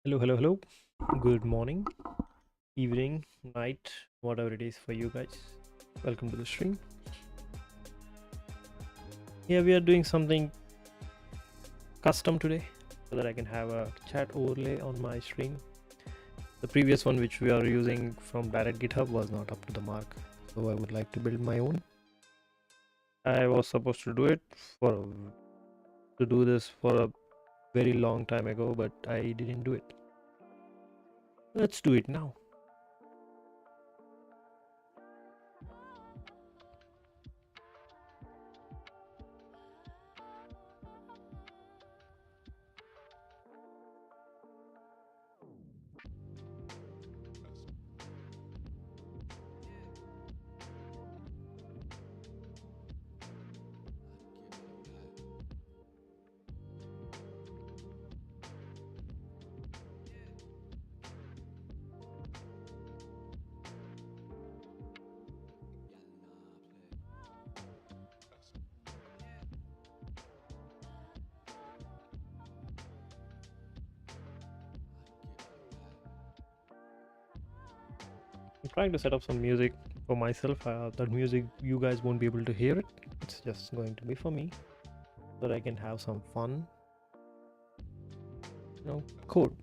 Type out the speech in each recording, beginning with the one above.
Hello, hello, hello. Good morning, evening, night, whatever it is for you guys. Welcome to the stream. Here we are doing something custom today so that I can have a chat overlay on my stream. The previous one, which we are using from direct GitHub, was not up to the mark. So I would like to build my own. I was supposed to do it to do this for a very long time ago, but I didn't do it. Let's do it now. I'm trying to set up some music for myself. That music, you guys won't be able to hear it. It's just going to be for me so that I can have some fun, code.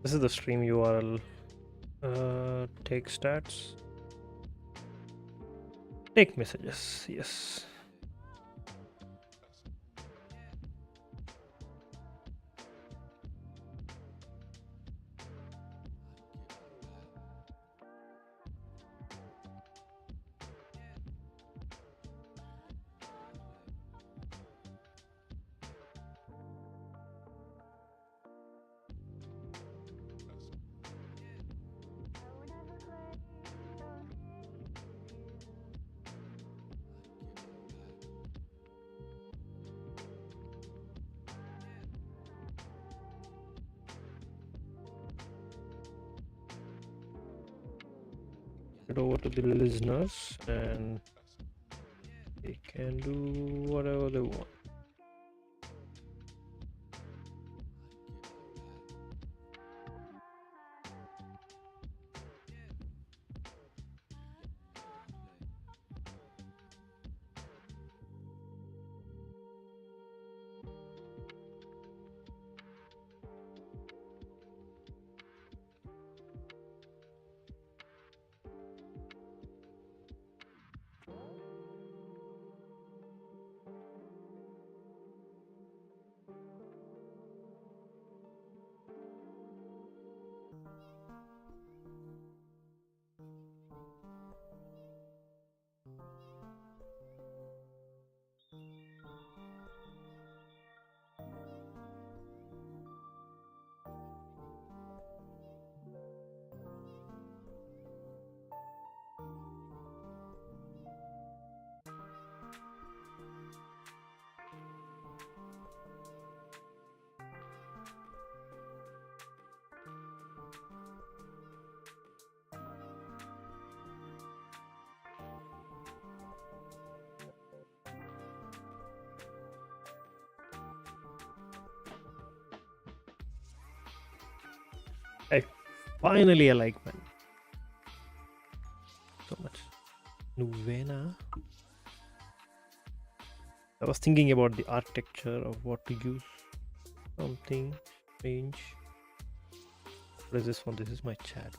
This is the stream URL. Take stats. Take messages. Yes. Head over to the listeners and they can do whatever they want. Finally I like, man. So much. Novena. I was thinking about the architecture of what to use. Something strange. What is this one? This is my chat.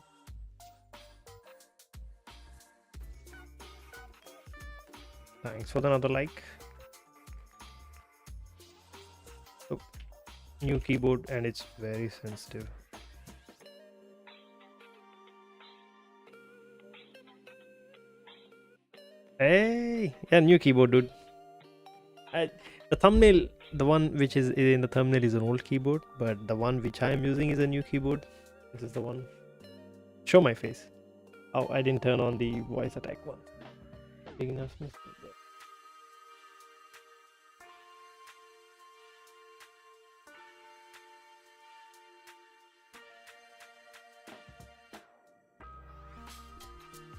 Thanks for another like. Oh, new keyboard, and it's very sensitive. Hey, yeah, new keyboard, dude. The thumbnail, the one which is in the thumbnail is an old keyboard, but the one which I am using is a new keyboard. This is the one. Show my face. Oh, I didn't turn on the voice attack one. Beginner's mistake.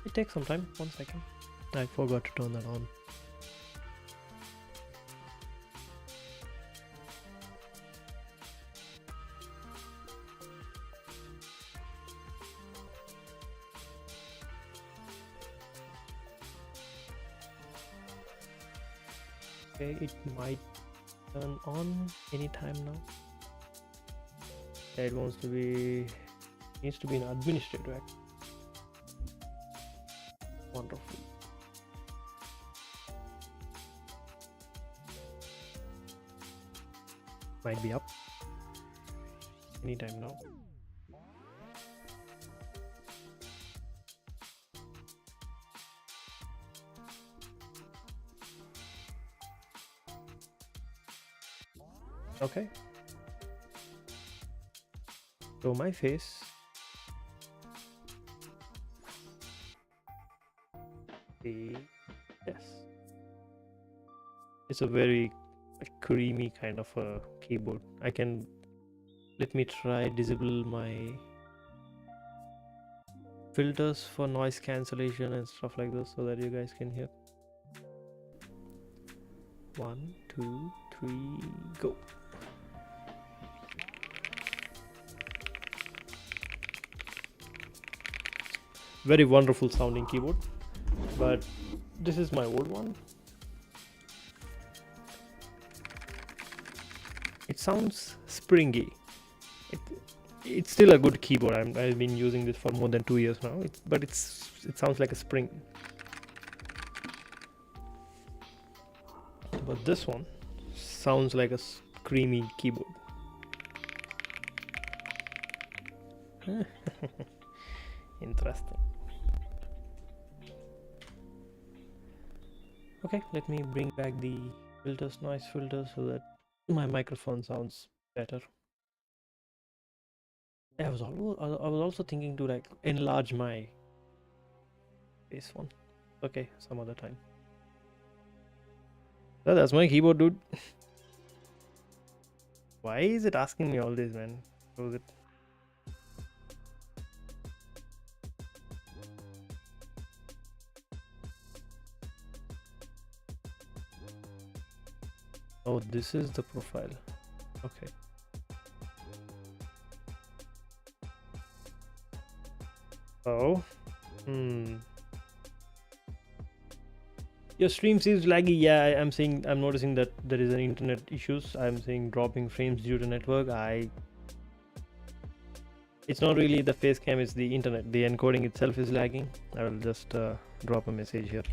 It takes some time. 1 second. I forgot to turn that on. Okay, it might turn on anytime now. Yeah, it needs to be an administrator. Wonderful. Might be up anytime now. Okay. So my face. Yes. It's a very creamy kind of a keyboard. Let me try disable my filters for noise cancellation and stuff like this so that you guys can hear. 1, 2, 3, go. Very wonderful sounding keyboard, but this is my old one. It sounds springy. It's still a good keyboard. I've been using this for more than 2 years now. But it sounds like a spring. But this one sounds like a creamy keyboard. Interesting. Okay, let me bring back the filters, noise filters, so that my microphone sounds better. I was also thinking to like enlarge my face one. Okay, some other time. So that's my keyboard, dude. Why is it asking me all this, man? Close it. Oh, this is the profile. Okay. Oh. Your stream seems laggy. Yeah, I'm noticing that there is an internet issues. I'm seeing dropping frames due to network. It's not really the face cam, it's the internet. The encoding itself is lagging. I will just drop a message here.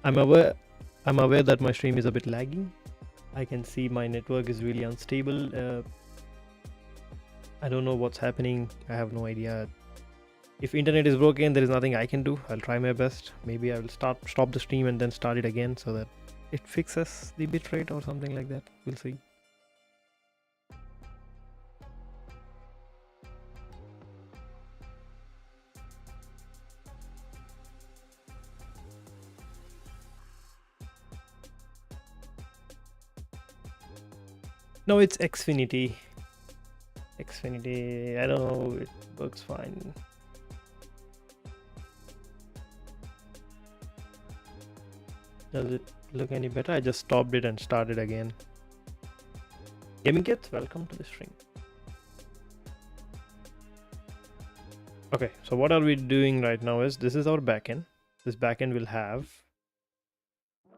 I'm aware that my stream is a bit lagging. I can see my network is really unstable. I don't know what's happening. I have no idea. If internet is broken, there is nothing I can do. I'll try my best. Maybe I will stop the stream and then start it again so that it fixes the bitrate or something like that. We'll see. No, it's Xfinity. I don't know, it works fine. Does it look any better? I just stopped it and started again. Gaming Kids, welcome to the stream. Okay, so what are we doing right now is this is our backend. This backend will have,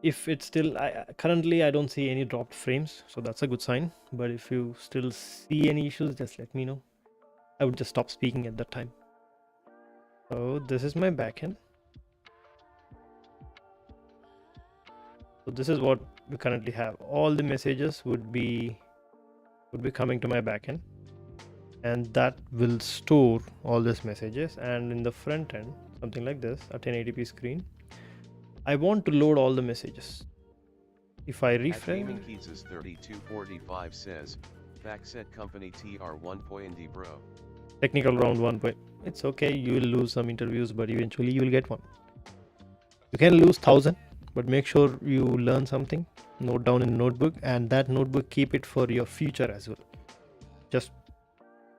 if it's still currently I don't see any dropped frames, so that's a good sign. But if you still see any issues, just let me know. I would just stop speaking at that time. So this is my backend. So this is what we currently have. All the messages would be coming to my backend, and that will store all these messages. And in the front end, something like this, a 1080p screen, I want to load all the messages. If I refresh, Gaming Keys is 3245 says, Backset Company TR 1.D bro. technical round 1 point. It's okay, you will lose some interviews, but eventually you will get one. You can lose 1,000, but make sure you learn something, note down in a notebook, and that notebook keep it for your future as well. Just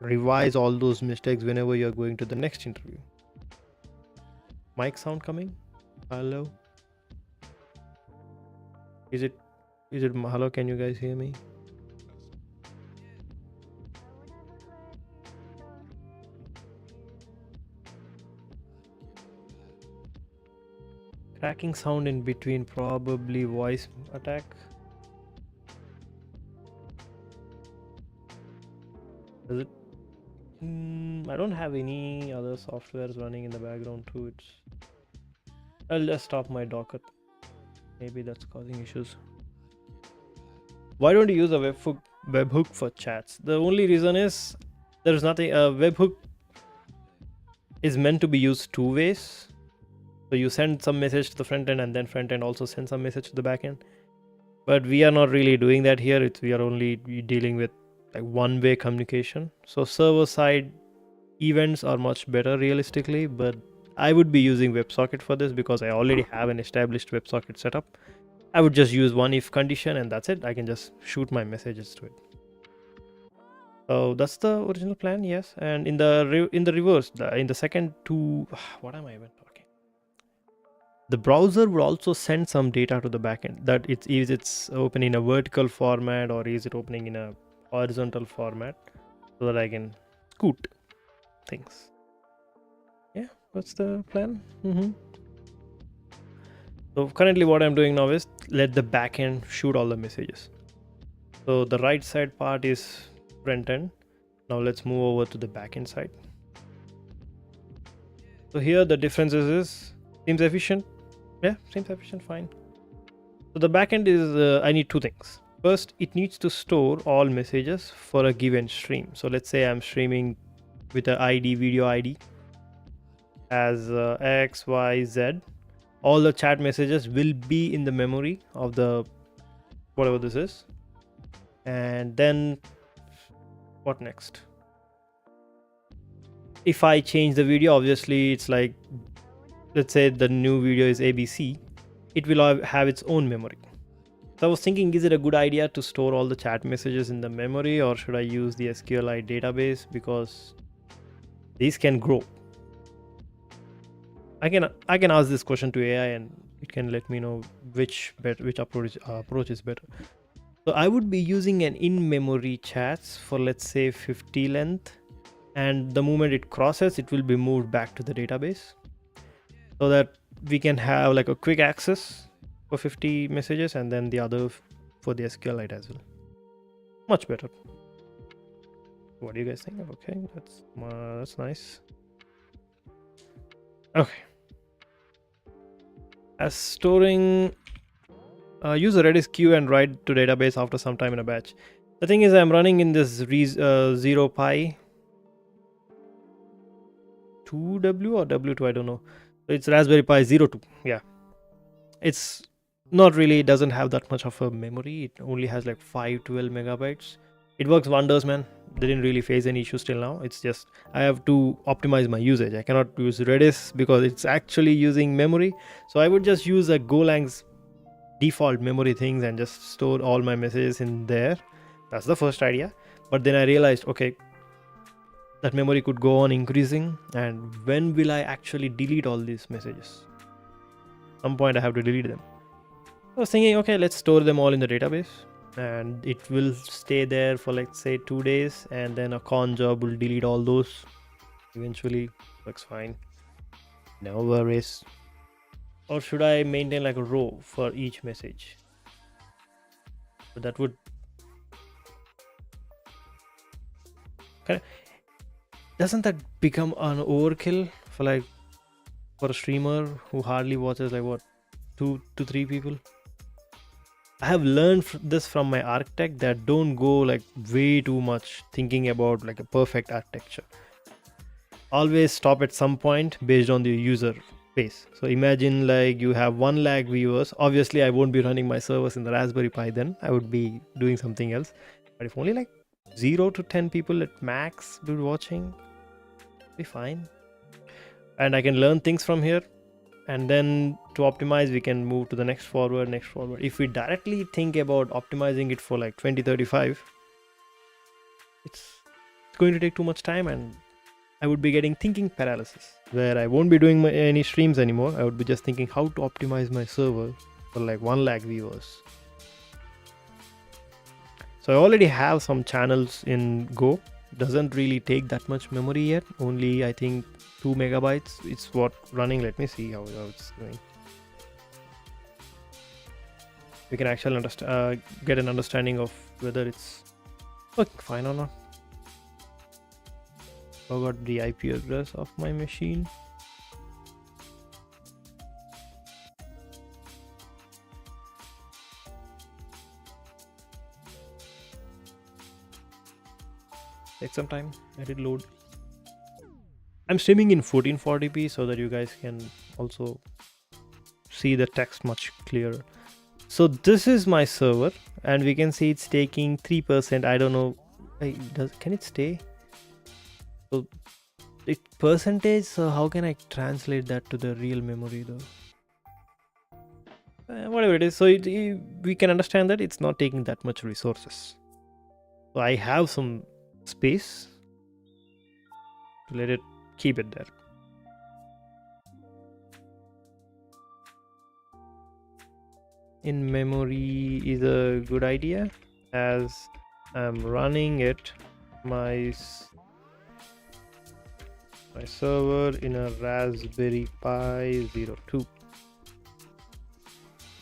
revise all those mistakes whenever you're going to the next interview. Mic sound coming? Hello? Is it hello? Can you guys hear me? Cracking sound in between, probably voice attack. Does it? I don't have any other softwares running in the background too. I'll just stop my Docker. Maybe that's causing issues. Why don't you use a webhook for chats? The only reason is there's nothing. A webhook is meant to be used two ways. So you send some message to the front end, and then front end also sends some message to the back end. But we are not really doing that here. We are only dealing with like one-way communication. So server side events are much better realistically, but I would be using WebSocket for this because I already have an established WebSocket setup. I would just use one if condition and that's it. I can just shoot my messages to it. So that's the original plan, yes. And in the reverse, in the second two, what am I even talking? The browser will also send some data to the backend. That it's open in a vertical format or is it opening in a horizontal format, so that I can scoot things. Yeah, that's the plan. So currently what I'm doing now is let the backend shoot all the messages. So the right side part is front end. Now let's move over to the backend side. So here the difference is seems efficient. Yeah, seems efficient, fine. So the backend is I need two things. First, it needs to store all messages for a given stream. So let's say I'm streaming with a video ID as X, Y, Z. All the chat messages will be in the memory of the whatever this is. And then what next? If I change the video, obviously it's like, let's say the new video is ABC, it will have its own memory. So I was thinking, is it a good idea to store all the chat messages in the memory, or should I use the SQLite database, because these can grow? I can ask this question to AI and it can let me know which approach is better. So I would be using an in-memory chats for, let's say, 50 length, and the moment it crosses, it will be moved back to the database, so that we can have like a quick access for 50 messages and then the other for the SQLite as well. Much better. What do you guys think? Okay, that's nice. Okay. As storing, use a Redis queue and write to database after some time in a batch. The thing is, I'm running in this 0pi 2W or W2, I don't know. So it's Raspberry Pi 02. Yeah, it's not really, it doesn't have that much of a memory. It only has like 512 megabytes. It works wonders, man. They didn't really face any issues till now. It's just I have to optimize my usage. I cannot use Redis because it's actually using memory. So I would just use a Golang's default memory things and just store all my messages in there. That's the first idea. But then I realized, okay, that memory could go on increasing, and when will I actually delete all these messages? At some point I have to delete them. I was thinking, okay, let's store them all in the database. and it will stay there for, let's say, 2 days, and then a cron job will delete all those eventually. Looks fine, no worries. Or should I maintain like a row for each message? So that would doesn't that become an overkill for a streamer who hardly watches like what, 2 to 3 people? I have learned this from my architect, that don't go like way too much thinking about like a perfect architecture. Always stop at some point based on the user base. So imagine like you have 1 lakh viewers. Obviously I won't be running my servers in the Raspberry Pi, then I would be doing something else. But if only like 0 to 10 people at max be watching, be fine. And I can learn things from here, and then to optimize we can move to the next forward. If we directly think about optimizing it for like 2035, it's going to take too much time, and I would be getting thinking paralysis, where I won't be doing any streams anymore. I would be just thinking how to optimize my server for like 1 lakh viewers. So I already have some channels in Go. Doesn't really take that much memory yet, only I think 2 megabytes. It's what running. Let me see how it's going. We can actually get an understanding of whether it's working fine or not. Forgot the IP address of my machine. Take some time. Let it load. I'm streaming in 1440p so that you guys can also see the text much clearer. So this is my server, and we can see it's taking 3%. I don't know. Can it stay? So it percentage. So how can I translate that to the real memory though? Whatever it is. So we can understand that it's not taking that much resources. So I have some space to let it keep it there. In memory is a good idea, as I'm running it my server in a Raspberry Pi 02.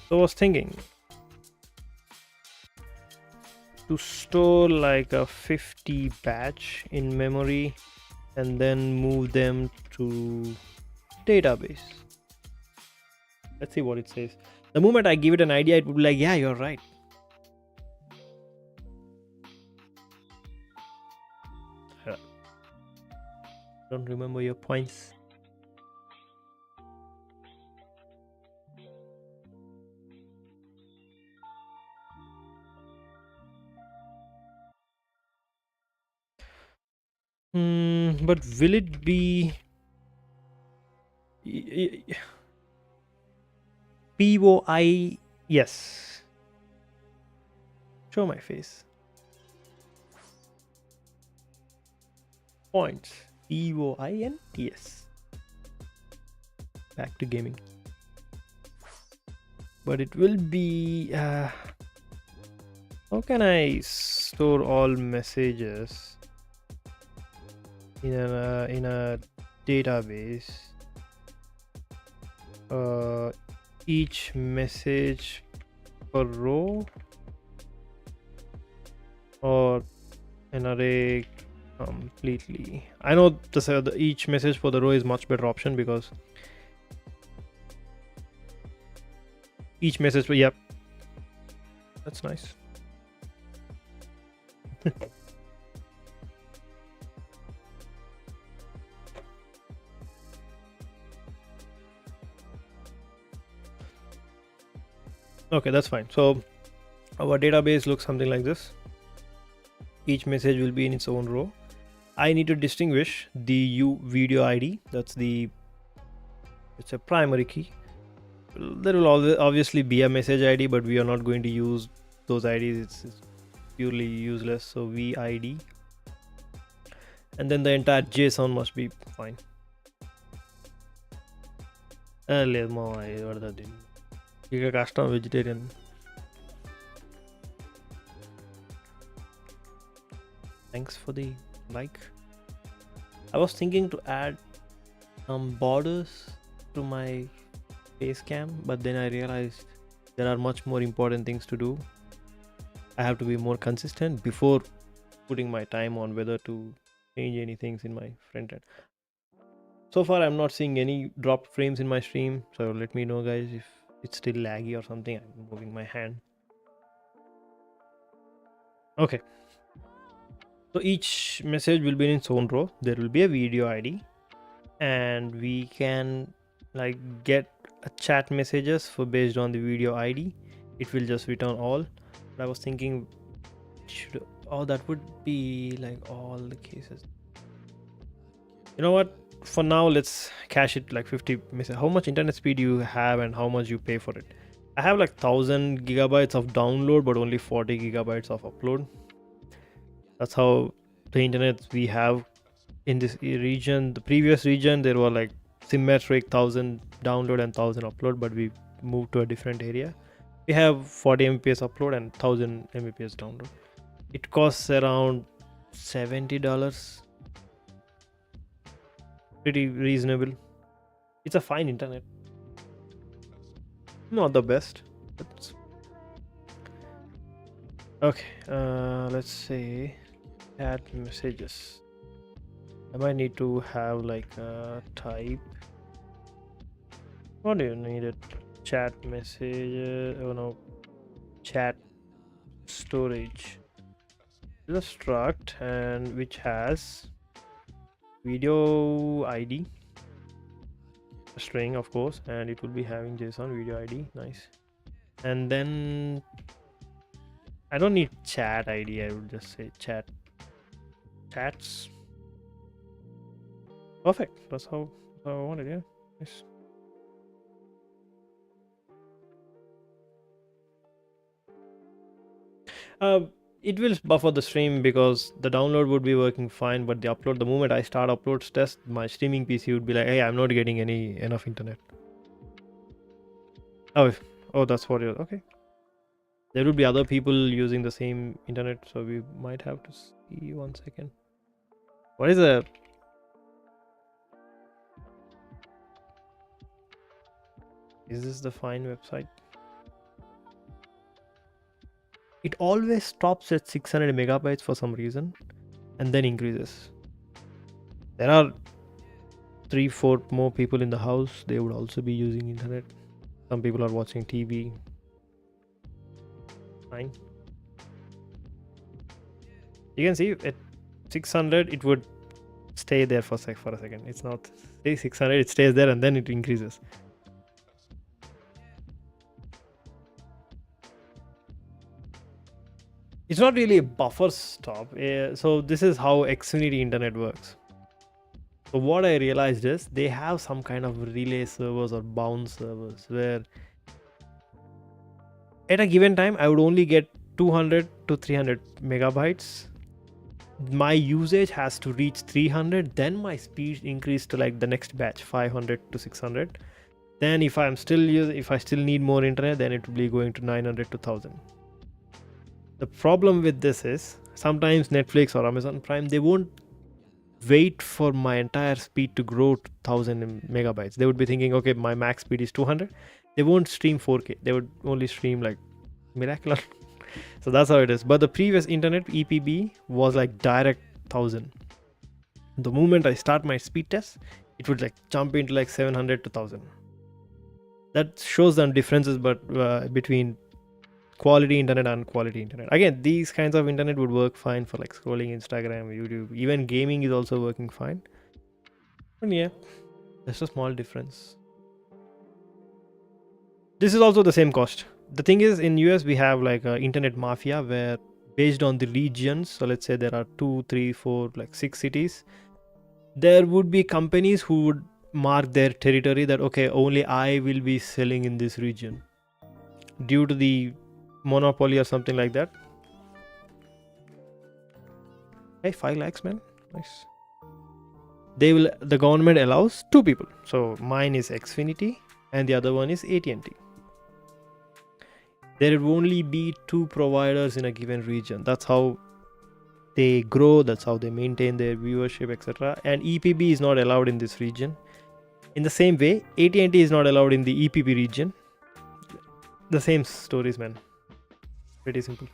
So I was thinking to store like a 50 batch in memory and then move them to database. Let's see what it says. The moment I give it an idea, it would be like, yeah, you're right. Don't remember your points. But will it be POI? Yes. Show my face. Points. POINTS. Back to gaming. But it will be. How can I store all messages in a database? Each message per row, or an array completely. I know each message for the row is much better option, because each message, yep, that's nice. Okay, that's fine. So our database looks something like this. Each message will be in its own row. I need to distinguish the video ID. It's a primary key. There will obviously be a message ID, but we are not going to use those IDs. It's purely useless. So VID, and then the entire JSON must be fine. Custom vegetarian. Thanks for the like. I was thinking to add some borders to my face cam, but then I realized there are much more important things to do. I have to be more consistent before putting my time on whether to change any things in my front end. So far I'm not seeing any dropped frames in my stream, so let me know guys if it's still laggy or something. I'm moving my hand. Okay, so each message will be in its own row. There will be a video ID, and we can like get a chat messages for based on the video ID. It will just return all. But I was thinking, that would be like all the cases. You know what? For now, let's cache it like 50 messages. How much internet speed you have and how much you pay for it? I have like 1000 gigabytes of download, but only 40 gigabytes of upload. That's how the internet we have in this region. The previous region, there were like symmetric 1000 download and 1000 upload, but we moved to a different area. We have 40 mbps upload and 1000 mbps download. It costs around $70. Pretty reasonable. It's a fine internet. Not the best. But... okay, let's say chat messages. I might need to have like a type. What do you need it? Chat message. Oh no, chat storage. This is a struct and which has video ID, a string of course, and it will be having JSON video ID. Nice. And then I don't need chat ID. I would just say chats. Perfect. That's how I want it. Yeah. Nice. It will buffer the stream because the download would be working fine, but the upload, the moment I start uploads test, my streaming PC would be like, hey, I'm not getting enough internet. Oh, that's what you're okay. There would be other people using the same internet, so we might have to see. 1 second. What is that? Is this the fine website? It always stops at 600 megabytes for some reason and then increases. There are 3-4 more people in the house. They would also be using internet. Some people are watching TV. Fine. You can see at 600 it would stay there for a second. It's not 600, it stays there and then it increases. It's not really a buffer stop. So this is how Xfinity internet works. So what I realized is they have some kind of relay servers or bound servers where at a given time I would only get 200 to 300 megabytes. My usage has to reach 300, then my speed increase to like the next batch 500 to 600. Then if I still need more internet, then it will be going to 900 to 1000. The problem with this is sometimes Netflix or Amazon Prime, they won't wait for my entire speed to grow to 1000 megabytes. They would be thinking, okay, my max speed is 200. They won't stream 4K. They would only stream like miraculous. So that's how it is. But the previous internet EPB was like direct 1000. The moment I start my speed test, it would like jump into like 700 to 1000. That shows them differences, but between quality internet and quality internet. Again, these kinds of internet would work fine for like scrolling Instagram, YouTube. Even gaming is also working fine. And yeah, there's a small difference. This is also the same cost. The thing is, in US we have like a internet mafia where based on the regions, so let's say there are 2, 3, 4, like 6 cities, there would be companies who would mark their territory that okay, only I will be selling in this region due to the monopoly or something like that. Hey, 5 lakhs, man. Nice. The government allows 2 people. So mine is Xfinity and the other one is AT&T. There will only be 2 providers in a given region. That's how they grow, that's how they maintain their viewership, etc. And EPB is not allowed in this region. In the same way, AT&T is not allowed in the EPB region. The same stories, man. Pretty simple.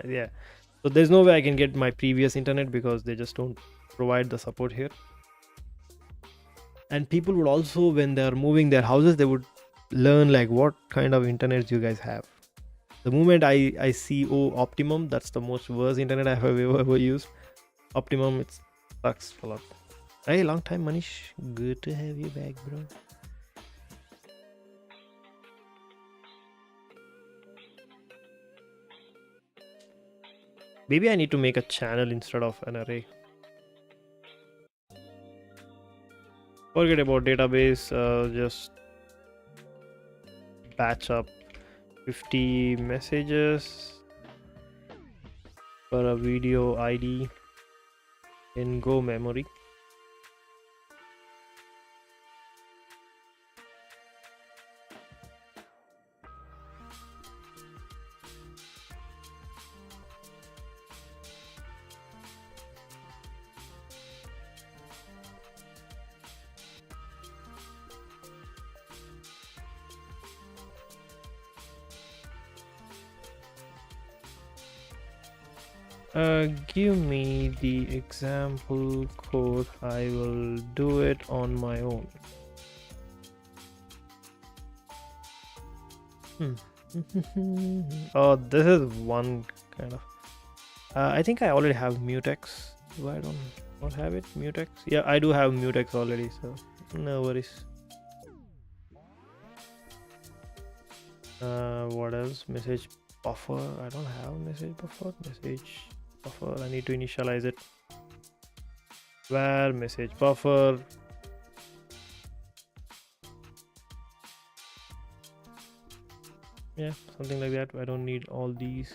Yeah, so there's no way I can get my previous internet because they just don't provide the support here. And people would also, when they're moving their houses, they would learn like what kind of internet you guys have. The moment I see Optimum, that's the most worst internet I have ever used. Optimum, it sucks a lot. Hey, long time, Manish. Good to have you back, bro. Maybe I need to make a channel instead of an array. Forget about database. Just batch up 50 messages for a video ID in Go memory. Give me the example code. I will do it on my own. Oh, this is one kind of. I think I already have mutex. Why don't not have it? Mutex. Yeah, I do have mutex already, so no worries. What else? Message buffer. I don't have message buffer. Message buffer. I need to initialize it. Where message buffer. Yeah, something like that. I don't need all these.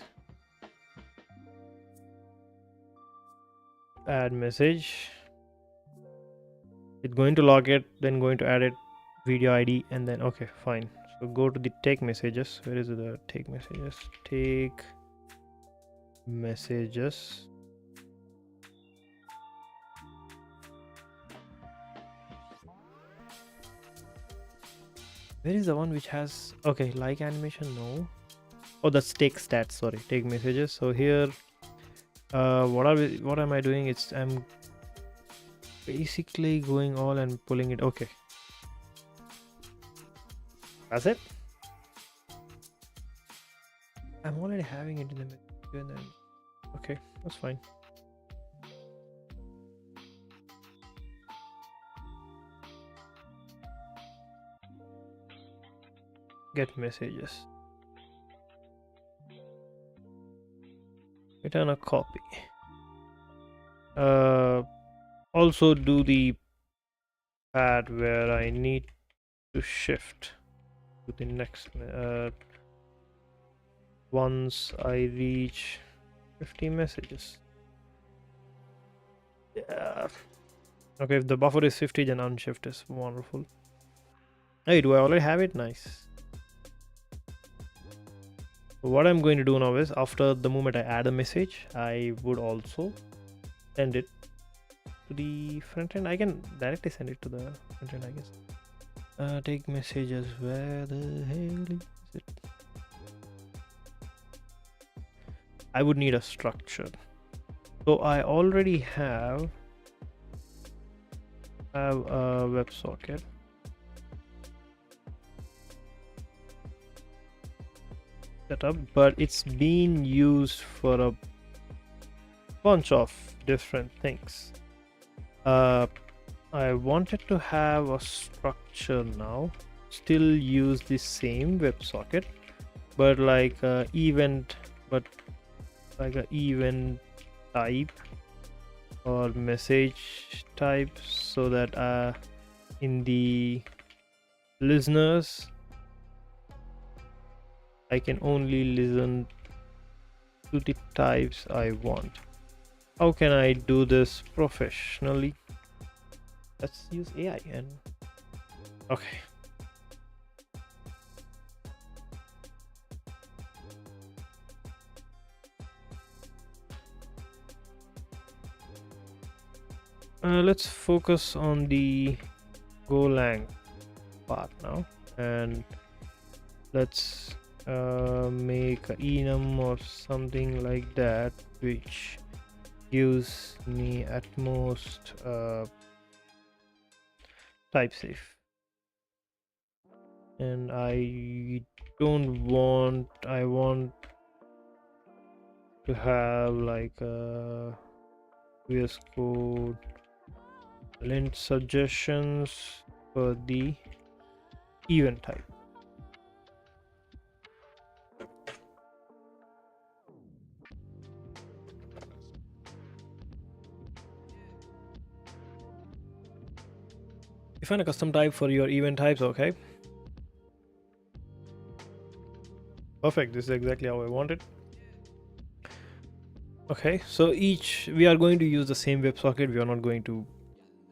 Add message. It's going to log it, then going to add it, video ID, and then okay, fine. So go to the take messages. Where is the take messages? Take messages. Where is the one which has okay like animation? No. Oh, that's take stats. Sorry, take messages. So here, what am I doing? I'm basically going all and pulling it. Okay, that's it. I'm already having it in the menu, and then okay, that's fine. Get messages. Return a copy. Also do the pad where I need to shift to the next once I reach 50 messages. Yeah. Okay, if the buffer is 50, then unshift is wonderful. Hey, do I already have it? Nice. So what I'm going to do now is after the moment I add a message, I would also send it to the front end. I can directly send it to the front end, I guess. Take messages. Where the hell is it? I would need a structure. So I already have a WebSocket. Set up, but it's being used for a bunch of different things. I wanted to have a structure now, still use the same WebSocket, but like a event, event type or message type, so that in the listeners I can only listen to the types I want. How can I do this professionally? Let's use AI and okay. Let's focus on the Golang part now, and let's make a enum or something like that, which gives me at most type safe. And I want to have like a VS Code lint suggestions for the event type. Define a custom type for your event types. Okay, perfect. This is exactly how I want it. Okay, so we are going to use the same WebSocket. We are not going to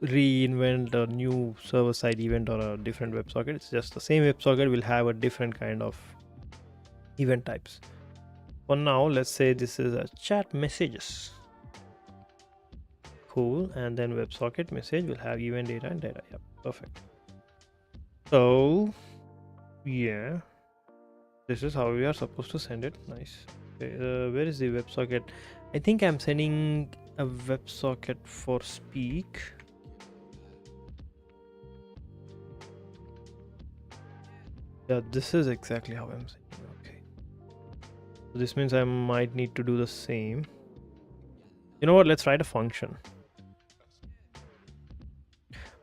reinvent a new server-side event or a different WebSocket. It's just the same WebSocket will have a different kind of event types. For now, let's say this is a chat messages. Cool, and then WebSocket message will have event data and data. Yep, perfect. So yeah, this is how we are supposed to send it. Nice. Okay, where is the WebSocket? I think I'm sending a WebSocket for speak. Yeah, this is exactly how I'm saying. Okay, so this means I might need to do the same. You know what, let's write a function.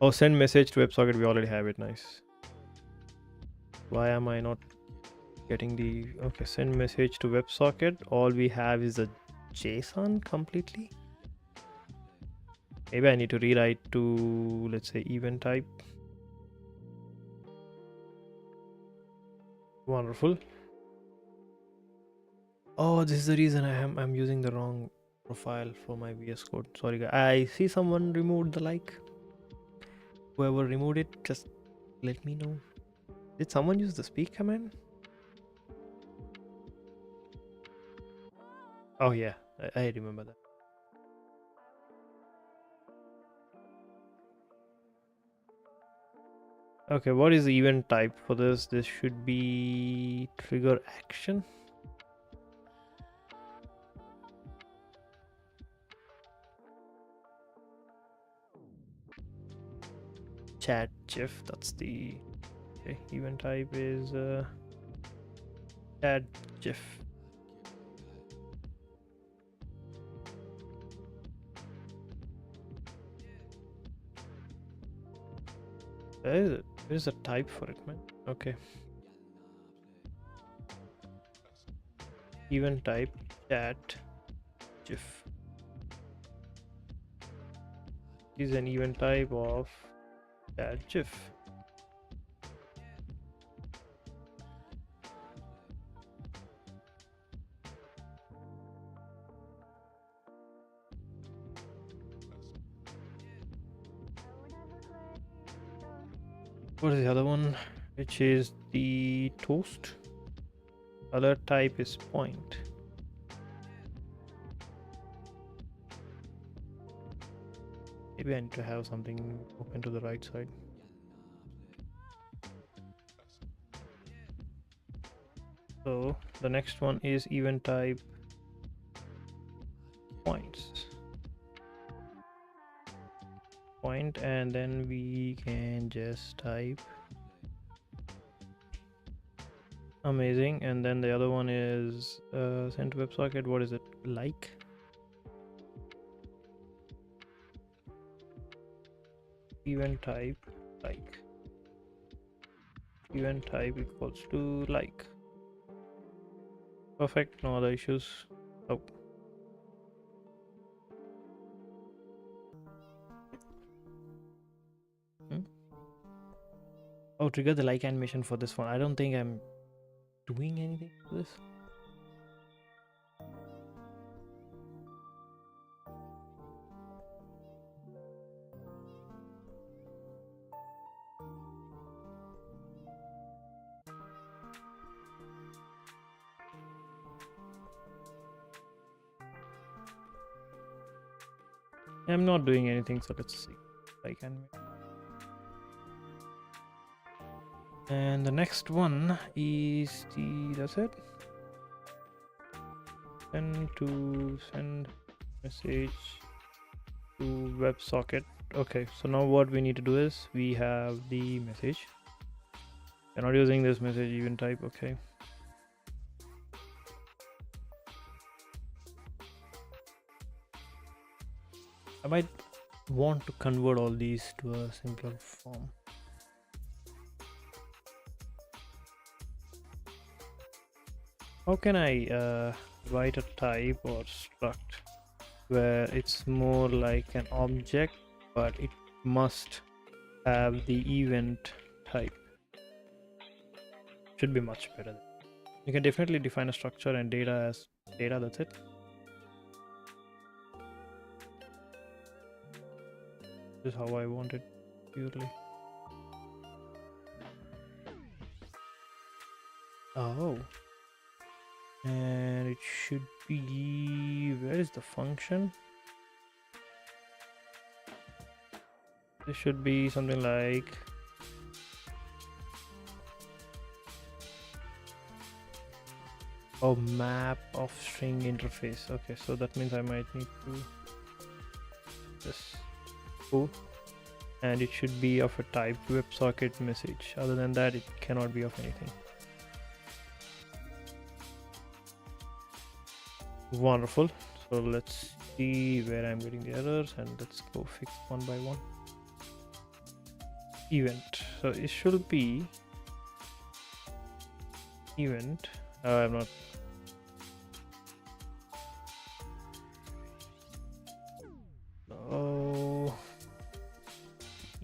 Oh, send message to WebSocket, we already have it. Nice. Why am I not getting the... okay, send message to WebSocket, all we have is a JSON completely. Maybe I need to rewrite to, let's say, event type. Wonderful. Oh, this is the reason I'm using the wrong profile for my VS Code. Sorry guys. I see someone removed the like. Whoever removed it, just let me know. Did someone use the speak command? Oh yeah, I remember that. Okay, what is the event type for this? This should be trigger action. Chat GIF, that's the... okay, event type is chat GIF. There's a type for it, man. Okay. Event type chat GIF is an event type of chat GIF. What is the other one? Which is the toast. Other type is point. Maybe I need to have something open to the right side. So the next one is event type points. Point, and then we can just type amazing. And then the other one is send to WebSocket. What is it? Like. Event type like. Event type equals to like. Perfect. No other issues. Oh. Oh, trigger the like animation for this one. I don't think I'm doing anything for this. I'm not doing anything, so let's see if I can. And the next one is that's it. Send message to WebSocket. Okay, so now what we need to do is we have the message. We're not using this message event type. Okay. I might want to convert all these to a simpler form. How can I write a type or struct where it's more like an object, but it must have the event type? Should be much better. You can definitely define a structure and data as data. That's it. This is how I want it purely. Oh, and it should be, where is the function? This should be something like map of string interface. Okay, so that means I might need to this and it should be of a type WebSocket message. Other than that, it cannot be of anything. Wonderful. So let's see where I'm getting the errors and let's go fix one by one. Event. So it should be event. I'm not. Oh,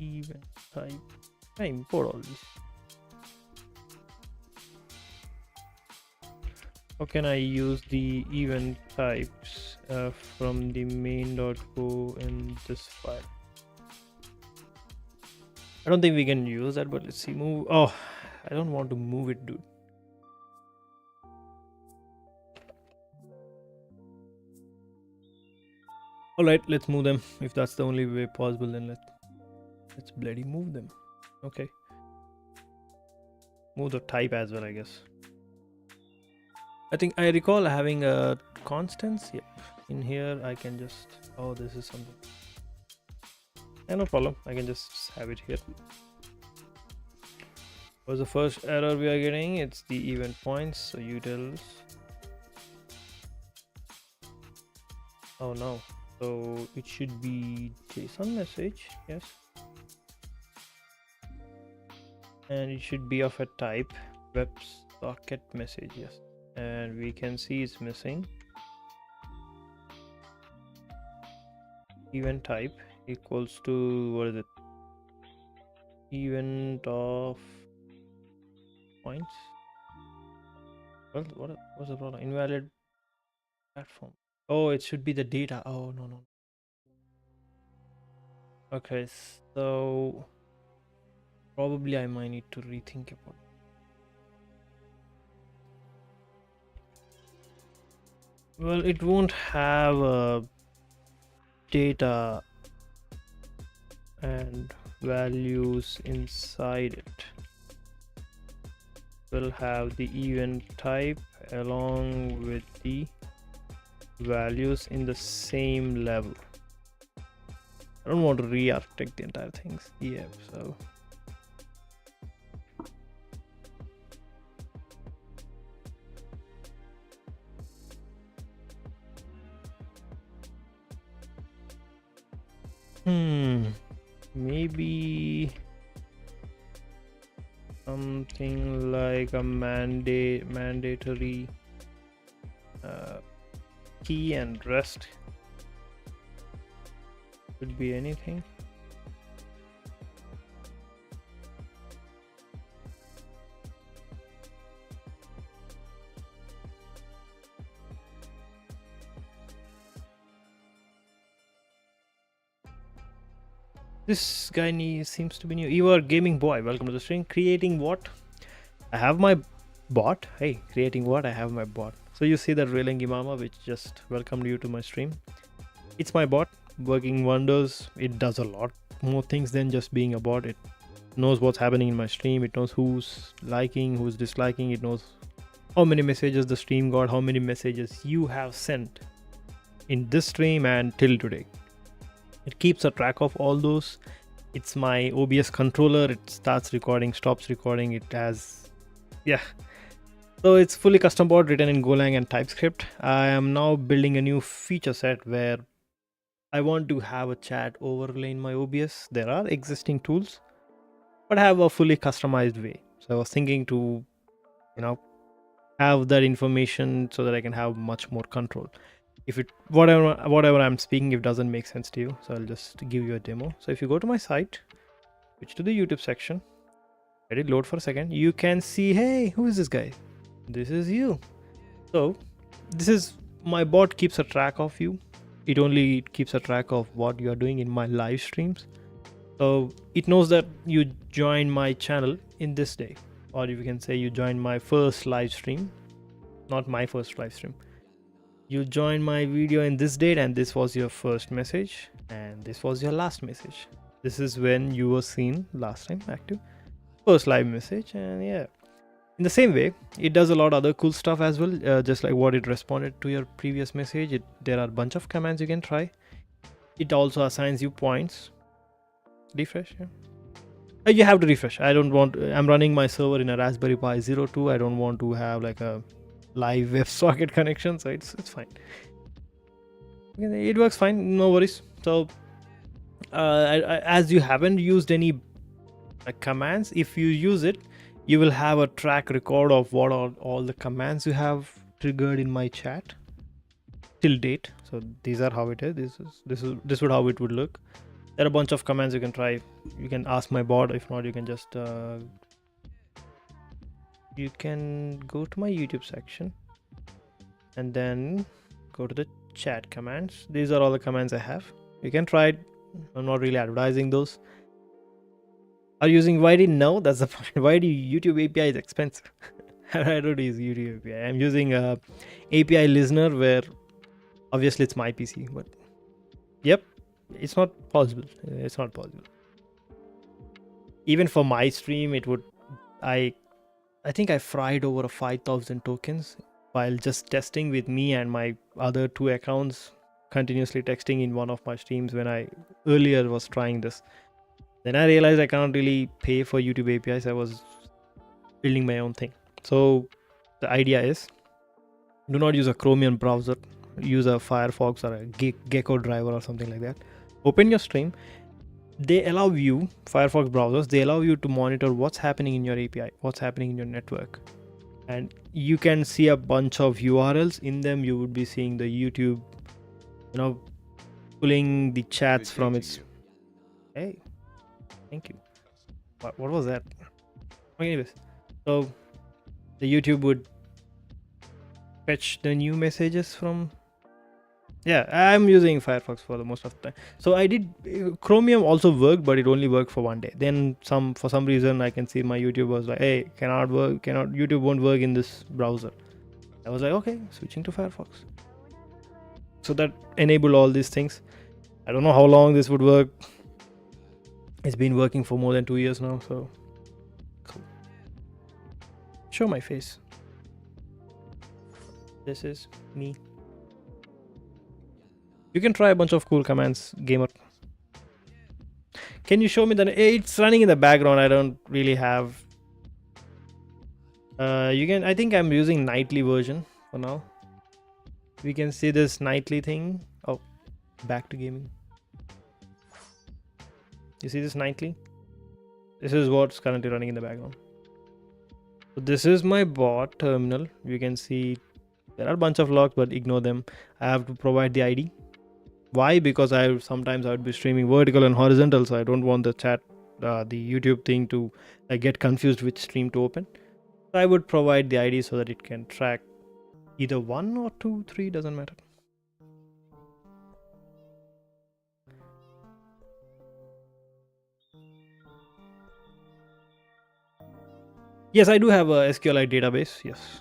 event type. I import all these. How can I use the event types from the main.go in this file? I don't think we can use that, but let's see. Move. Oh, I don't want to move it, dude. All right, let's move them. If that's the only way possible, then let's bloody move them. Okay. Move the type as well, I guess. I think I recall having a constants. Yep. In here, I can just. Oh, this is something. Yeah, no problem. I can just have it here. What's the first error we are getting? It's the event points. So utils. Oh no. So it should be JSON message. Yes. And it should be of a type WebSocket message. Yes. And we can see it's missing. Event type equals to, what is it? Event of points. Well, what's the problem? Invalid platform. Oh, it should be the data. Oh, no. Okay, so probably I might need to rethink about it. Well, it won't have data and values inside it. We'll have the event type along with the values in the same level. I don't want to re-architect the entire things. Yeah, so maybe something like a mandatory key and rest. Could be anything. This guy seems to be new. You are gaming boy. Welcome to the stream. Creating what? I have my bot. Hey, creating what? I have my bot. So you see that Railing Imama, which just welcomed you to my stream. It's my bot. working wonders. It does a lot more things than just being a bot. It knows what's happening in my stream. It knows who's liking, who's disliking. It knows how many messages the stream got, how many messages you have sent in this stream and till today. It keeps a track of all those. It's my OBS controller. It starts recording, stops recording. It has, yeah. So it's fully custom bot written in Golang and Typescript. I am now building a new feature set where I want to have a chat overlay in my OBS. There are existing tools, but have a fully customized way. So I was thinking to, have that information so that I can have much more control. If it whatever I'm speaking, if it doesn't make sense to you, so I'll just give you a demo. So if you go to my site, switch to the YouTube section, let it load for a second, you can see, hey, who is this guy? This is you. So this is my bot, keeps a track of you. It only keeps a track of what you are doing in my live streams. So it knows that you joined my channel in this day, or if you can say you joined my first live stream, not my first live stream. You joined my video in this date, and this was your first message, and this was your last message. This is when you were seen last time active, first live message. And yeah, in the same way, it does a lot of other cool stuff as well. Just like what it responded to your previous message, there are a bunch of commands you can try. It also assigns you points. Refresh, yeah. You have to refresh. I'm running my server in a Raspberry Pi 02. I don't want to have like a live WebSocket connection, so it's fine. It works fine, no worries. So as you haven't used any commands, if you use it, you will have a track record of what are all the commands you have triggered in my chat till date. So these are how it is. This is how it would look. There are a bunch of commands you can try. You can ask my bot. If not, you can just you can go to my YouTube section and then go to the chat commands. These are all the commands I have. You can try it. I'm not really advertising those. Are you using YD? No, that's the point. YD YouTube API is expensive. I don't use YouTube API. I'm using a API listener where obviously it's my PC, but yep, it's not possible. It's not possible. Even for my stream, it would. I think I fried over 5,000 tokens while just testing with me and my other 2 accounts, continuously texting in one of my streams when I earlier was trying this. Then I realized I can't really pay for YouTube APIs. I was building my own thing. So the idea is, do not use a Chromium browser. Use a Firefox or a Gecko driver or something like that. Open your stream. They allow you, Firefox browsers, they allow you to monitor what's happening in your API, what's happening in your network. And you can see a bunch of URLs. In them, you would be seeing the YouTube, pulling the chats from its... Hey, thank you. What was that? Anyways, so the YouTube would fetch the new messages from... Yeah, I'm using Firefox for the most of the time. So I did Chromium also worked, but it only worked for one day. Then for some reason I can see my YouTube was like, hey, YouTube won't work in this browser. I was like, okay, switching to Firefox. So that enabled all these things. I don't know how long this would work. It's been working for more than 2 years now, so cool. Show my face. This is me. You can try a bunch of cool commands, gamer. Can you show me it's running in the background? I don't really have. I think I'm using nightly version for now. We can see this nightly thing. Oh, back to gaming. You see this nightly? This is what's currently running in the background. So this is my bot terminal. You can see there are a bunch of logs, but ignore them. I have to provide the ID. Why? Because sometimes I would be streaming vertical and horizontal, so I don't want the chat, the YouTube thing to get confused which stream to open. So I would provide the ID so that it can track either 1 or 2, 3, doesn't matter. Yes, I do have a SQLite database. Yes.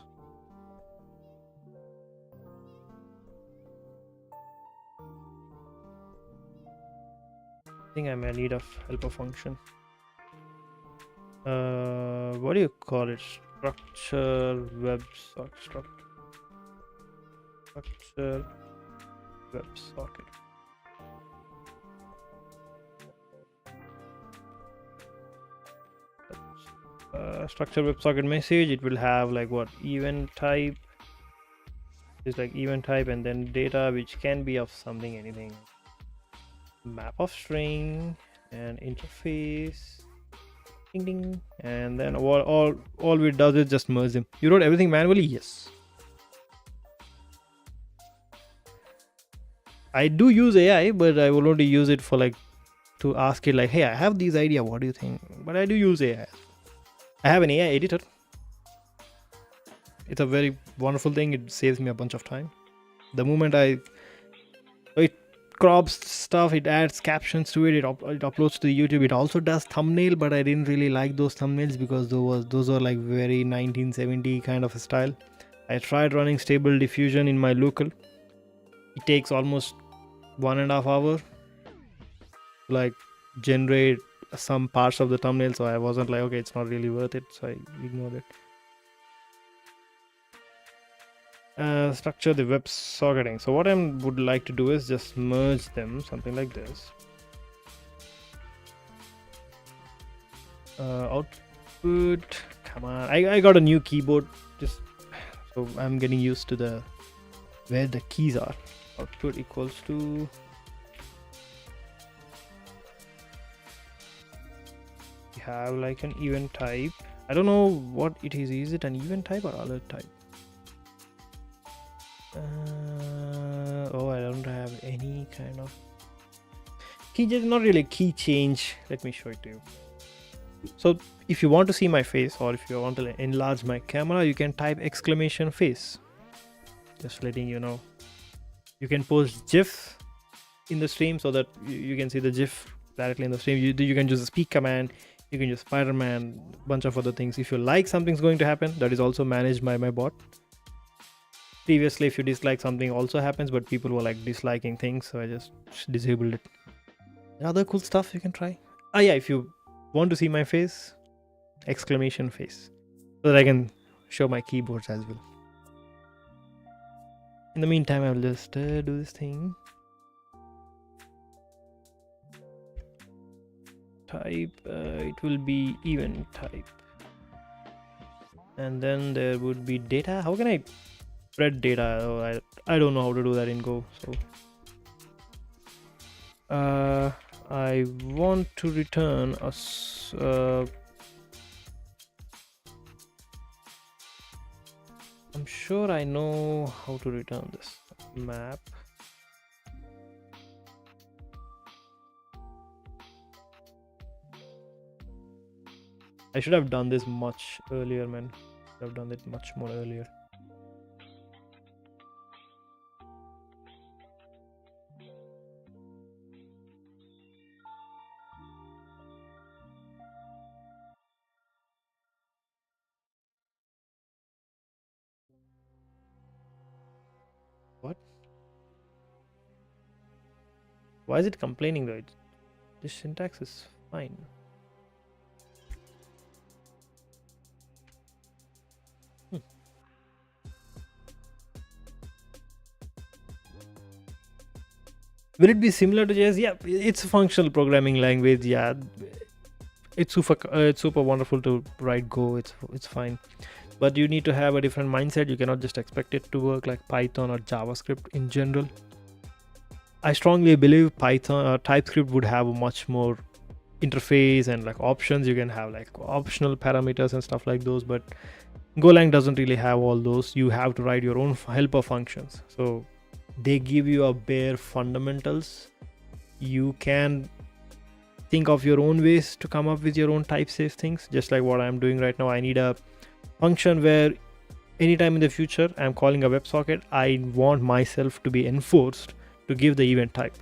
I think I may need a helper function. What do you call it? Structure WebSocket. Structure WebSocket. Structure WebSocket message. It will have like what event type. It's like event type and then data, which can be of something, anything. Map of string and interface. Ding ding. And then all it does is just merge them. You wrote everything manually? Yes. I do use AI, but I will only use it for like to ask it like, hey, I have this idea, what do you think? But I do use AI. I have an AI editor. It's a very wonderful thing. It saves me a bunch of time. The moment it crops stuff, it adds captions to it, it uploads to YouTube. It also does thumbnail, but I didn't really like those thumbnails because those were like very 1970 kind of a style. I tried running stable diffusion in my local. It takes almost 1.5 hours to like generate some parts of the thumbnail, so I wasn't like, okay, it's not really worth it, so I ignored it. Structure the web socketing. So what I would like to do is just merge them, something like this. Output, come on, I got a new keyboard, just so I'm getting used to where the keys are. Output equals to we have like an event type. I don't know what it is. Is it an event type or other type? Oh, I don't have any kind of key, just not really key change. Let me show it to you. So if you want to see my face or if you want to enlarge my camera, you can type !face. Just letting you know. You can post GIF in the stream so that you can see the GIF directly in the stream. You can use the speak command. You can use Spider-Man, bunch of other things. If you like something's going to happen, that is also managed by my bot. Previously, if you dislike something, also happens, but people were like disliking things, so I just disabled it. Other cool stuff you can try. Yeah, if you want to see my face, !face, so that I can show my keyboards as well. In the meantime, I'll just do this thing. Type, it will be event type. And then there would be data. How can I spread data? Oh, I don't know how to do that in Go. So I want to return I'm sure I know how to return this map. I should have done this much earlier, man. Should have done it much more earlier. What? Why is it complaining though? This syntax is fine. Will it be similar to JS? Yeah, it's a functional programming language. Yeah, it's super wonderful to write Go. It's fine, but you need to have a different mindset. You cannot just expect it to work like Python or JavaScript in general. I strongly believe Python or TypeScript would have a much more interface and like options. You can have like optional parameters and stuff like those, but Golang doesn't really have all those. You have to write your own helper functions. So they give you a bare fundamentals. You can think of your own ways to come up with your own type safe things, just like what I'm doing right now. I need a function where anytime in the future I'm calling a WebSocket, I want myself to be enforced to give the event type.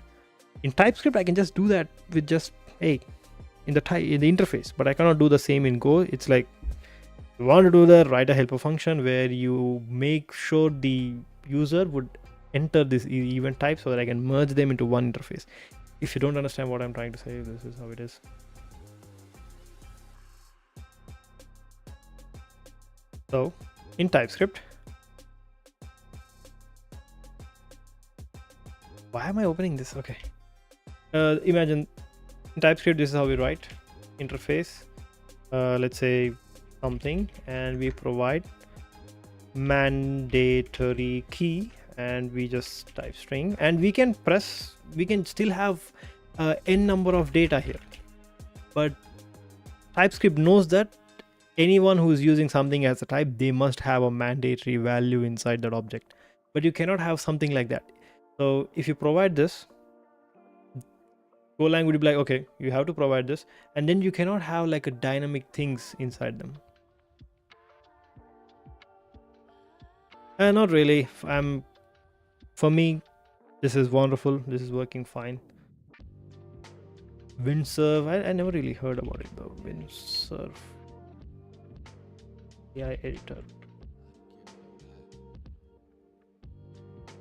In TypeScript, I can just do that with just in the interface, but I cannot do the same in Go. It's like you want to do that, write a helper function where you make sure the user would enter this event type so that I can merge them into one interface. If you don't understand what I'm trying to say, this is how it is. So in TypeScript, why am I opening this? Okay. Imagine in TypeScript, this is how we write interface. Let's say something, and we provide mandatory key, and we just type string, and we can still have n number of data here, but TypeScript knows that anyone who's using something as a type, they must have a mandatory value inside that object, but you cannot have something like that. So if you provide this, Golang would be like, okay, you have to provide this, and then you cannot have like a dynamic things inside them. Not really. For me, this is wonderful. This is working fine. Windsurf, I never really heard about it though. Windsurf. AI editor.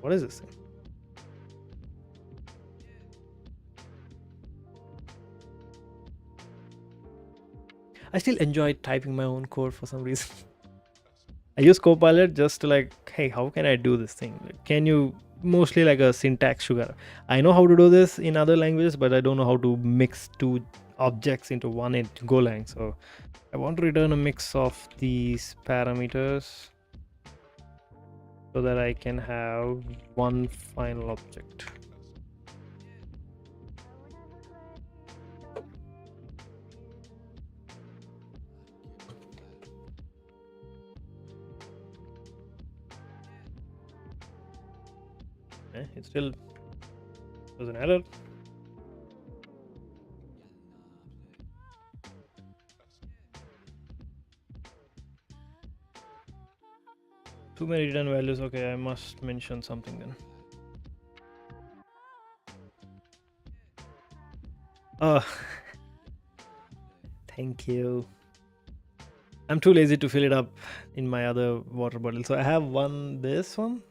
What is this thing? I still enjoy typing my own code for some reason. I use Copilot just to like, hey, how can I do this thing? Like, can you mostly like a syntax sugar? I know how to do this in other languages, but I don't know how to mix two objects into one in Golang. So I want to return a mix of these parameters so that I can have one final object. It still was an error. Too many return values. Okay, I must mention something then. Oh, thank you. I'm too lazy to fill it up in my other water bottle. So I have this one.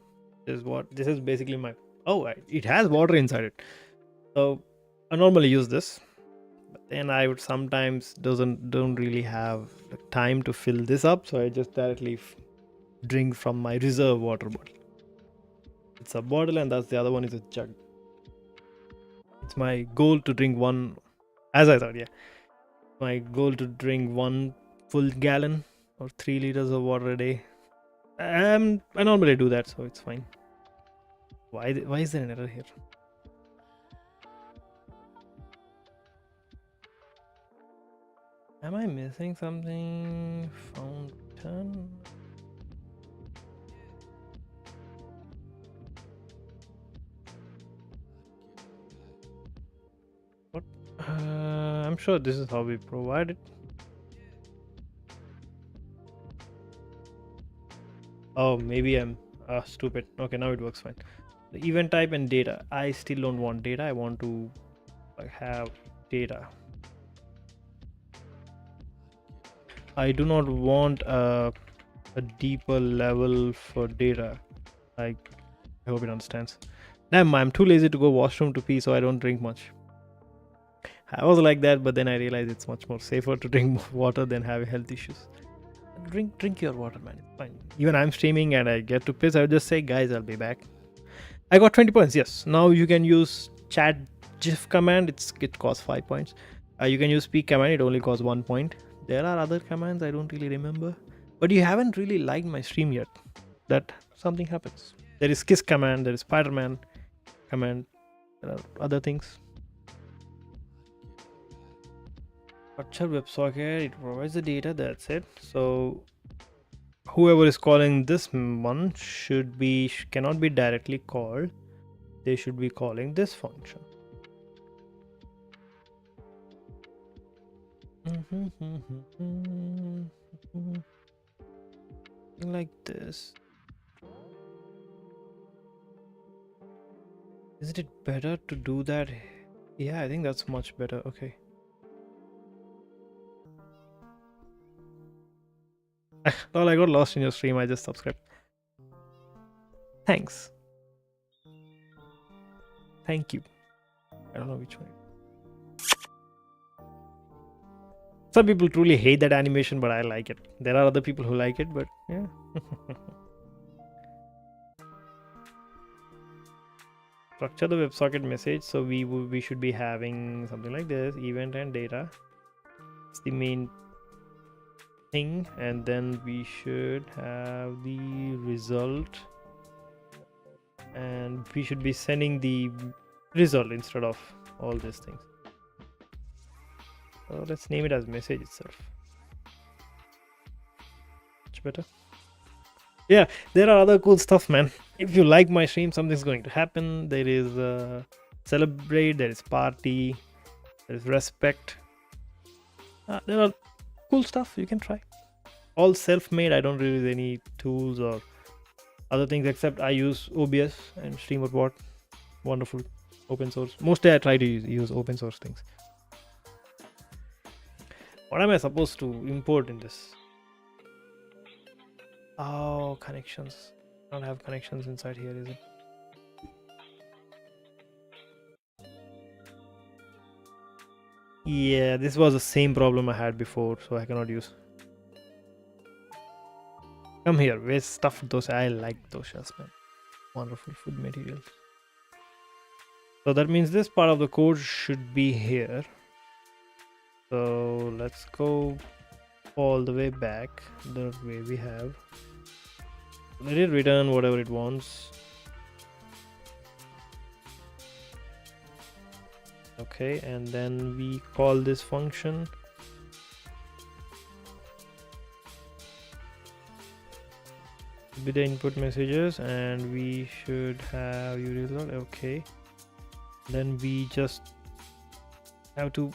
This is basically my, it has water inside it. So I normally use this, but then I would sometimes don't really have the time to fill this up. So I just directly drink from my reserve water bottle. It's a bottle, and that's the other one is a jug. It's my goal to drink one, as I thought, yeah. My goal to drink 1 full gallon or 3 liters of water a day. I normally do that, so it's fine. Why is there an error here? Am I missing something? Fountain? What? I'm sure this is how we provide it. Oh, maybe I'm stupid. Okay, now it works fine. The event type and data. I still don't want data. I want to have data. I do not want a deeper level for data. I hope it understands. Damn, I'm too lazy to go washroom to pee, so I don't drink much. I was like that, but then I realized it's much more safer to drink water than have health issues. Drink your water, man. It's fine. Even I'm streaming and I get to piss, I would just say, guys, I'll be back. I got 20 points. Yes. Now you can use chat gif command. It costs 5 points. You can use speak command. It only costs 1 point. There are other commands I don't really remember. But you haven't really liked my stream yet. That something happens. There is kiss command. There is Spider-Man command. There are other things. Structure WebSocket, it provides the data, that's it. So whoever is calling this one cannot be directly called. They should be calling this function. Like this. Isn't it better to do that? Yeah, I think that's much better. Okay. Well, I got lost in your stream. I just subscribed. Thanks. Thank you. I don't know which one. Some people truly hate that animation, but I like it. There are other people who like it, but yeah. Structure the WebSocket message. So we should be having something like this: event and data. It's the main thing, and then we should have the result, and we should be sending the result instead of all these things. So let's name it as message itself. Much better. Yeah, there are other cool stuff, man. If you like my stream, something's going to happen. There is celebrate, there is party, there is respect. There are cool stuff you can try. All self-made. I don't really use any tools or other things, except I use OBS and StreamerBot. Wonderful open source. Mostly I try to use open source things. What am I supposed to import in this? Oh, connections. I don't have connections inside here, is it? Yeah, this was the same problem I had before, so I cannot use. Come here, where's stuffed dosa? I like doshas, man. Wonderful food materials. So that means this part of the code should be here. So let's go all the way back the way we have. Let it return whatever it wants. Okay, and then we call this function. With the input messages, and we should have your result. Okay, then we just have to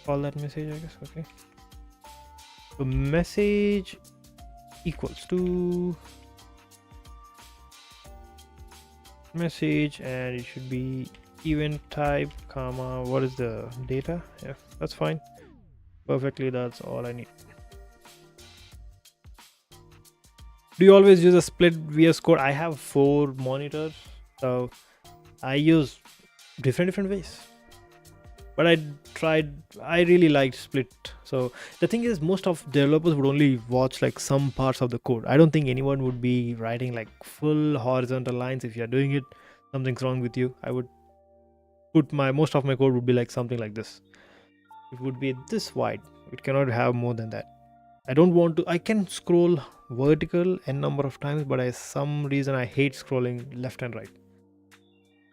call that message, I guess. Okay, so message equals to message, and it should be event type comma what is the data. Yeah, that's fine, perfectly. That's all I need. Do you always use a split VS Code? I have 4 monitors, so I use different ways, but I really liked split. So the thing is, most of developers would only watch like some parts of the code. I don't think anyone would be writing like full horizontal lines. If you're doing it, something's wrong with you. I would put most of my code would be like something like this. It would be this wide. It cannot have more than that. I can scroll vertical n number of times, but some reason I hate scrolling left and right.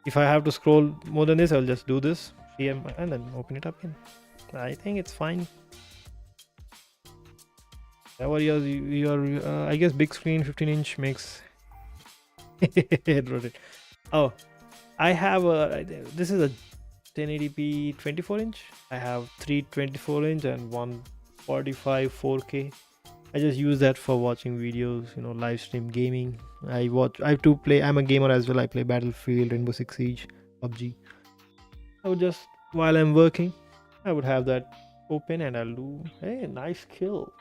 If I have to scroll more than this, I'll just do this and then open it up again. I think it's fine. Your I guess big screen 15-inch makes it rotate. Oh, I have this is a 1080p 24-inch. I have 3 24-inch and one 45 4K. I just use that for watching videos, live stream gaming. I have to play. I'm a gamer as well. I play Battlefield, Rainbow Six Siege, PUBG. I would just, while I'm working, I would have that open and I'll do, hey, nice kill.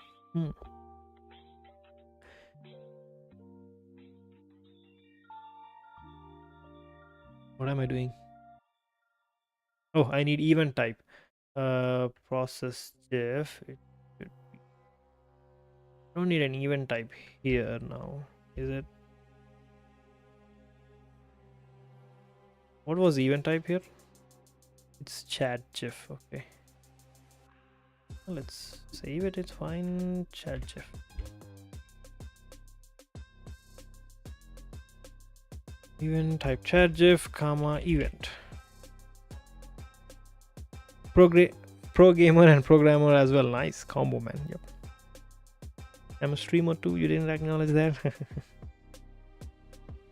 What am I doing? Oh, I need event type. Process diff. I don't need an event type here now, is it? What was the event type here? It's chat GIF. Okay, let's save it. It's fine. Chat GIF. Event type chat GIF comma event. Pro gamer and programmer as well. Nice combo, man. Yep. I'm a streamer too. You didn't acknowledge that.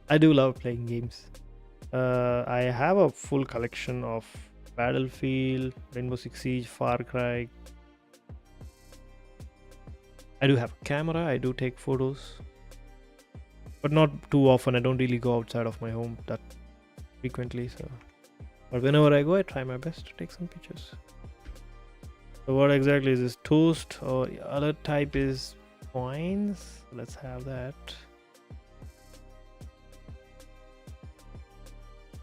I do love playing games. I have a full collection of Battlefield, Rainbow Six Siege, Far Cry. I do have a camera. I do take photos, but not too often. I don't really go outside of my home that frequently. So, but whenever I go, I try my best to take some pictures. So what exactly is this? Toast or other type is points. Let's have that.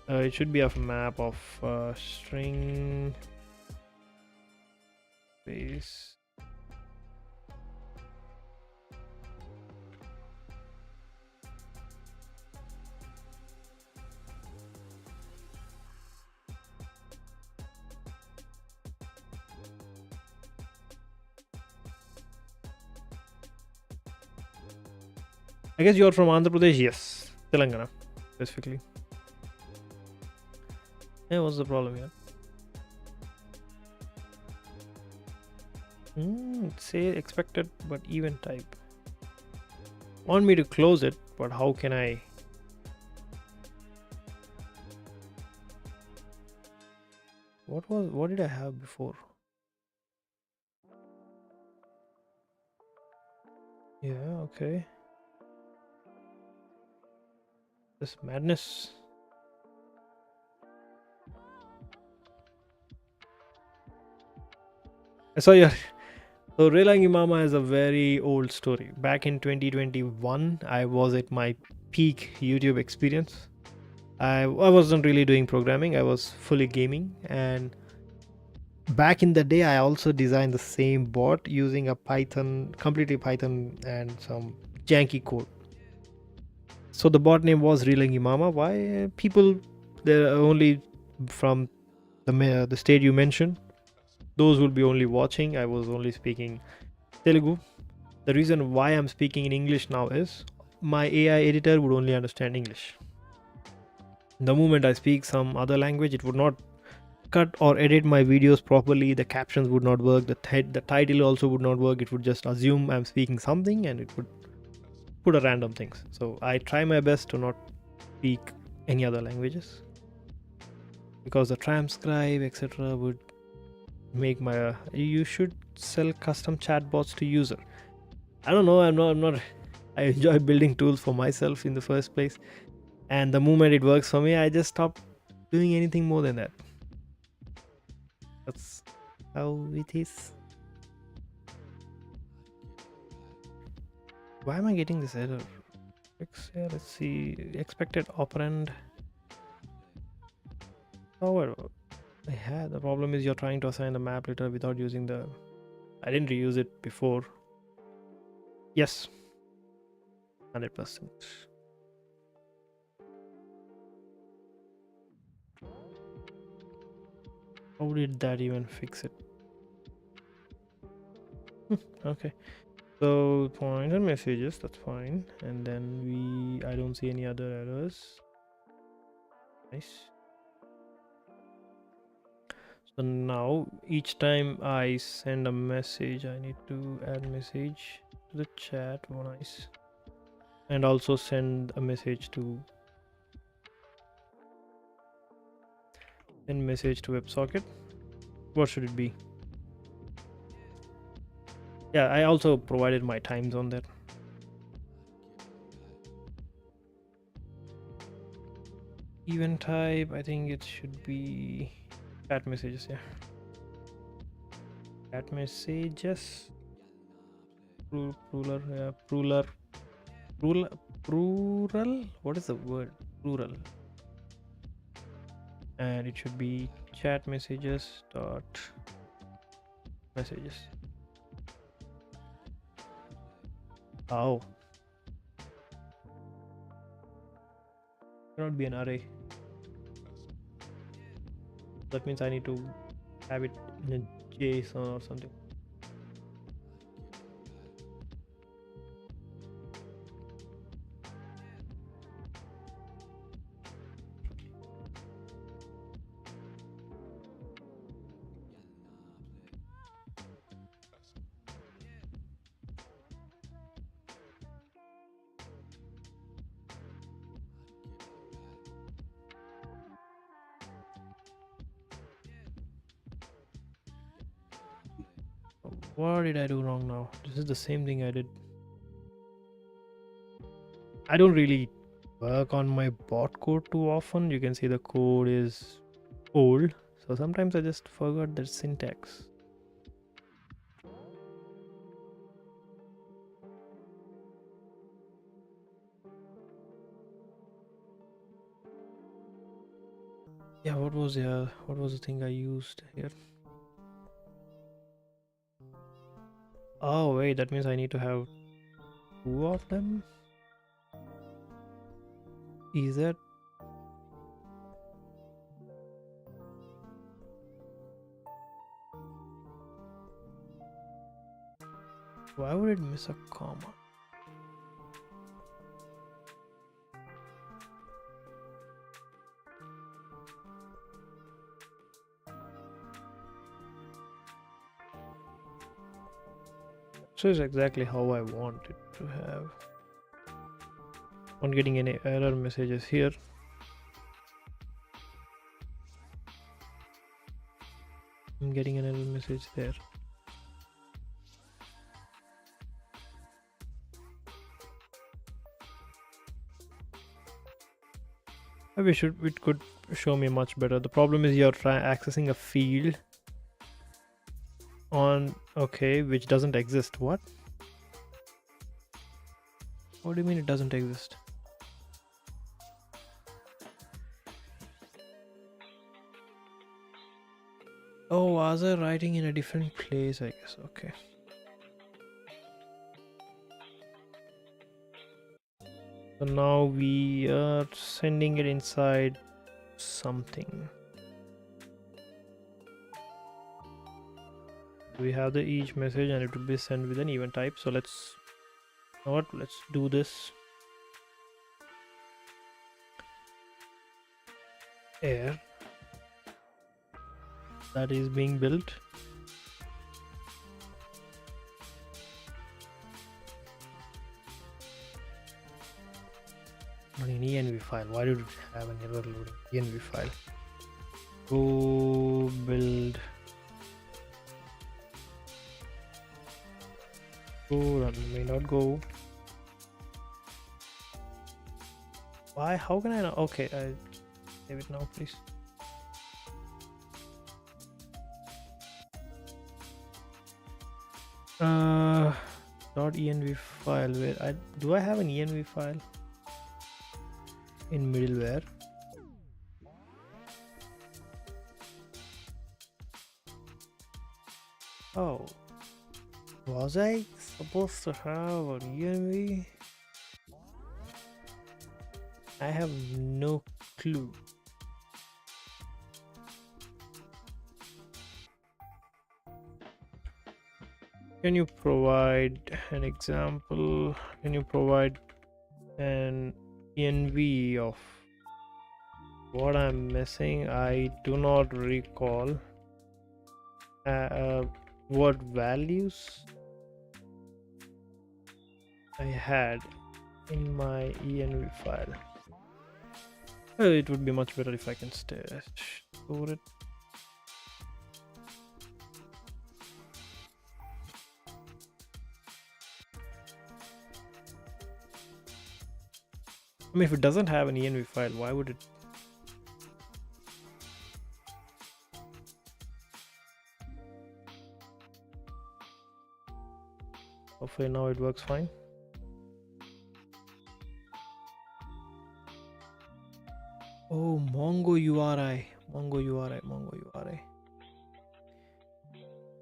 It should be a map of string space. I guess you're from Andhra Pradesh. Yes, Telangana specifically. Yeah, what's the problem here? Say expected, but event type. Want me to close it, but how can I? What did I have before? Yeah, okay. This madness. I saw your. So Relangi Mama is a very old story. Back in 2021, I was at my peak YouTube experience. I wasn't really doing programming. I was fully gaming, and back in the day, I also designed the same bot using a Python, completely Python and some janky code. So the bot name was Relangi Mama. Why people? They're only from the state you mentioned. Those will be only watching. I was only speaking Telugu. The reason why I'm speaking in English now is my AI editor would only understand English. The moment I speak some other language, it would not cut or edit my videos properly. The captions would not work. The title also would not work. It would just assume I'm speaking something and it would put a random things. So I try my best to not speak any other languages because the transcribe etc. would make my. You should sell custom chatbots to user. I don't know. I'm not. I enjoy building tools for myself in the first place, and the moment it works for me, I just stop doing anything more than that. That's how it is. Why am I getting this error? Yeah, let's see. Expected operand. Oh, I had the problem is you're trying to assign the map later without using the. I didn't reuse it before. Yes, 100%. How did that even fix it? Okay. So pointer messages, that's fine. And then I don't see any other errors. Nice. So now each time I send a message, I need to add message to the chat. Oh, nice. And also send a message to WebSocket. What should it be? Yeah, I also provided my time zone there. Event type, I think it should be chat messages. Yeah, chat messages. Plural, yeah, plural. What is the word? Plural. And it should be chat messages dot messages. Oh, cannot be an array. That means I need to have it in a JSON or something. What did I do wrong now? This is the same thing I did. I don't really work on my bot code too often. You can see the code is old. So sometimes I just forgot the syntax. Yeah, what was the thing I used here? Oh wait, that means I need to have two of them. Is that? Why would it miss a comma? So it's exactly how I want it to have. Not getting any error messages here. I'm getting an error message there. I wish it could show me much better. The problem is you're accessing a field on which doesn't exist. What do you mean it doesn't exist? Oh, was I writing in a different place? I guess. Okay. So now we are sending it inside something. We have the each message and it will be sent with an event type. So let's do this. Air that is being built. Not an env file. Why did it have an error loading env file? Go build. Go run may not go. Why? How can I not? Okay, I save it now, please. .env file. Where do I have an env file in middleware? Oh, was I supposed to have an env? I have no clue. Can you provide an example? Can you provide an env of what I'm missing? I do not recall what values I had in my env file. It would be much better if I can store it. I mean, if it doesn't have an env file, why would it? Hopefully now it works fine. Oh, Mongo URI.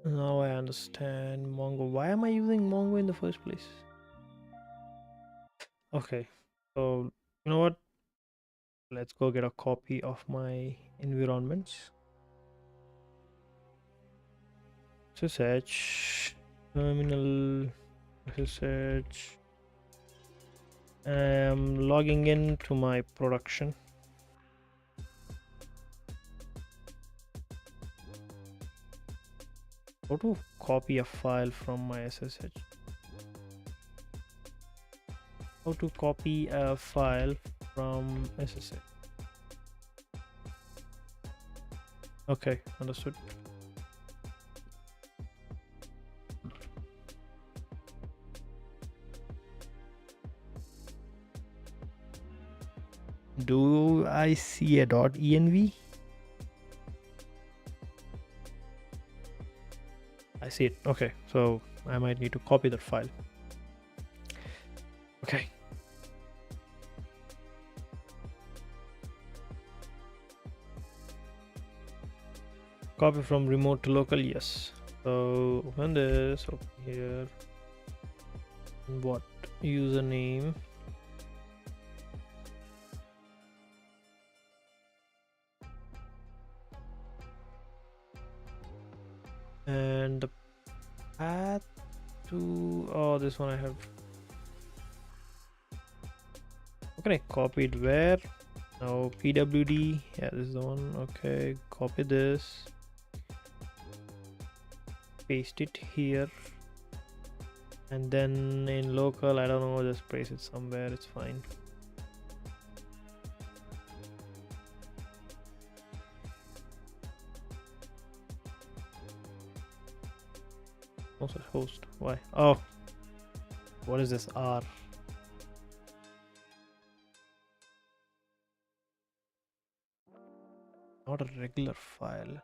Now I understand Mongo. Why am I using Mongo in the first place? Okay, so you know what? Let's go get a copy of my environments. SSH terminal SSH. I'm logging in to my production. How to copy a file from my SSH? How to copy a file from SSH? Okay, understood. Do I see a .env? I see it. Okay, so I might need to copy that file. Okay. Copy from remote to local, yes. So open this, open here. What username? And the path to, oh, this one I have. Okay, copy it where? Now pwd, yeah, this is the one. Okay, copy this, paste it here, and then in local, I don't know, just place it somewhere, it's fine. Also host, why? Oh, what is this R? Not a regular file.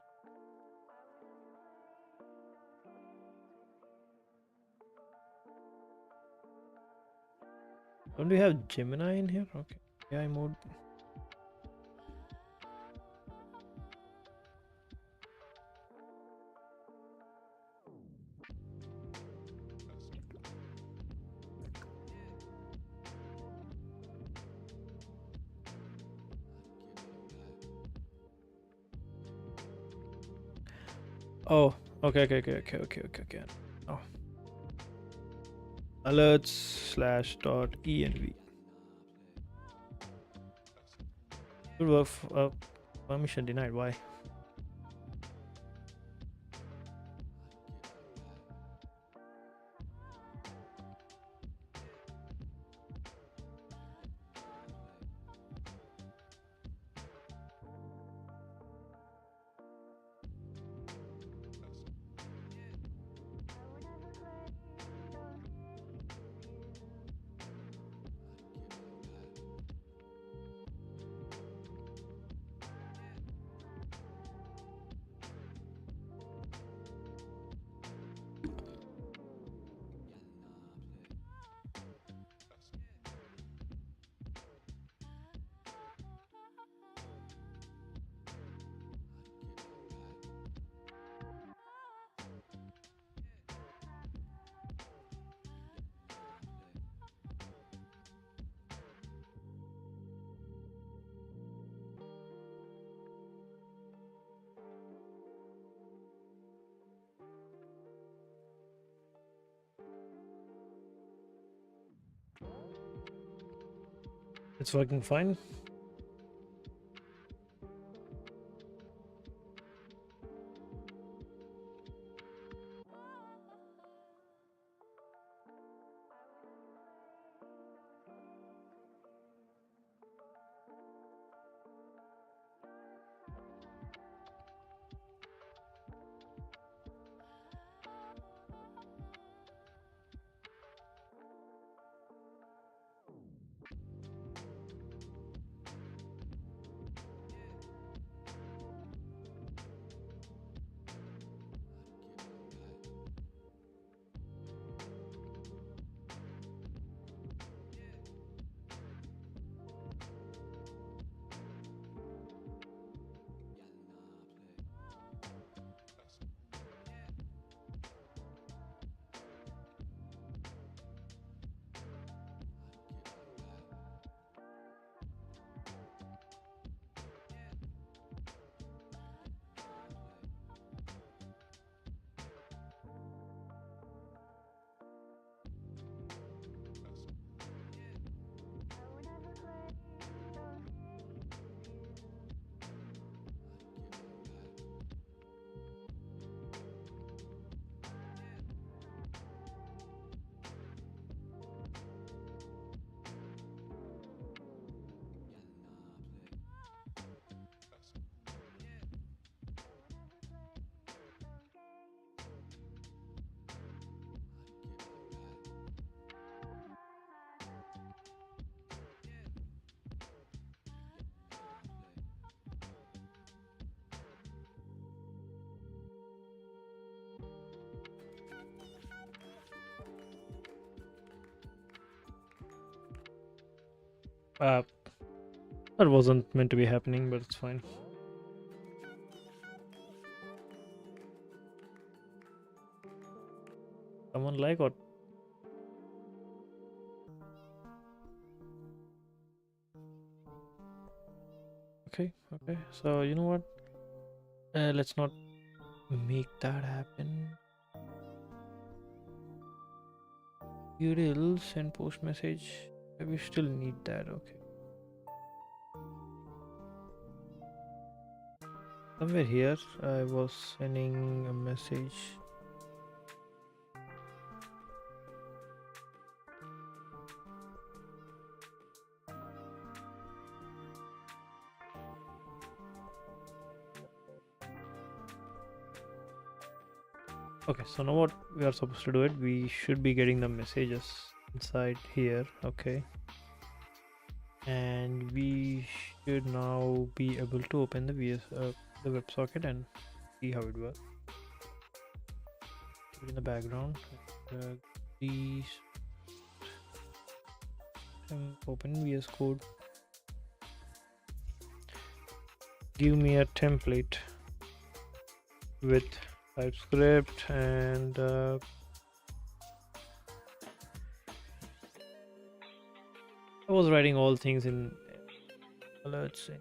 Don't we have Gemini in here? Okay, AI mode. Oh, okay. Oh, alerts / .env. Good work. Permission denied. Why? It's working fine. Uh, that wasn't meant to be happening, but it's fine. Someone like or okay, okay. So you know what? Let's not make that happen. URL send post message. We still need that. Okay. Somewhere here, I was sending a message. Okay, so now what we are supposed to do it, we should be getting the messages inside here. Okay, and we should now be able to open the the WebSocket and see how it works. Keep it in the background. These open VS Code. Give me a template with Typescript and I was writing all things in, let's see.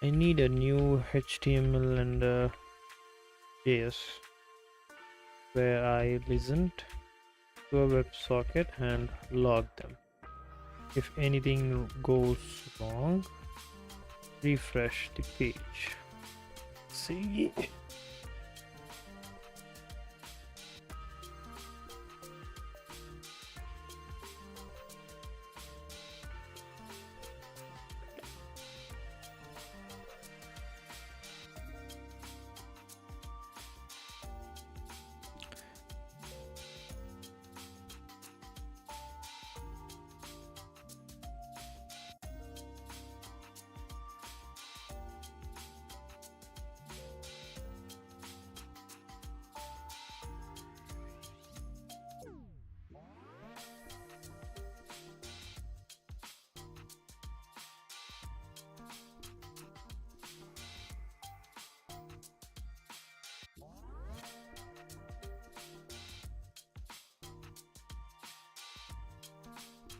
I need a new HTML and JS where I listened to a WebSocket and log them. If anything goes wrong, refresh the page. See.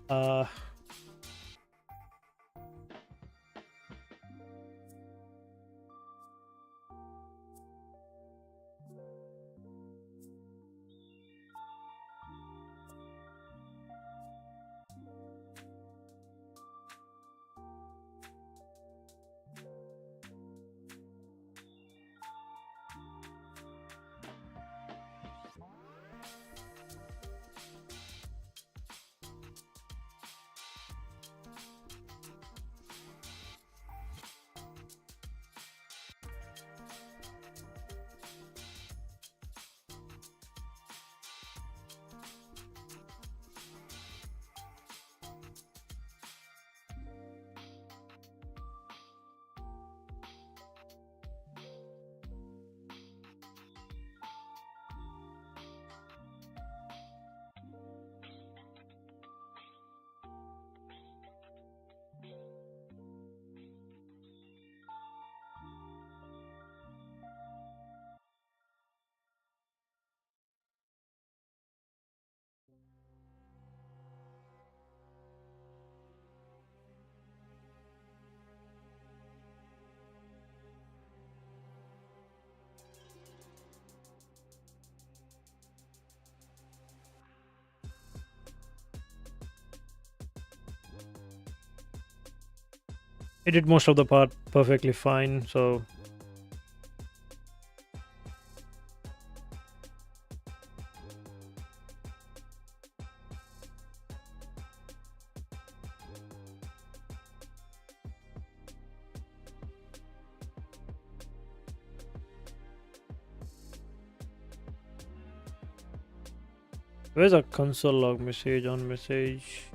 Uh, it did most of the part perfectly fine. So where's a console log message on message?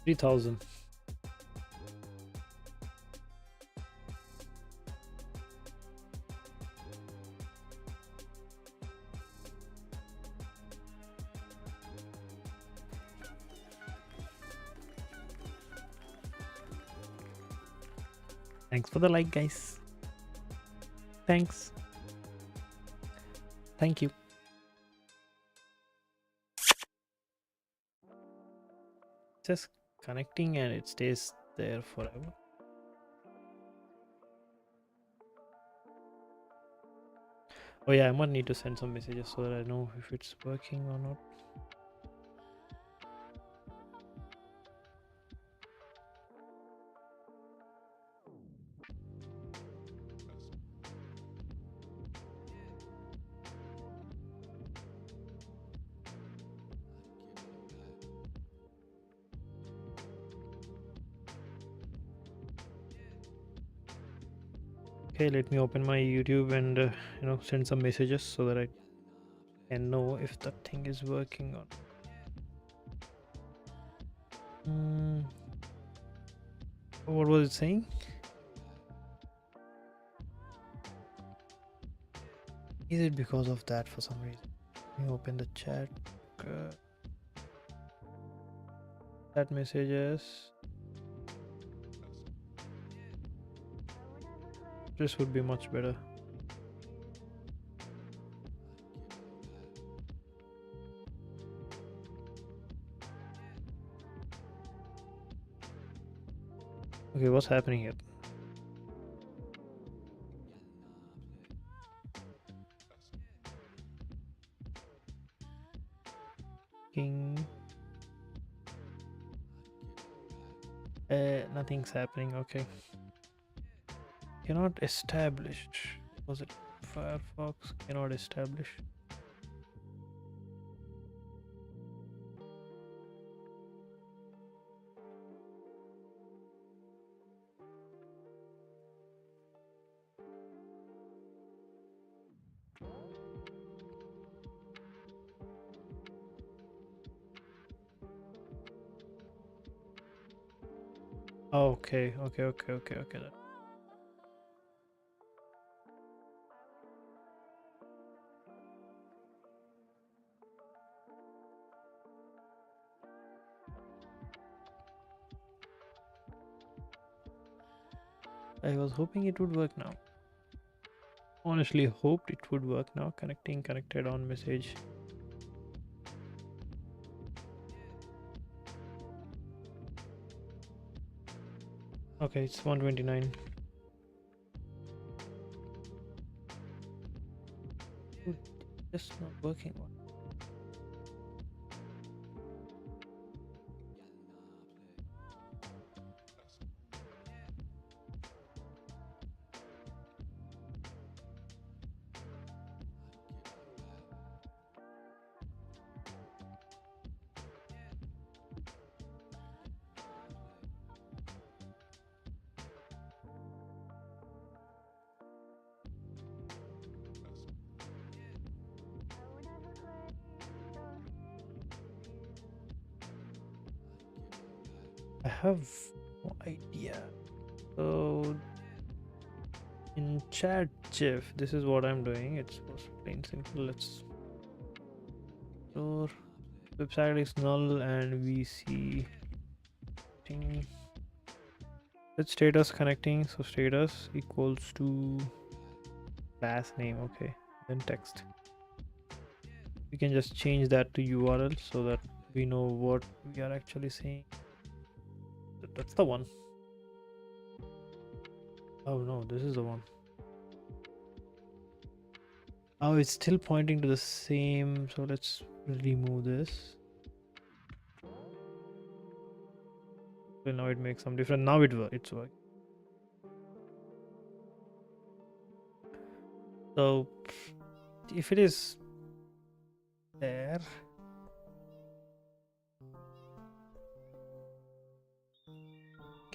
3,000. Thanks for the like, guys. Thanks. Thank you. Just connecting and it stays there forever. Oh yeah, I might need to send some messages so that I know if it's working or not. Okay, let me open my YouTube and send some messages so that I can know if that thing is working or not. What was it saying? Is it because of that for some reason? Let me open the chat. Chat messages. This would be much better. Okay, what's happening here? King. Nothing's happening. Okay. Cannot establish. Was it Firefox? Cannot establish. Okay. I was hoping it would work now. Honestly hoped it would work now. Connected on message. Okay, it's 129. Just not working. I have no idea. So in chat GIF, this is what I'm doing. It's plain simple. Let's store website is null and we see let status connecting. So status equals to class name. Okay, then text. We can just change that to URL so that we know what we are actually saying. That's the one. Oh no, this is the one. Oh, it's still pointing to the same. So let's remove this. Well, now it makes some difference. Now it's working. So if it is there,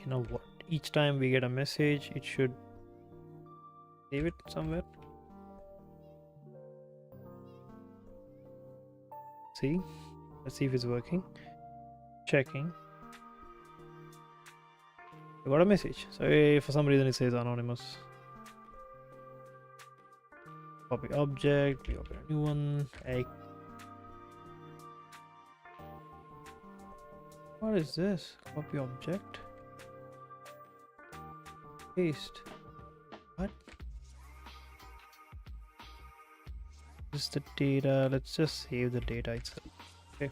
you know what? Each time we get a message, it should save it somewhere. See, let's see if it's working. Checking. I got a message. So for some reason it says anonymous. Copy object. We open a new one. What is this? Copy object. Paste. What? This is the data. Let's just save the data itself. Okay.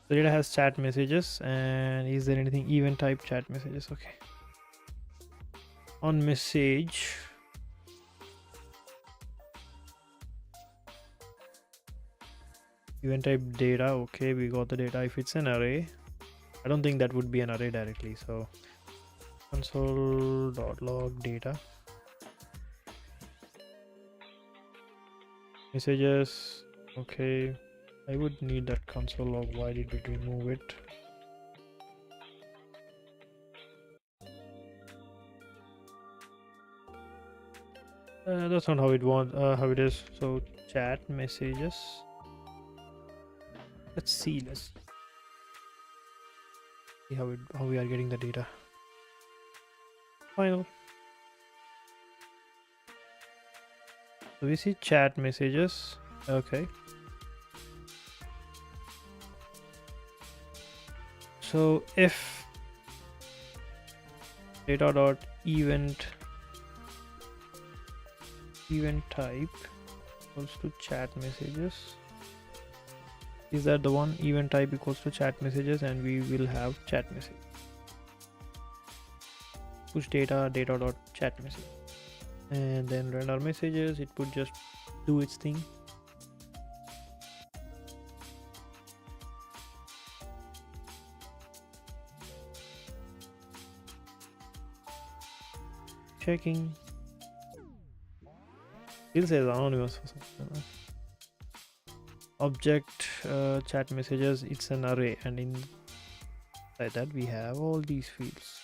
The data has chat messages, and is there anything event type chat messages? Okay. On message. Event type data. Okay, we got the data. If it's an array, I don't think that would be an array directly. So console.log data. Messages. Okay, I would need that console log. Why did we remove it? That's not how how it is. So chat messages. Let's see how we are getting the data. Final. So we see chat messages. Okay. So if data.event type equals to chat messages, is that the one? Event type equals to chat messages, and we will have chat message. Push data.chat message, and then run our messages. It would just do its thing. Checking. Still says anonymous for something. Object chat messages. It's an array, and inside that we have all these fields.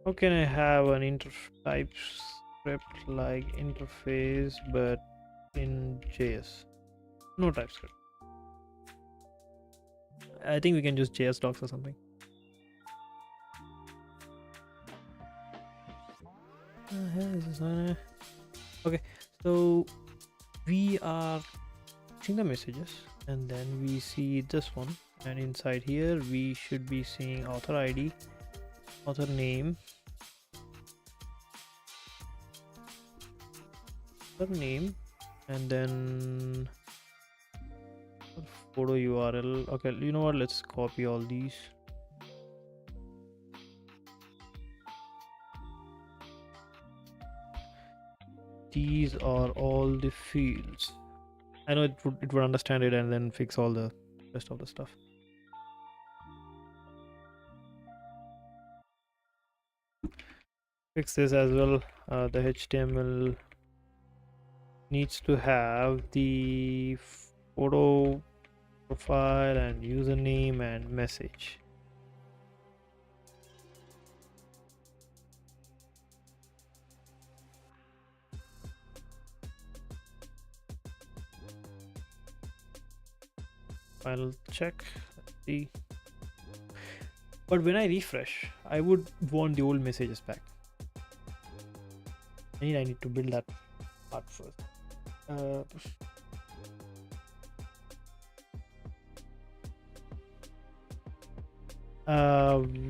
How can I have an TypeScript like interface but in JS? No TypeScript. I think we can use JS docs or something. Okay, so we are seeing the messages, and then we see this one, and inside here we should be seeing author ID, author name, and then photo URL. Okay, you know what, let's copy all these. These are all the fields. I know it would understand it and then fix all the rest of the stuff. Fix this as well. The HTML needs to have the photo profile and username and message. Final check. Let's see. But when I refresh, I would want the old messages back. I need to build that part first.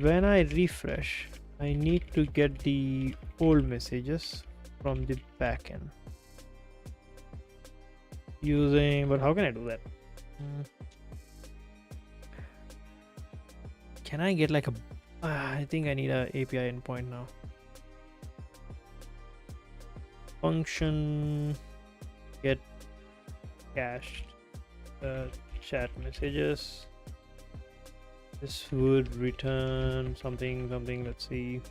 When I refresh, I need to get the old messages from the backend using, but how can I do that? Can I get like a I think I need a API endpoint now. Function get cached chat messages. This would return something. Let's see.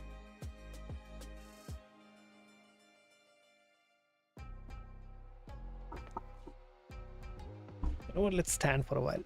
You know what, let's stand for a while.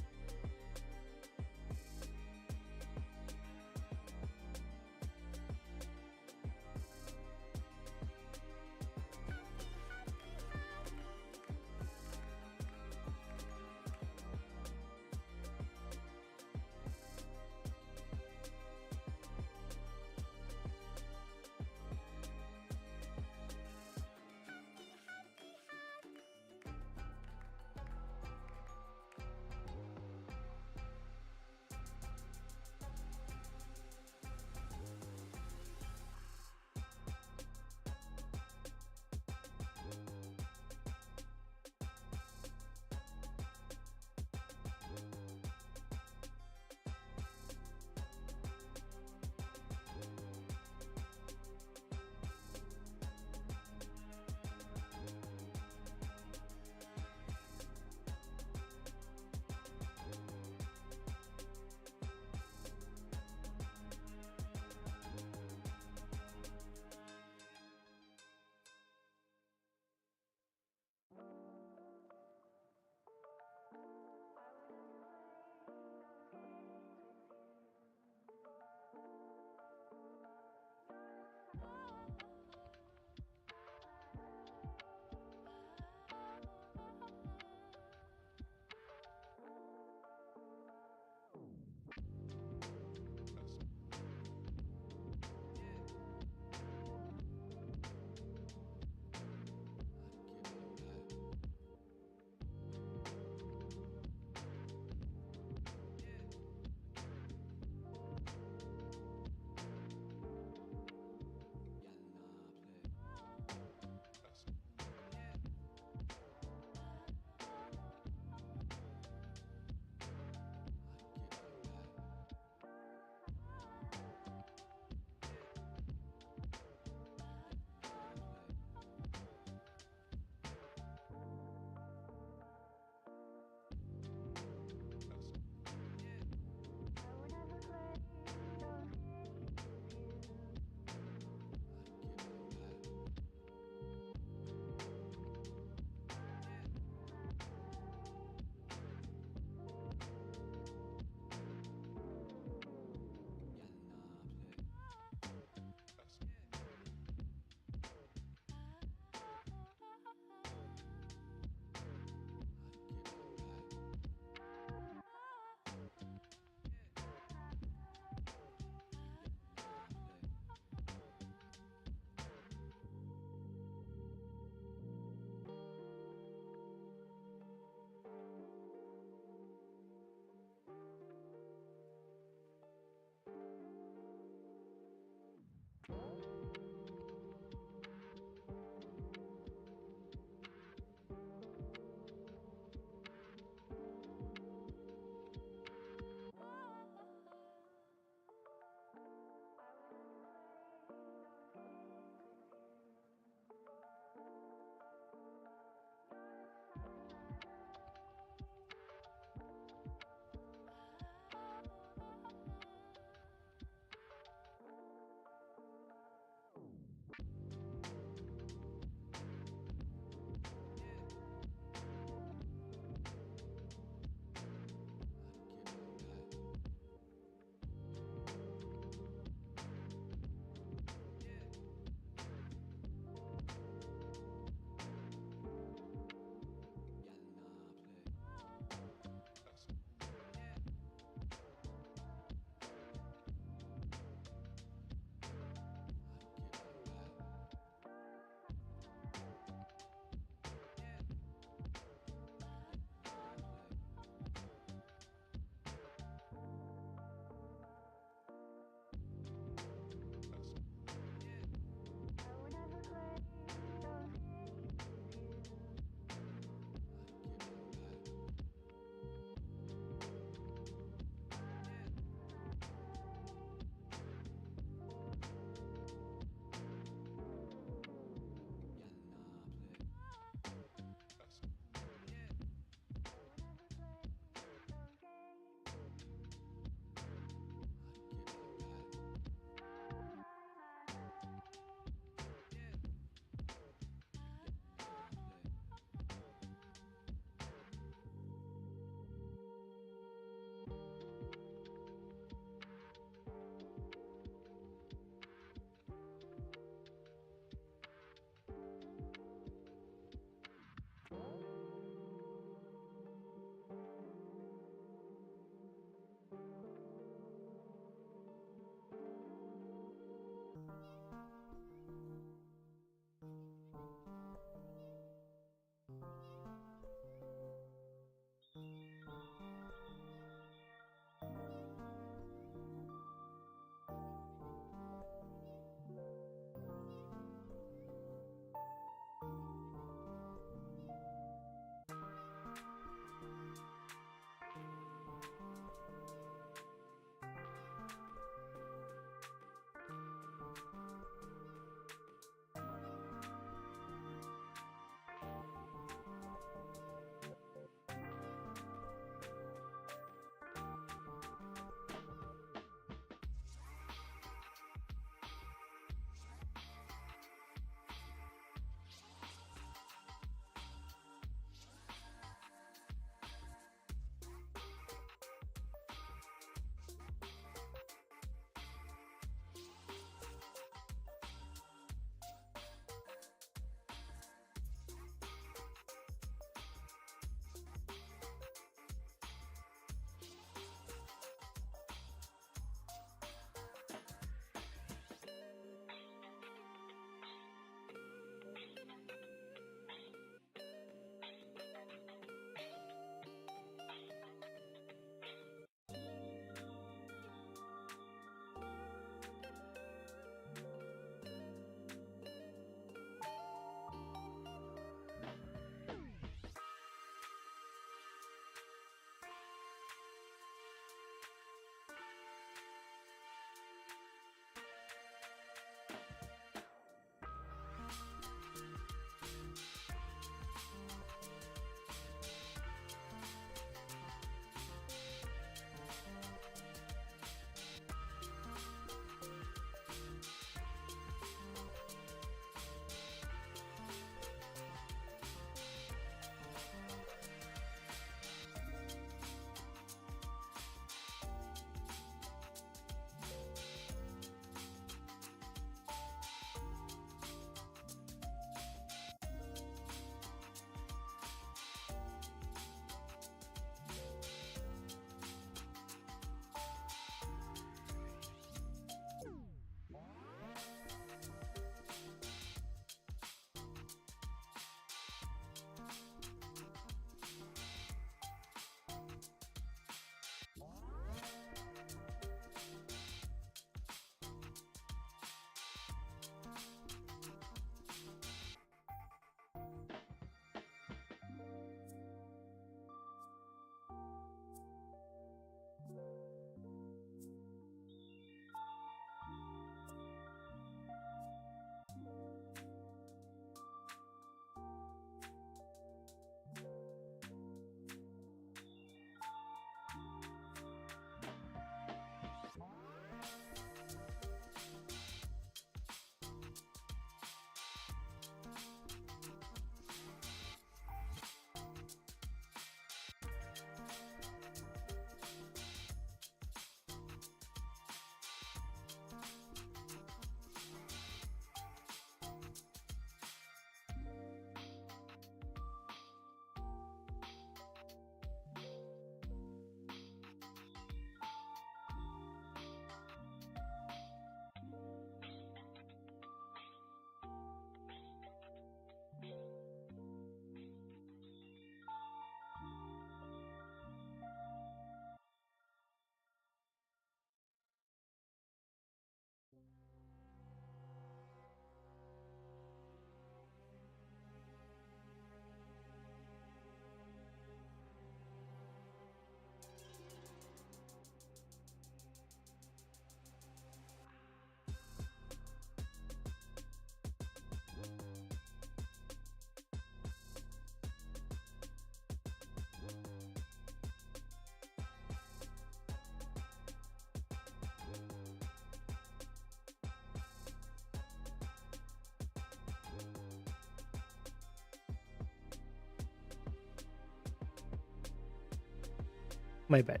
My bad.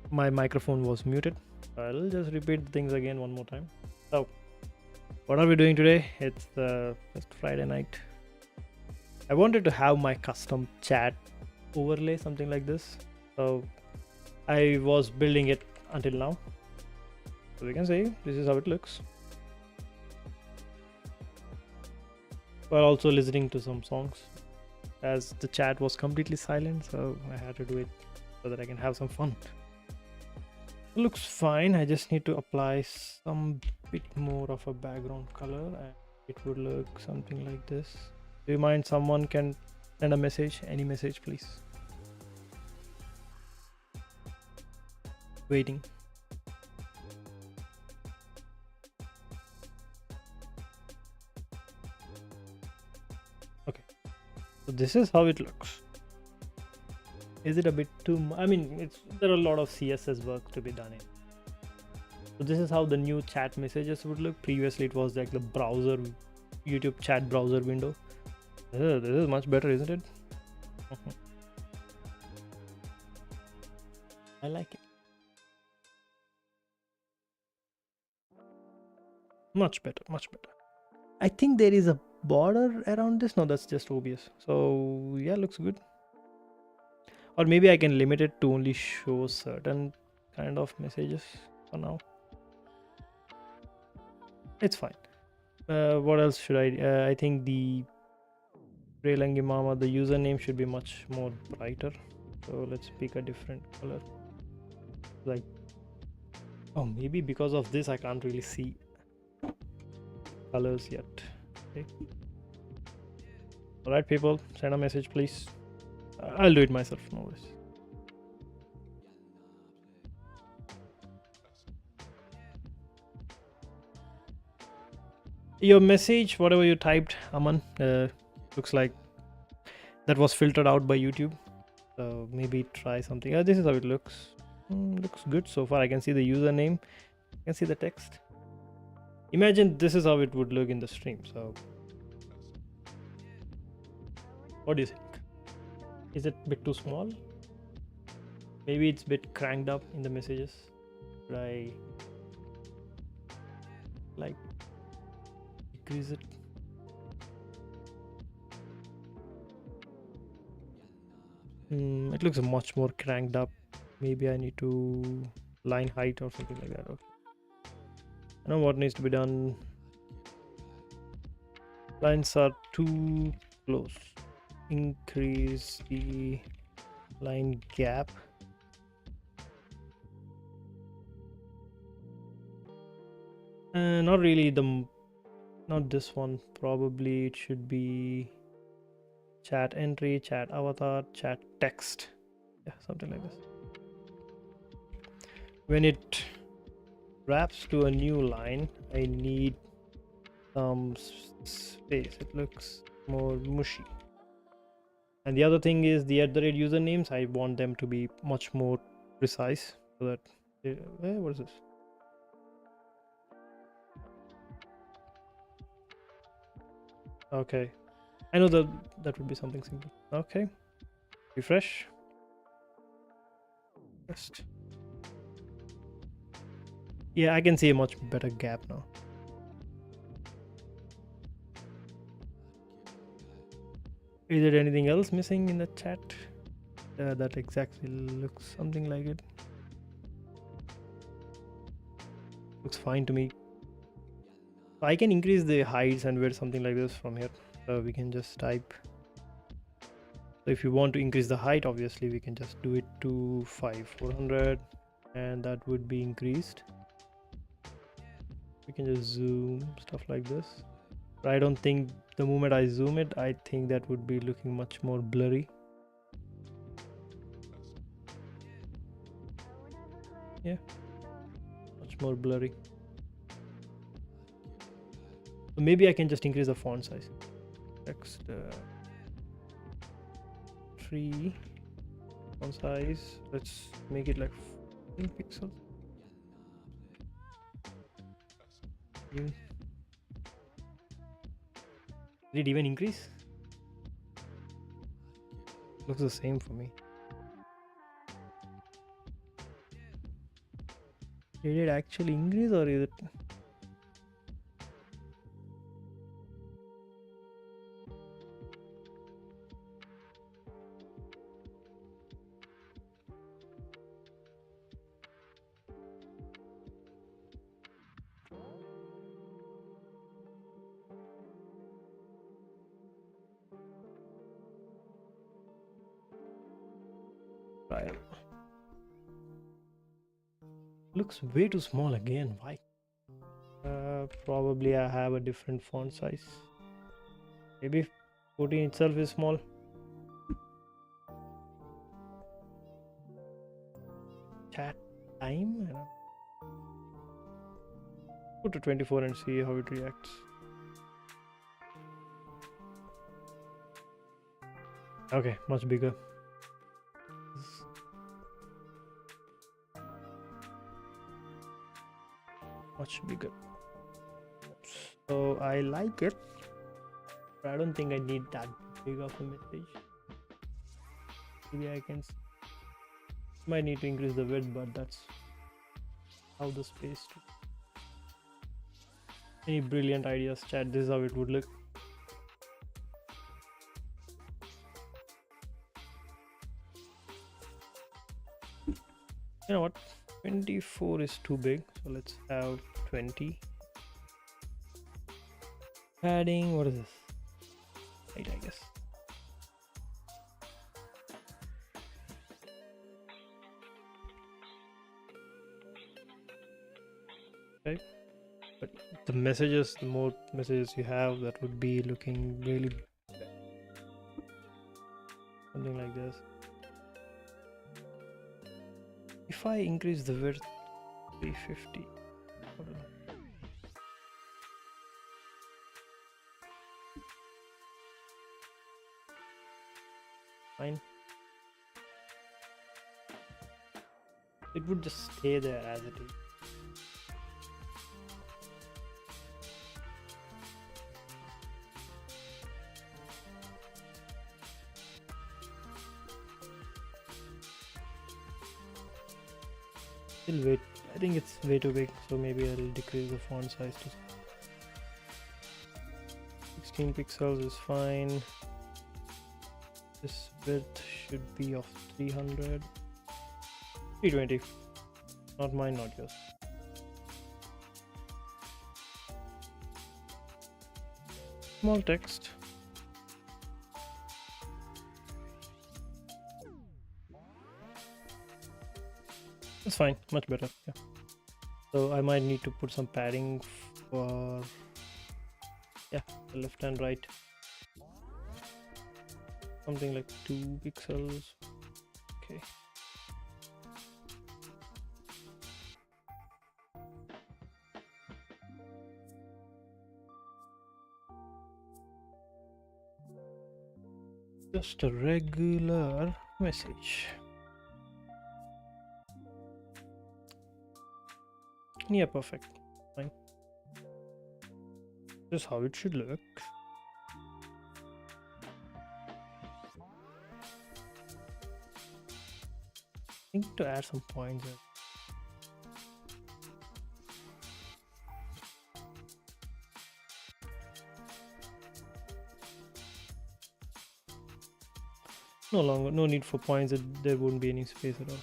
My microphone was muted. I'll just repeat things again one more time. So, what are we doing today? It's just Friday night. I wanted to have my custom chat overlay, something like this. So, I was building it until now. So, we can see this is how it looks. While also listening to some songs, as the chat was completely silent, so I had to do it so that I can have some fun. It looks fine. I just need to apply some bit more of a background color and it would look something like this. Do you mind someone can send a message? Any message, please. Waiting. Okay, so this is how it looks. Is it a bit too I mean, there are a lot of CSS work to be done in. So this is how the new chat messages would look. Previously it was like the browser, YouTube chat browser window. This is much better, isn't it? I like it. Much better, much better. I think there is a border around this. No, that's just obvious. So yeah, looks good. Or maybe I can limit it to only show certain kind of messages for now. It's fine. What else should I think the Relangi Mama, the username should be much more brighter. So let's pick a different color. Like, oh, maybe because of this I can't really see colors yet. Okay. All right, people, send a message, please. I'll do it myself. No worries. Your message, whatever you typed, Aman, looks like that was filtered out by YouTube. So maybe try something. This is how it looks. Looks good so far. I can see the username. I can see the text. Imagine this is how it would look in the stream. So what do you think? Is it a bit too small? Maybe it's a bit cranked up in the messages. Should I like decrease it? It looks much more cranked up. Maybe I need to line height or something like that. Okay. I know what needs to be done. Lines are too close. Increase the line gap. Not really not this one. Probably it should be chat entry, chat avatar, chat text. Yeah, something like this. When it wraps to a new line, I need some space. It looks more mushy. And the other thing is the @ usernames. I want them to be much more precise so that what is this? Okay, I know that would be something simple. Okay, refresh. Just yeah, I can see a much better gap now. Is there anything else missing in the chat? That exactly looks something like it. Looks fine to me. I can increase the heights and width something like this from here. So we can just type. So if you want to increase the height, obviously we can just do it to 400 and that would be increased. We can just zoom stuff like this. But I don't think the moment I zoom it, I think that would be looking much more blurry. Yeah, much more blurry. So maybe I can just increase the font size. Text 3 font size. Let's make it like 15 pixels. Did it even increase? Looks the same for me. Did it actually increase or is it? Right. Looks way too small again. Why? Probably I have a different font size. Maybe 14 itself is small. Chat time? I don't know. Put to 24 and see how it reacts. Okay, much bigger. Much bigger. So I like it, but I don't think I need that big of a message. Maybe I can might need to increase the width, but that's how the space to. Any brilliant ideas, chat? This is how it would look. You know what? 24 is too big, so let's have 20. Padding, what is this? Height, I guess. Right? But the messages, the more messages you have, that would be looking really something like this. If I increase the width 350, hold on. Fine. It would just stay there as it is. Still wait. I think it's way too big, so maybe I'll decrease the font size to 16 pixels is fine. This width should be of 300. 320. Not mine, not yours. Small text. It's fine, much better. Yeah. So I might need to put some padding for the left and right. Something like 2 pixels. Okay. Just a regular message. Yeah, perfect. Fine. This is how it should look. I think to add some points. No need for points. There wouldn't be any space at all.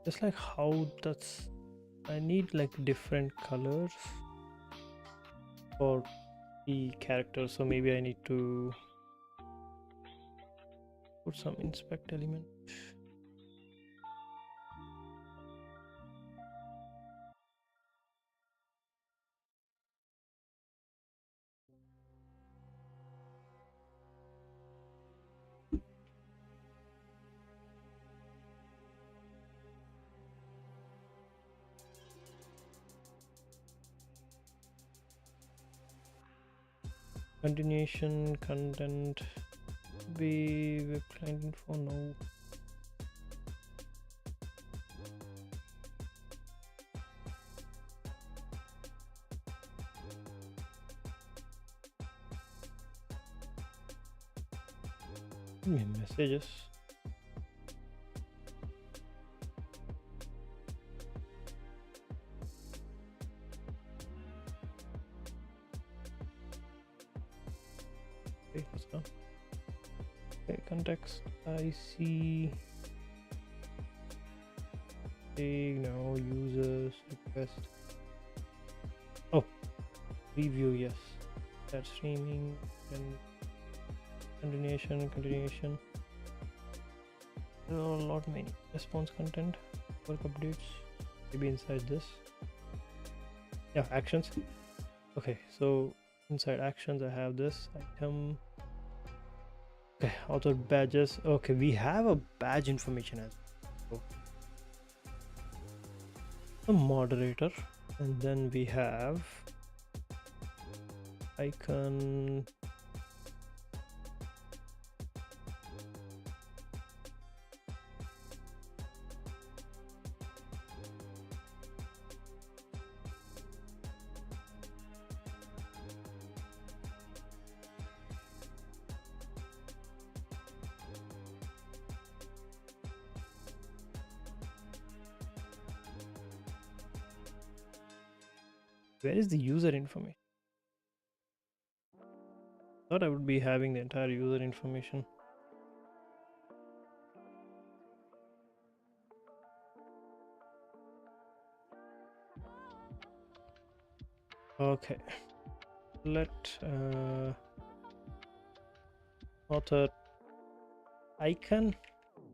Just like how that's. I need like different colors for the characters, so maybe I need to put some inspect element. Continuation content be web client info. No. Messages. Okay, what's done? Okay, context. I see. Okay, now users request. Oh, preview, yes. Start streaming and continuation. There are a lot many response content, work updates, maybe inside this. Yeah, actions. Okay, so inside actions I have this item. Okay, author badges. Okay, we have a badge information as well. The moderator, and then we have icon. Where is the user information? Thought I would be having the entire user information. Okay, let author icon.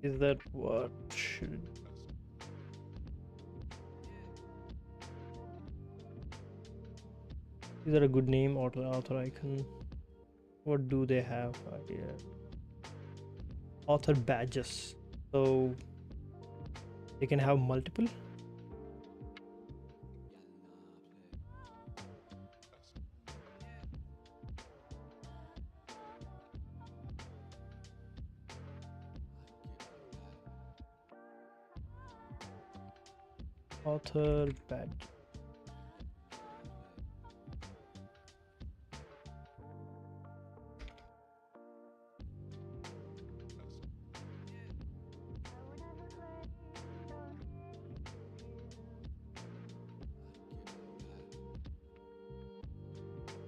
Is that what should? Is that a good name? Author icon. What do they have? Yeah. Author badges. So they can have multiple. Author badge.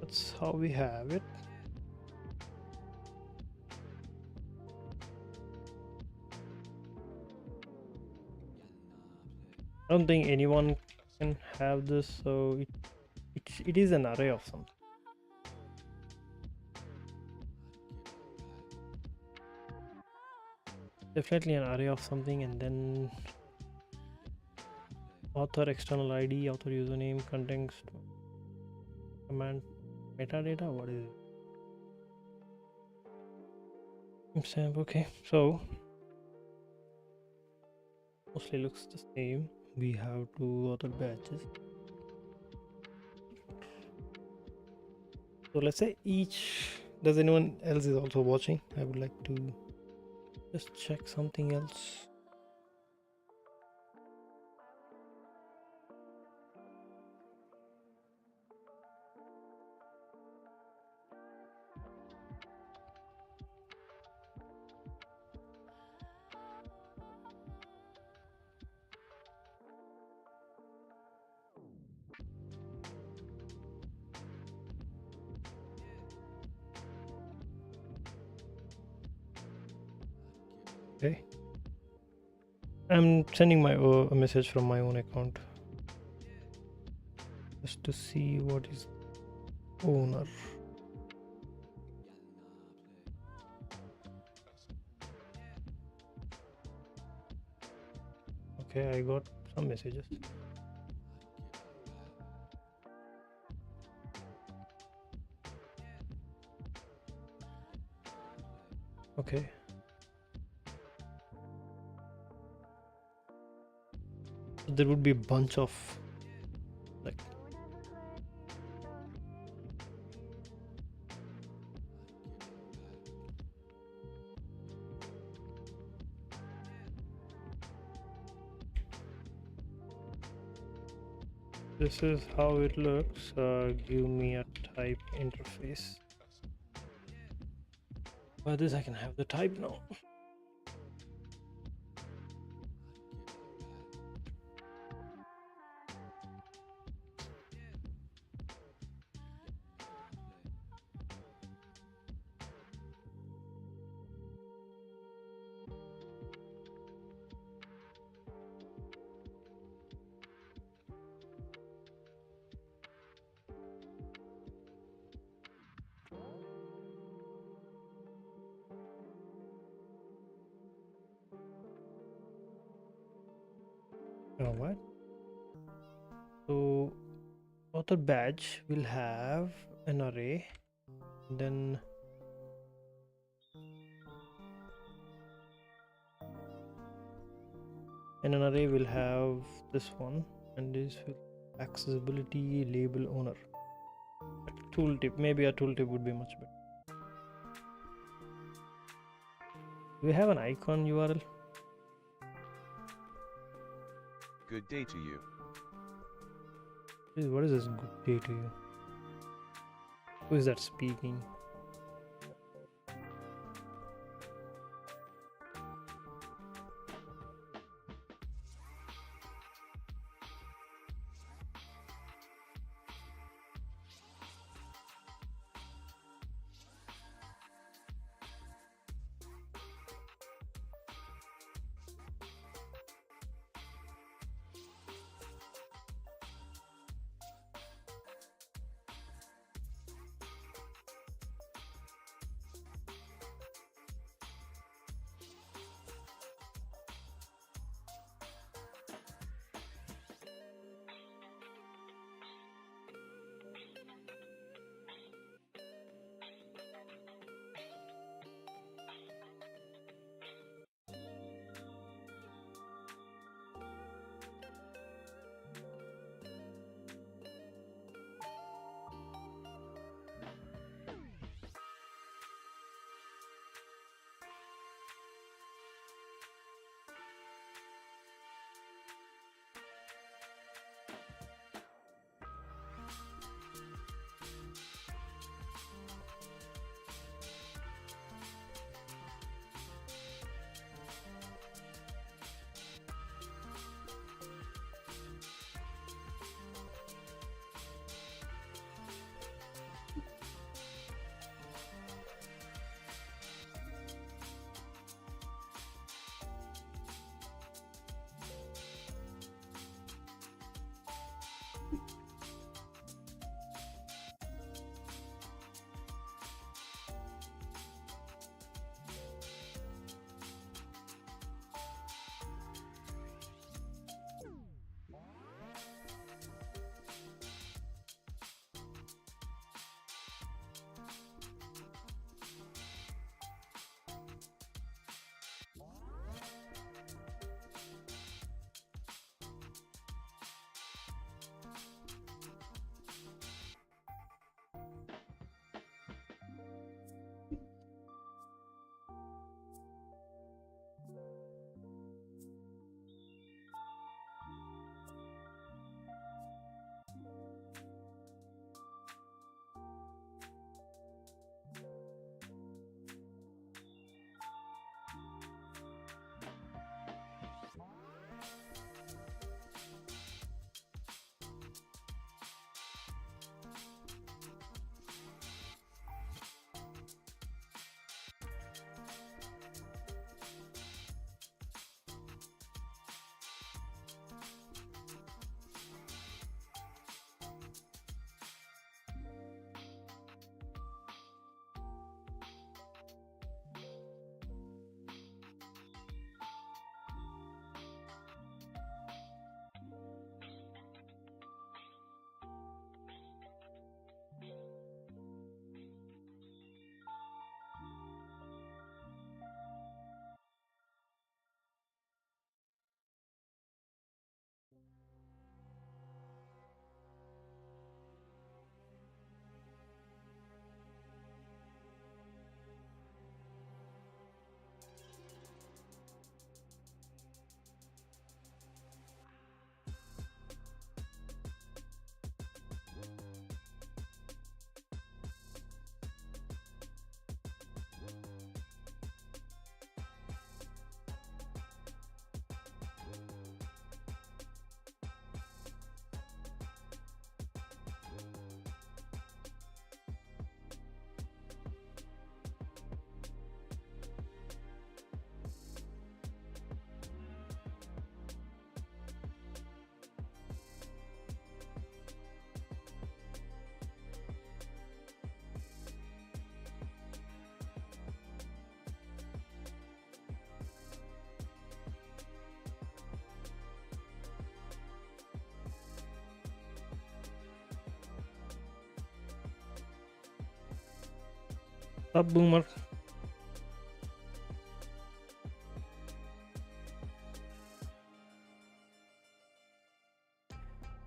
That's how we have it. I don't think anyone can have this, so it is an array of something. Definitely an array of something, and then author external ID, author username, context, command, metadata. What is it? Timestamp. Okay, so mostly looks the same. We have two author badges. So let's say each. Does anyone else is also watching? I would like to just check something else. Okay, I'm sending my a message from my own account just to see what is owner. Okay, I got some messages. Okay, so there would be a bunch of like this is how it looks. Give me a type interface. By this I can have the type now. Alright. So author badge will have an array, then an array will have this one, and this will accessibility label owner. Tooltip, maybe a tooltip would be much better. Do we have an icon URL? Good day to you. What is this good day to you? Who is that speaking? Up, Boomer.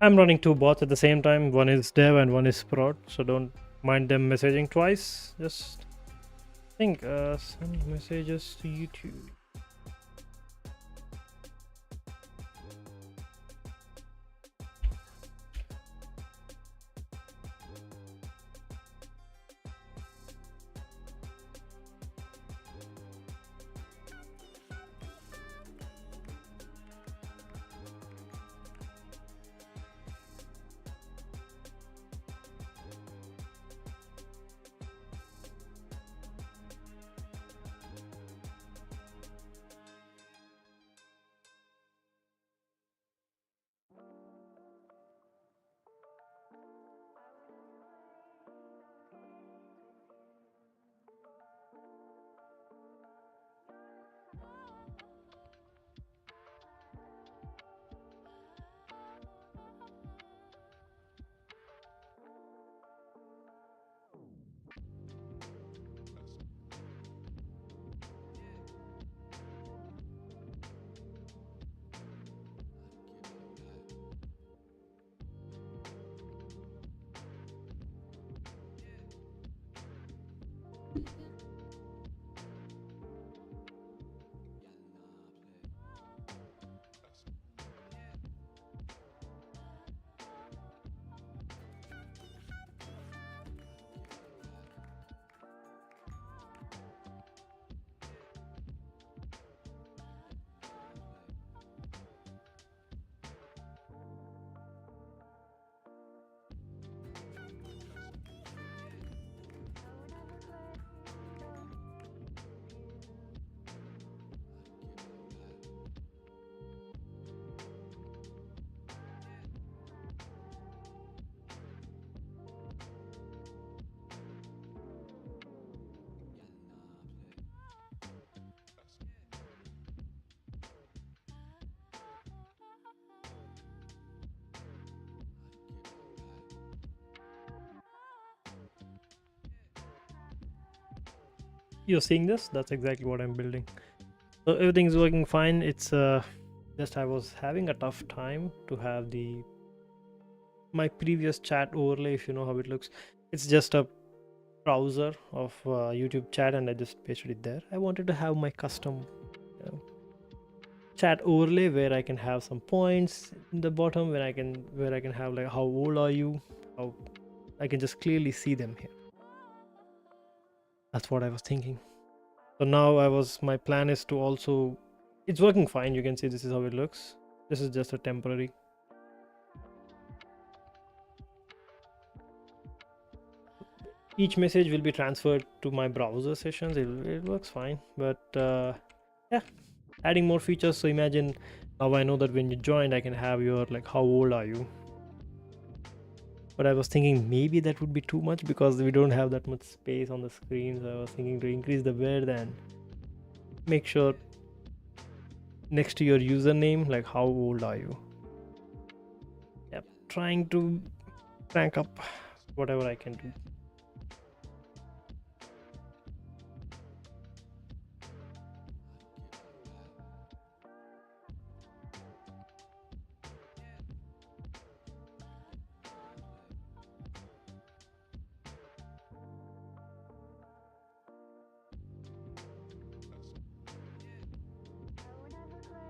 I'm running two bots at the same time. One is dev and one is prod, so don't mind them messaging twice. Just think, send messages to YouTube. You're seeing this? That's exactly what I'm building. So everything is working fine. It's just I was having a tough time to have my previous chat overlay. If you know how it looks, it's just a browser of YouTube chat, and I just pasted it there. I wanted to have my custom chat overlay where I can have some points in the bottom where I can have like how old are you, how I can just clearly see them here. That's what I was thinking. So now my plan is to also, it's working fine. You can see this is how it looks. This is just a temporary. Each message will be transferred to my browser sessions. It works fine, but yeah, adding more features. So imagine now I know that when you joined, I can have your like how old are you. But I was thinking maybe that would be too much because we don't have that much space on the screen. So I was thinking to increase the width and make sure next to your username, like how old are you. Yep, trying to crank up whatever I can do.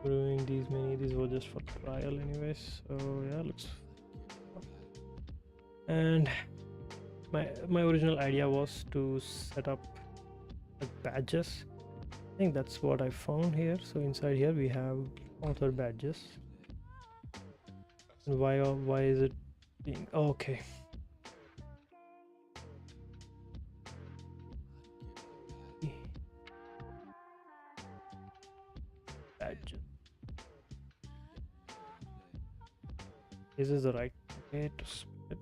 Doing these were just for trial anyways, so yeah, looks. And my original idea was to set up like badges. I think that's what I found here. So inside here we have author badges. And why is it being okay? Badges. This is the right way to split.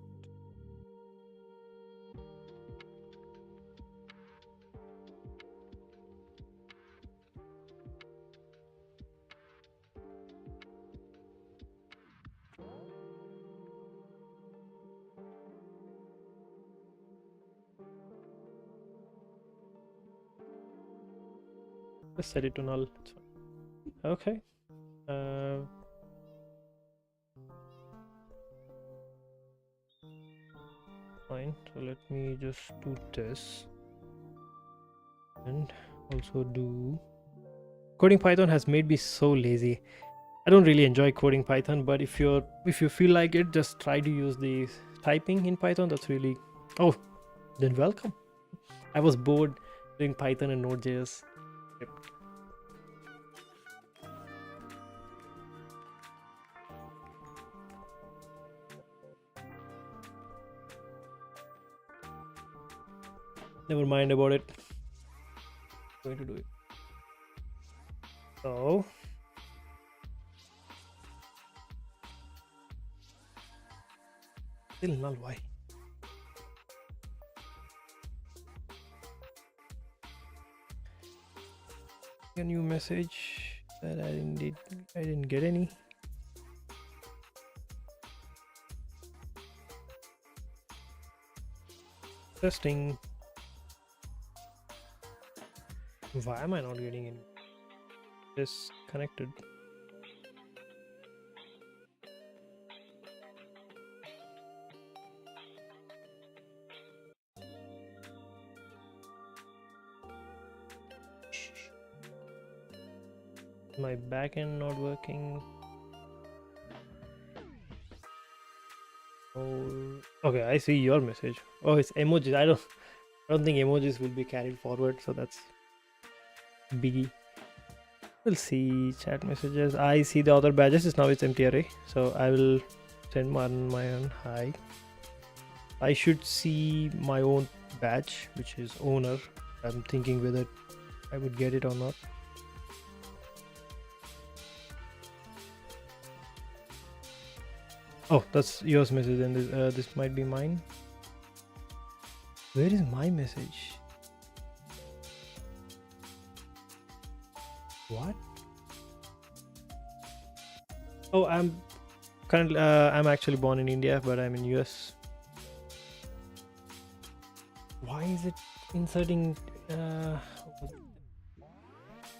Let's set it to null. It's fine. Okay. Fine. So let me just do this, and also do coding Python has made me so lazy. I don't really enjoy coding Python, but if you feel like it, just try to use the typing in Python. That's really then welcome. I was bored doing Python and Node.js. Yep. Never mind about it. I'm going to do it. So still null. Why? A new message that I didn't get any. Testing. Why am I not getting any? Disconnected. My backend not working. Oh, okay, I see your message. Oh, it's emojis. I don't think emojis will be carried forward, so that's biggie. We'll see chat messages. I see the other badges. Now it's empty array, so I will send my own hi. I should see my own badge, which is owner. I'm thinking whether I would get it or not. Oh, that's yours message, and this might be mine. Where is my message? What? Oh, I'm currently I'm actually born in India, but I'm in US. Why is it inserting? I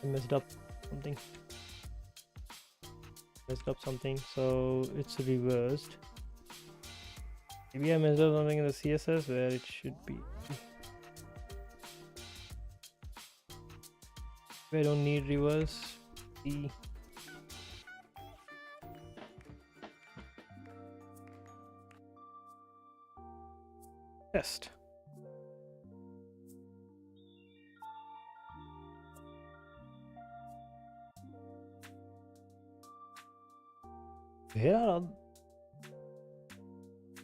messed up something. So it's reversed. Maybe I messed up something in the CSS where it should be. I don't need reverse. Test.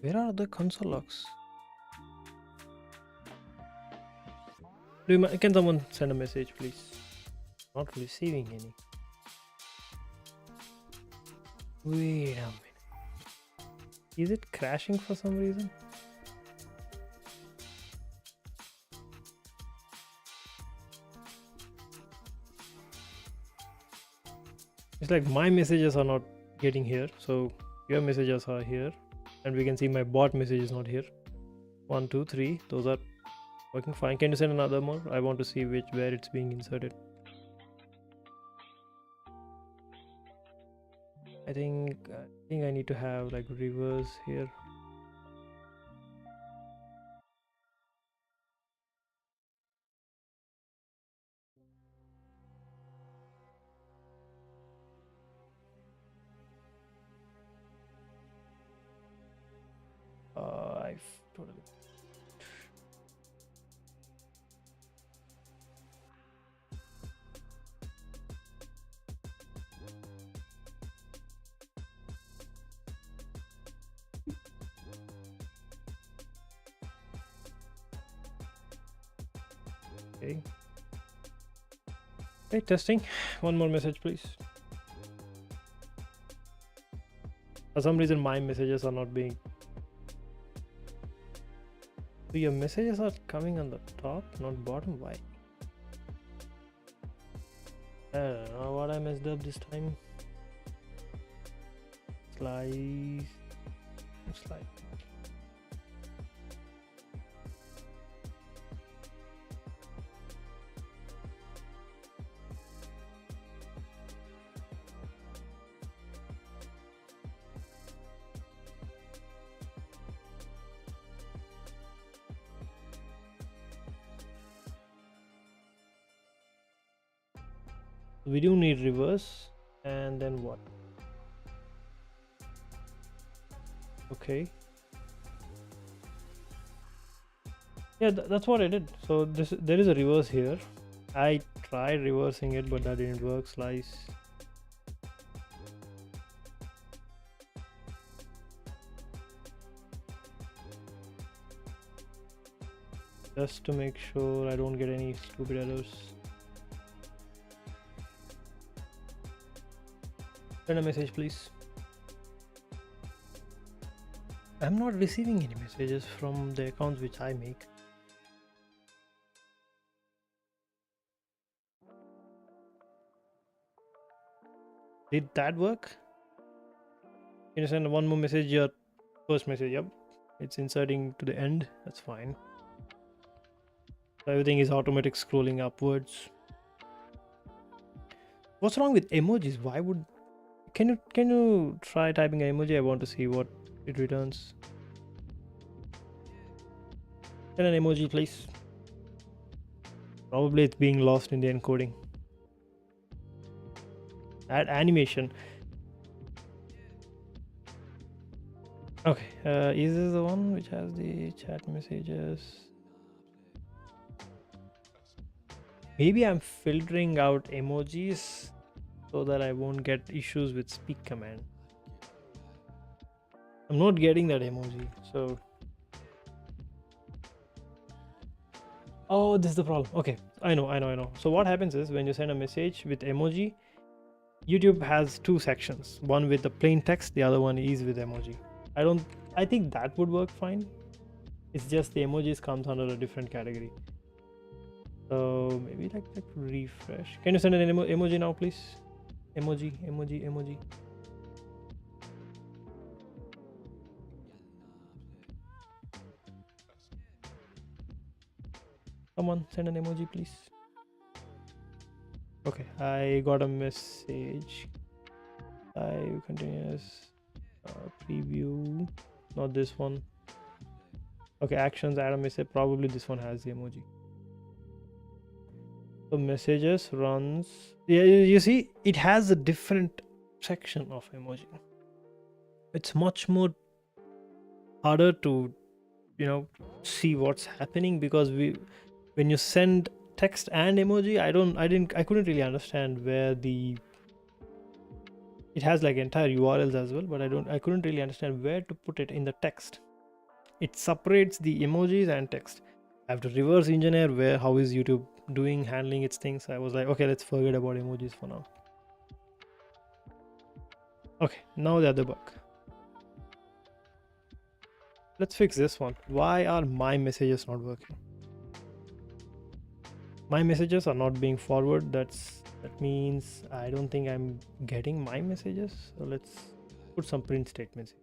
Where are the console logs? Can someone send a message, please? Not receiving any. Wait a minute. Is it crashing for some reason? It's like my messages are not getting here, so your messages are here, and we can see my bot message is not here. 1 2 3, those are working fine. Can you send another more? I want to see where it's being inserted. I think I need to have like reverse here. I've totally. Okay. Okay, testing. One more message, please. For some reason, my messages are not being. So your messages are coming on the top, not bottom. Why? I don't know what I messed up this time. Slide. We do need reverse, and then what? Okay. Yeah, that's what I did. So there is a reverse here. I tried reversing it, but that didn't work. Slice. Just to make sure I don't get any stupid errors. Send a message, please. I'm not receiving any messages from the accounts which I make. Did that work? Can you send one more message? Your first message, yep. It's inserting to the end. That's fine. So everything is automatic scrolling upwards. What's wrong with emojis? Why would can you try typing an emoji? I want to see what it returns. Send an emoji, please. Probably it's being lost in the encoding. Add animation. Okay, is this the one which has the chat messages? Maybe I'm filtering out emojis so that I won't get issues with speak command. I'm not getting that emoji, so oh, this is the problem. Okay, I know. So what happens is when you send a message with emoji, YouTube has two sections, one with the plain text, the other one is with emoji. I think that would work fine. It's just the emojis comes under a different category. So maybe like refresh. Can you send an emoji now, please? Emoji. Come on, send an emoji, please. Okay, I got a message. I continuous preview, not this one. Okay, actions, Adam is probably this one has the emoji. So messages runs. Yeah, you see, it has a different section of emoji. It's much more harder to, see what's happening because when you send text and emoji, I couldn't really understand where it has like entire URLs as well, but I couldn't really understand where to put it in the text. It separates the emojis and text. I have to reverse engineer how is YouTube handling its things. I was like, okay, let's forget about emojis for now. Okay, now the other bug. Let's fix this one. Why are my messages not working? My messages are not being forwarded. That means I don't think I'm getting my messages. So let's put some print statements.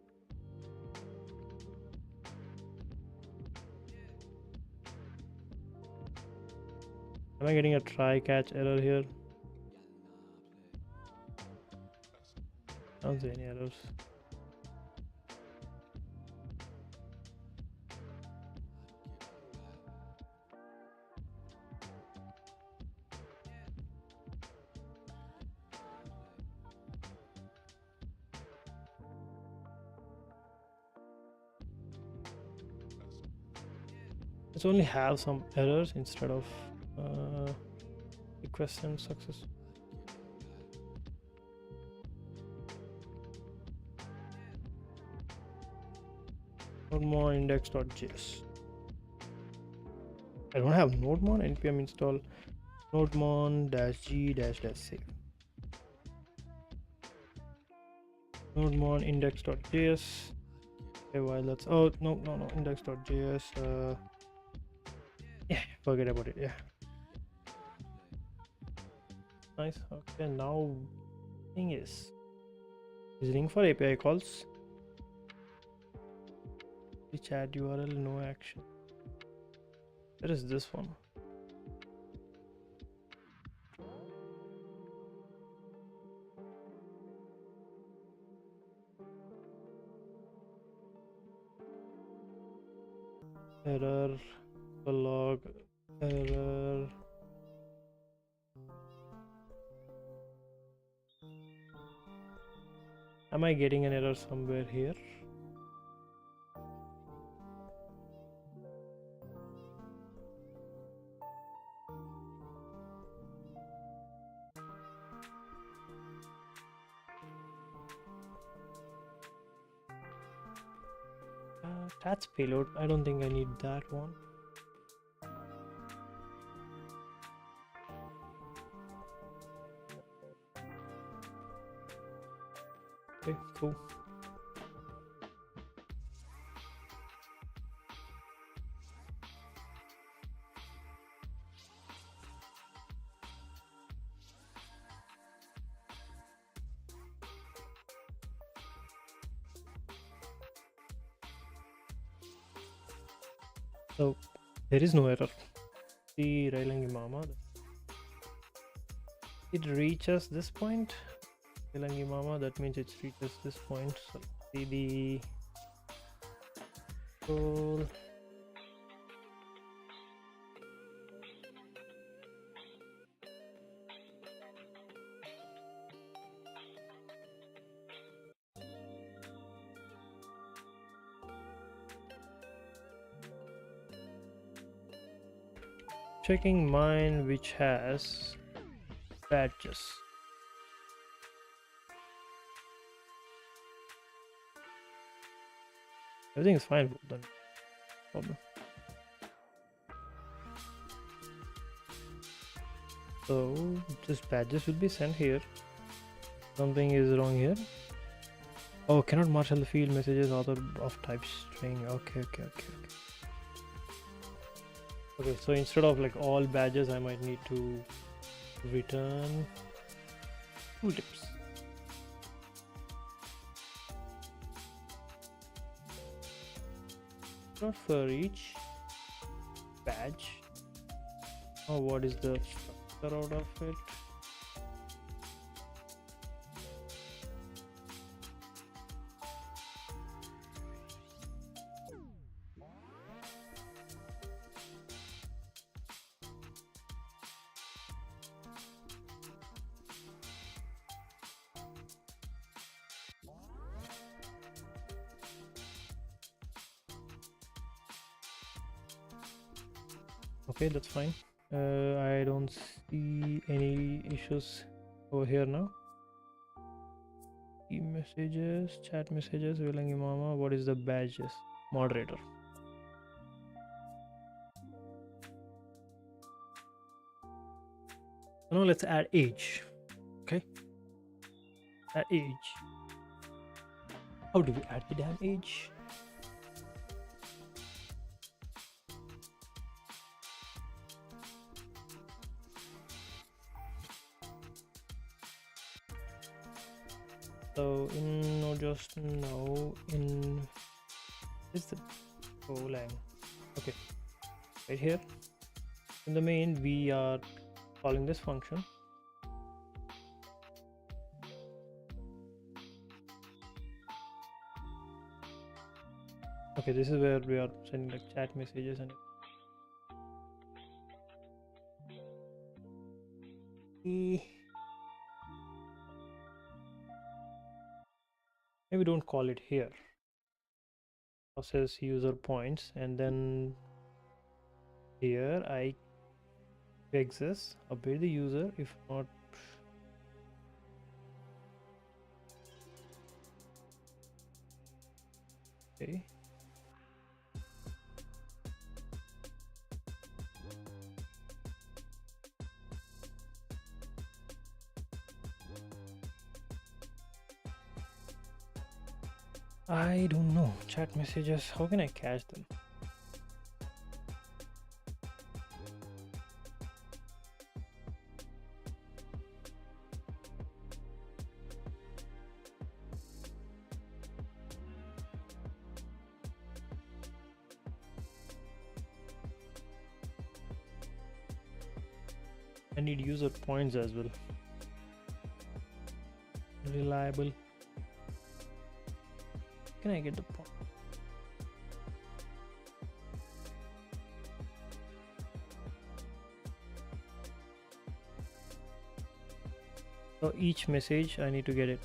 Am I getting a try catch error here? I don't see any errors. Let's only have some errors instead of request and success. Nodemon index.js. I don't have nodemon. npm install nodemon-g-save. Nodemon index.js. Okay, while that's no index.js. Yeah, forget about it. Yeah, nice. Okay, now thing is visiting for API calls. The chat URL, no action. Where is this one? Error, log, error. Am I getting an error somewhere here? That's payload. I don't think I need that one. Okay, cool. So there is no error. The Railangi Mama. It reaches this point. Railangi Mama, that means it reaches this point. So see the goal. Checking mine, which has badges. Everything is fine with them. Problem. So this badges will be sent here. Something is wrong here. Oh, cannot marshal the field messages author of type string. Okay. Okay, so instead of like all badges, I might need to return tooltips. Not for each badge. Oh, what is the structure out of it? Okay, that's fine. I don't see any issues over here now. Messages, chat messages, Vilangi Mama. What is the badges? Moderator. Now let's add age. Okay. Add age. How do we add the damn age? So in just now in is the Golang. Okay, right here in the main we are calling this function. Okay, this is where we are sending like chat messages and maybe don't call it here. Process user points, and then here I exist, update the user. If not, okay. I don't know. Chat messages, how can I cache them? I need user points as well. Reliable. Can I get the point? So each message I need to get it.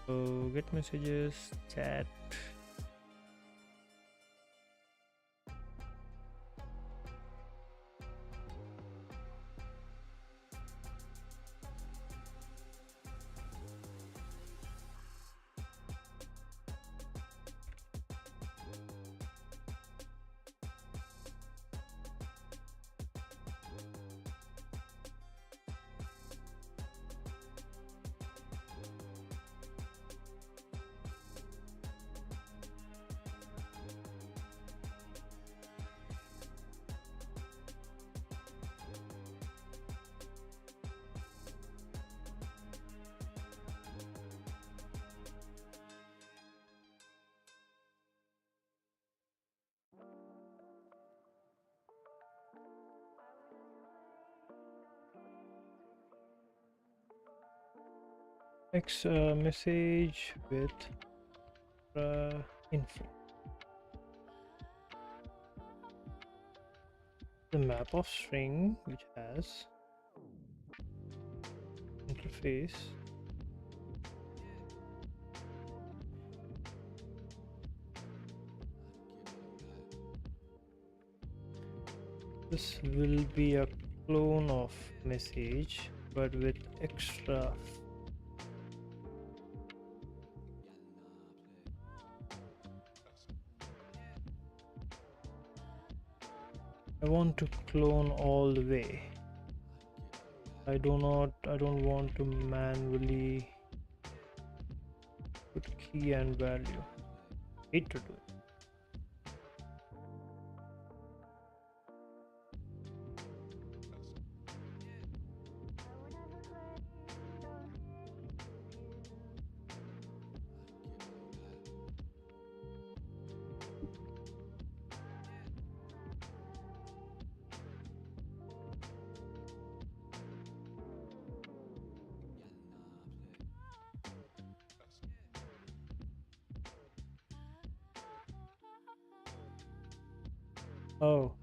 So get messages, chat. Next message with info. The map of string which has interface. This will be a clone of message but with extra. I want to clone all the way. I don't want to manually put key and value. Hate to do it. Oh.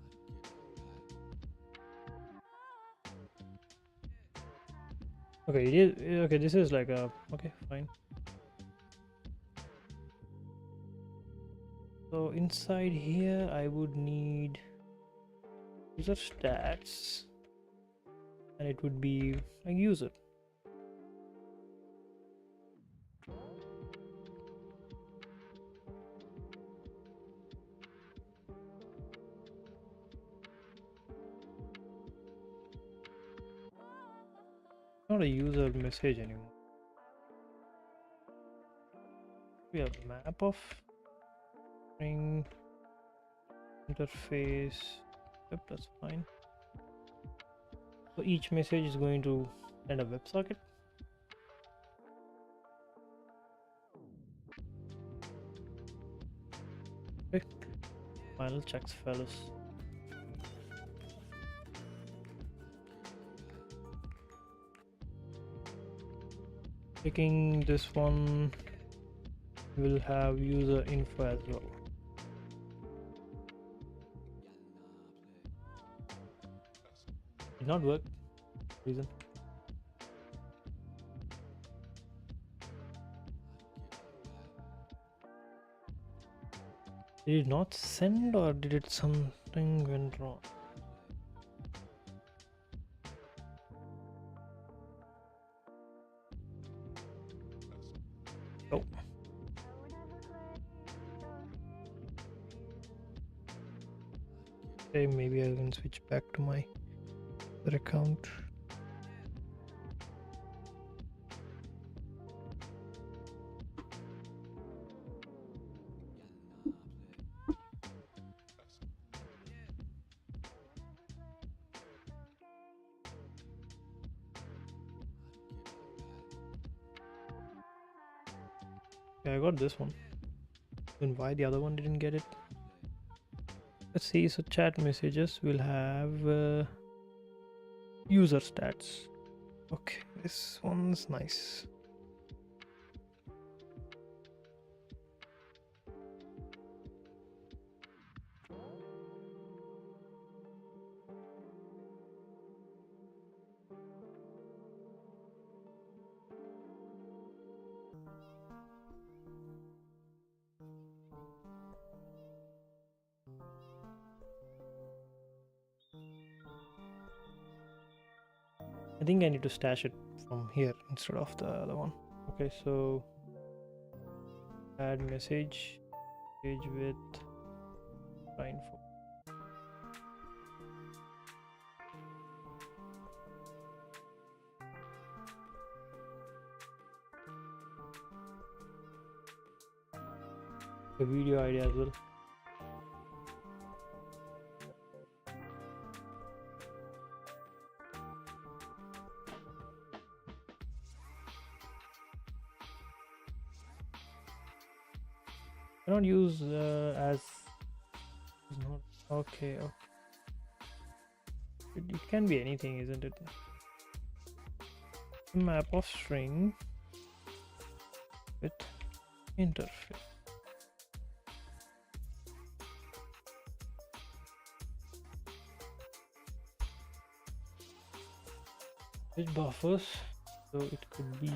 Okay, okay, this is like a okay, fine. So inside here I would need user stats and it would be a user. Not a user message anymore. We have map of string interface. Yep, that's fine. So each message is going to send a WebSocket. Okay. Final checks, fellas. Taking this one will have user info as well. Did not work. Reason. Did it not send or did it something went wrong? Oh. Okay, maybe I can switch back to my other account. Yeah, I got this one. Then why the other one didn't get it? Let's see. So chat messages will have user stats. Okay, this one's nice. I think I need to stash it from here instead of the other one. Okay, so add message page with info. The video ID as well. Cannot use as is not okay. It can be anything, isn't it? Map of string with interface. With buffers, so it could be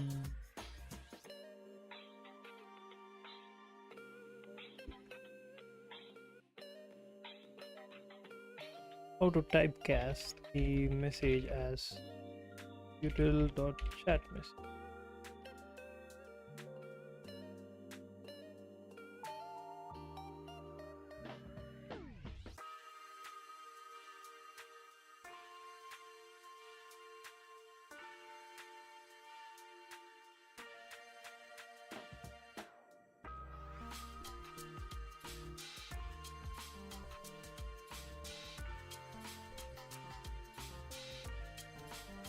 how to typecast the message as util.chat message.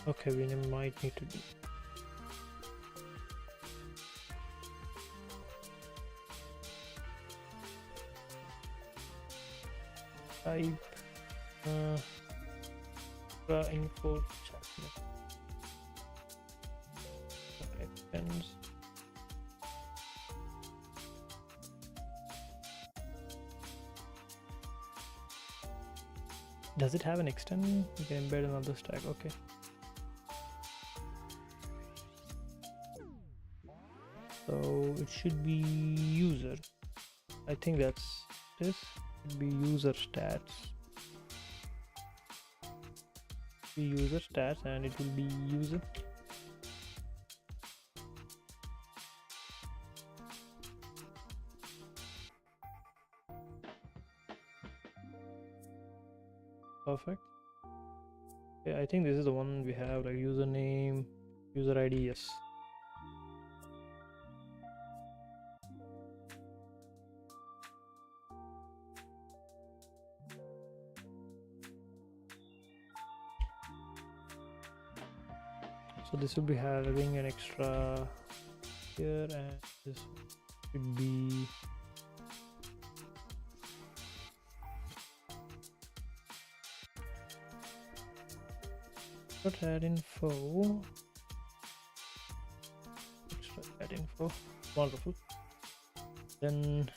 Okay, we might need to do type info chat extends. Does it have an extend? You can embed another stack. Okay. So it should be user. I think that's this. It should be user stats. Be user stats, and it will be user. Perfect. Yeah, I think this is the one we have, like username, user ID. Yes. So this will be having an extra here, and this should be add info. Extra add info. Wonderful. Then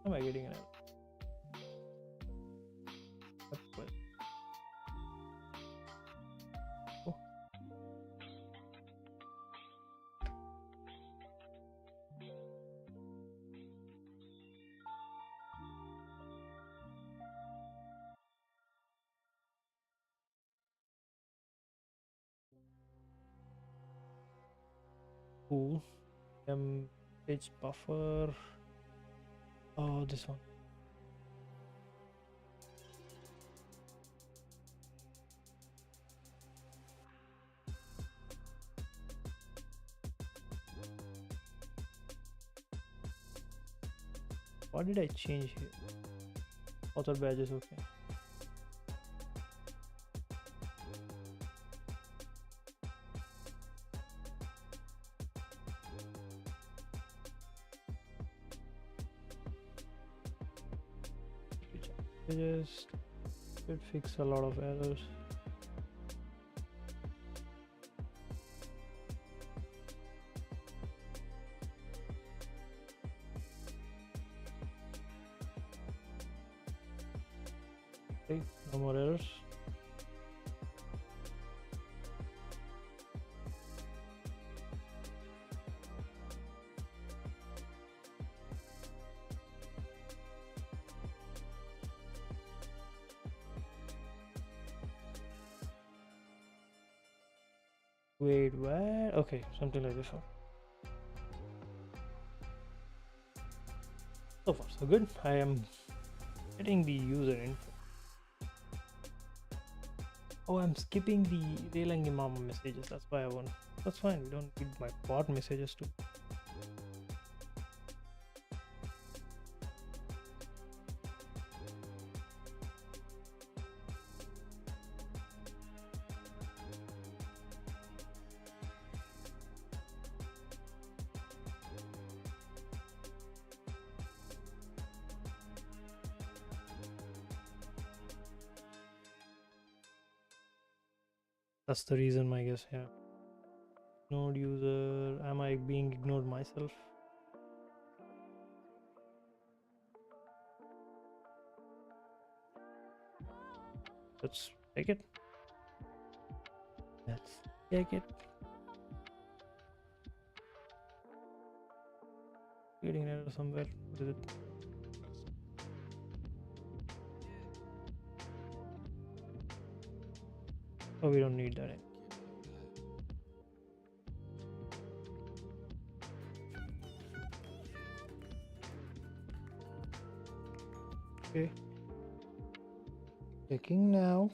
am I getting an error? Cool. Page buffer. Oh, this one. What did I change here? Author badges. Okay. Just should fix a lot of errors. Okay, no more errors. Wait, what? Okay, something like this one. So far so good. I am getting the user info. Oh, I'm skipping the Golang Imam messages. That's why I want. That's fine. We don't need my bot messages too. That's the reason, I guess. Yeah. Node user. Am I being ignored myself? Let's take it. Let's take it. Getting error somewhere. What is it? Oh, we don't need that. Okay. Checking now.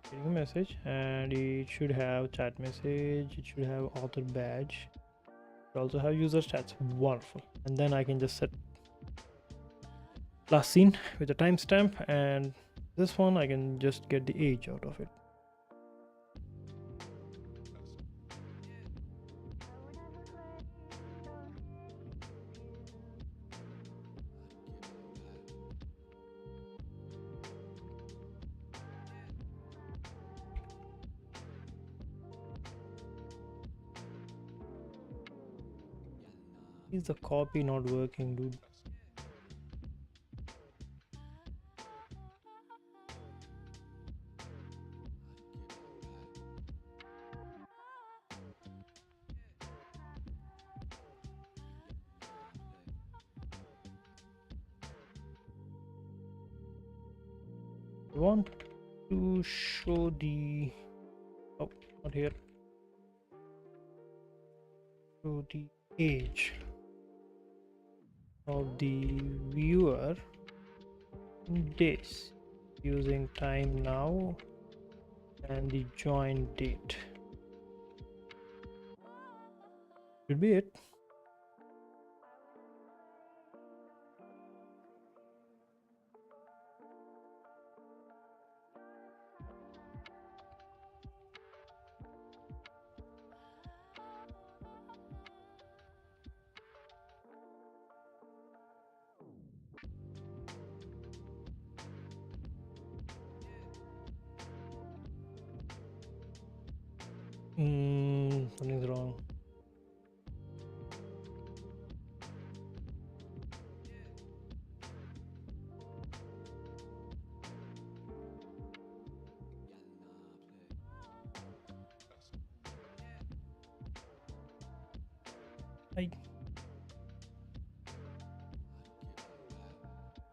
Getting a message, and it should have chat message. It should have author badge. It also have user stats. Wonderful. And then I can just set last seen with a timestamp, and this one I can just get the age out of it. Is the copy not working, dude? I want to show the not here. Show the age of the viewer in days using time now and the join date. Should be it. Something's wrong.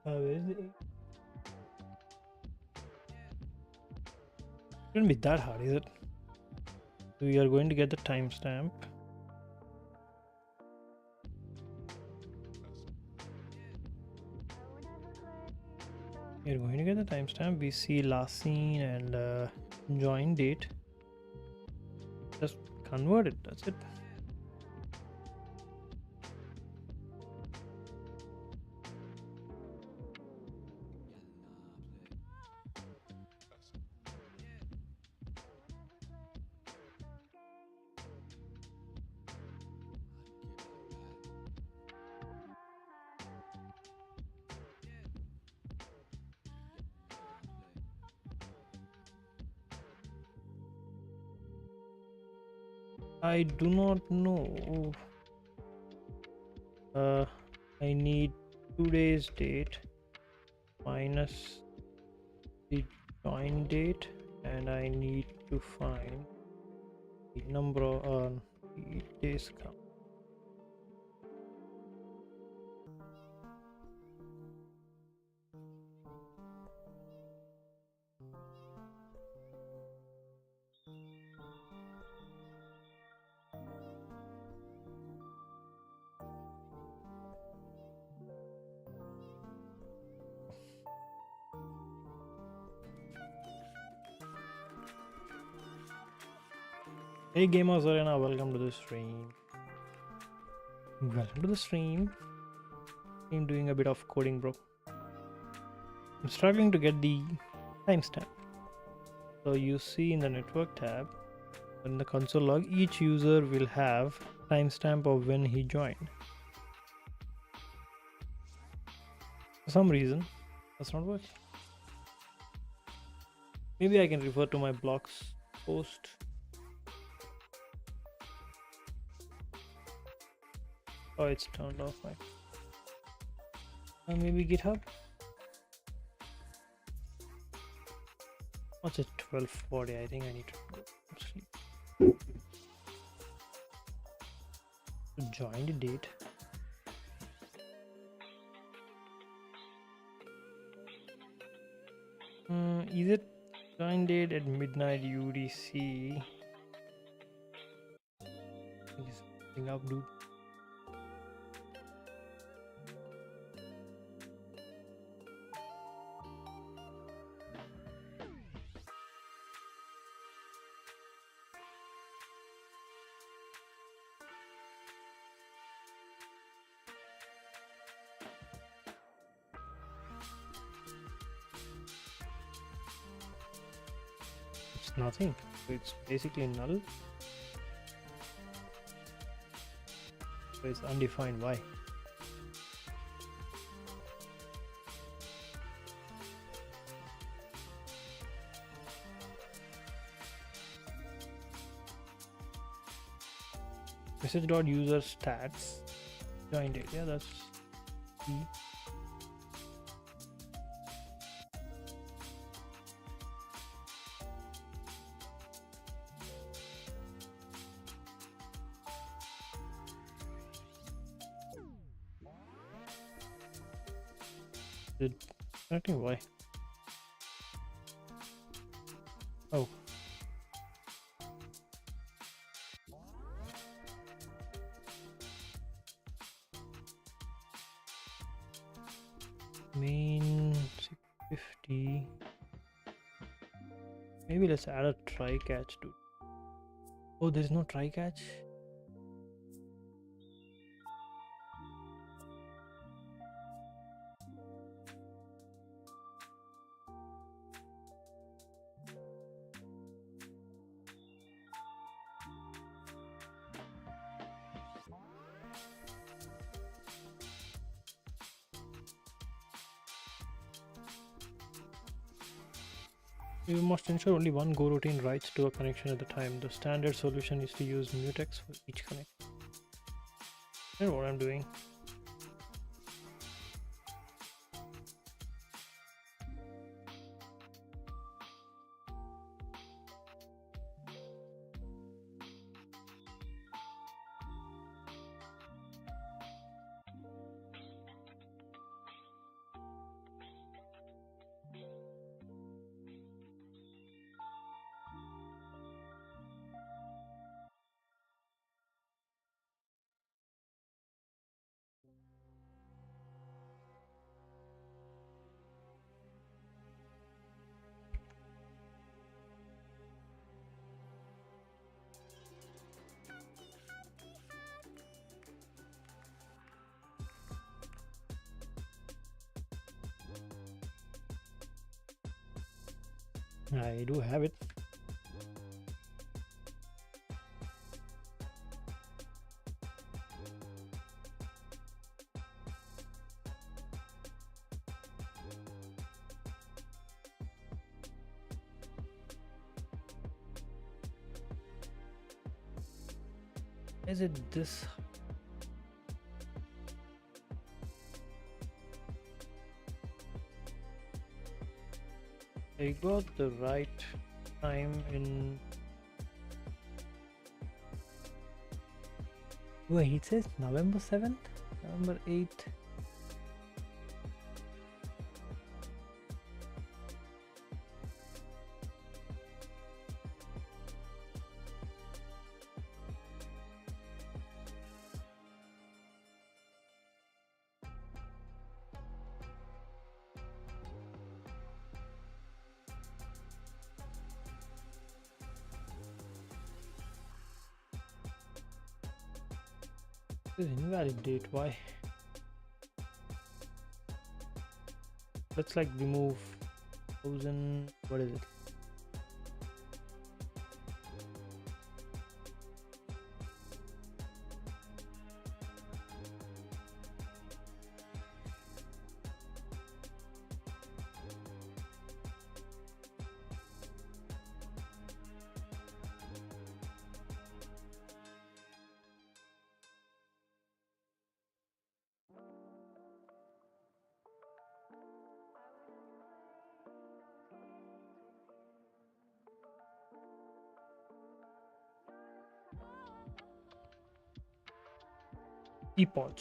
Where is it? Shouldn't be that hard, is it? We are going to get the timestamp. We are going to get the timestamp. We see last seen and join date. Just convert it. That's it. I do not know. I need today's date minus the join date, and I need to find the number of the days count. Hey gamers arena, welcome to the stream. Welcome to the stream. I'm doing a bit of coding, bro. I'm struggling to get the timestamp. So you see in the network tab, in the console log, each user will have timestamp of when he joined. For some reason, that's not working. Maybe I can refer to my blog's post. Oh, it's turned off. Right? Maybe GitHub. What's it? 12:40. I think I need to go to sleep. Join the date. Is it join date at midnight UDC? Is something up, dude? It's nothing. It's basically null. So it's undefined. Why? Message.user stats join date. Yeah, that's key. Connecting why? Oh. Main 650. Maybe let's add a try catch too. Oh, there's no try catch. You must ensure only one go routine writes to a connection at a time. The standard solution is to use mutex for each connection. I don't know what I'm doing. I do have it. Is it this? I got the right time in. Wait, it says November 7th, November 8th. This is invalidate. Why? Let's like remove 1000. What is it? Epoch.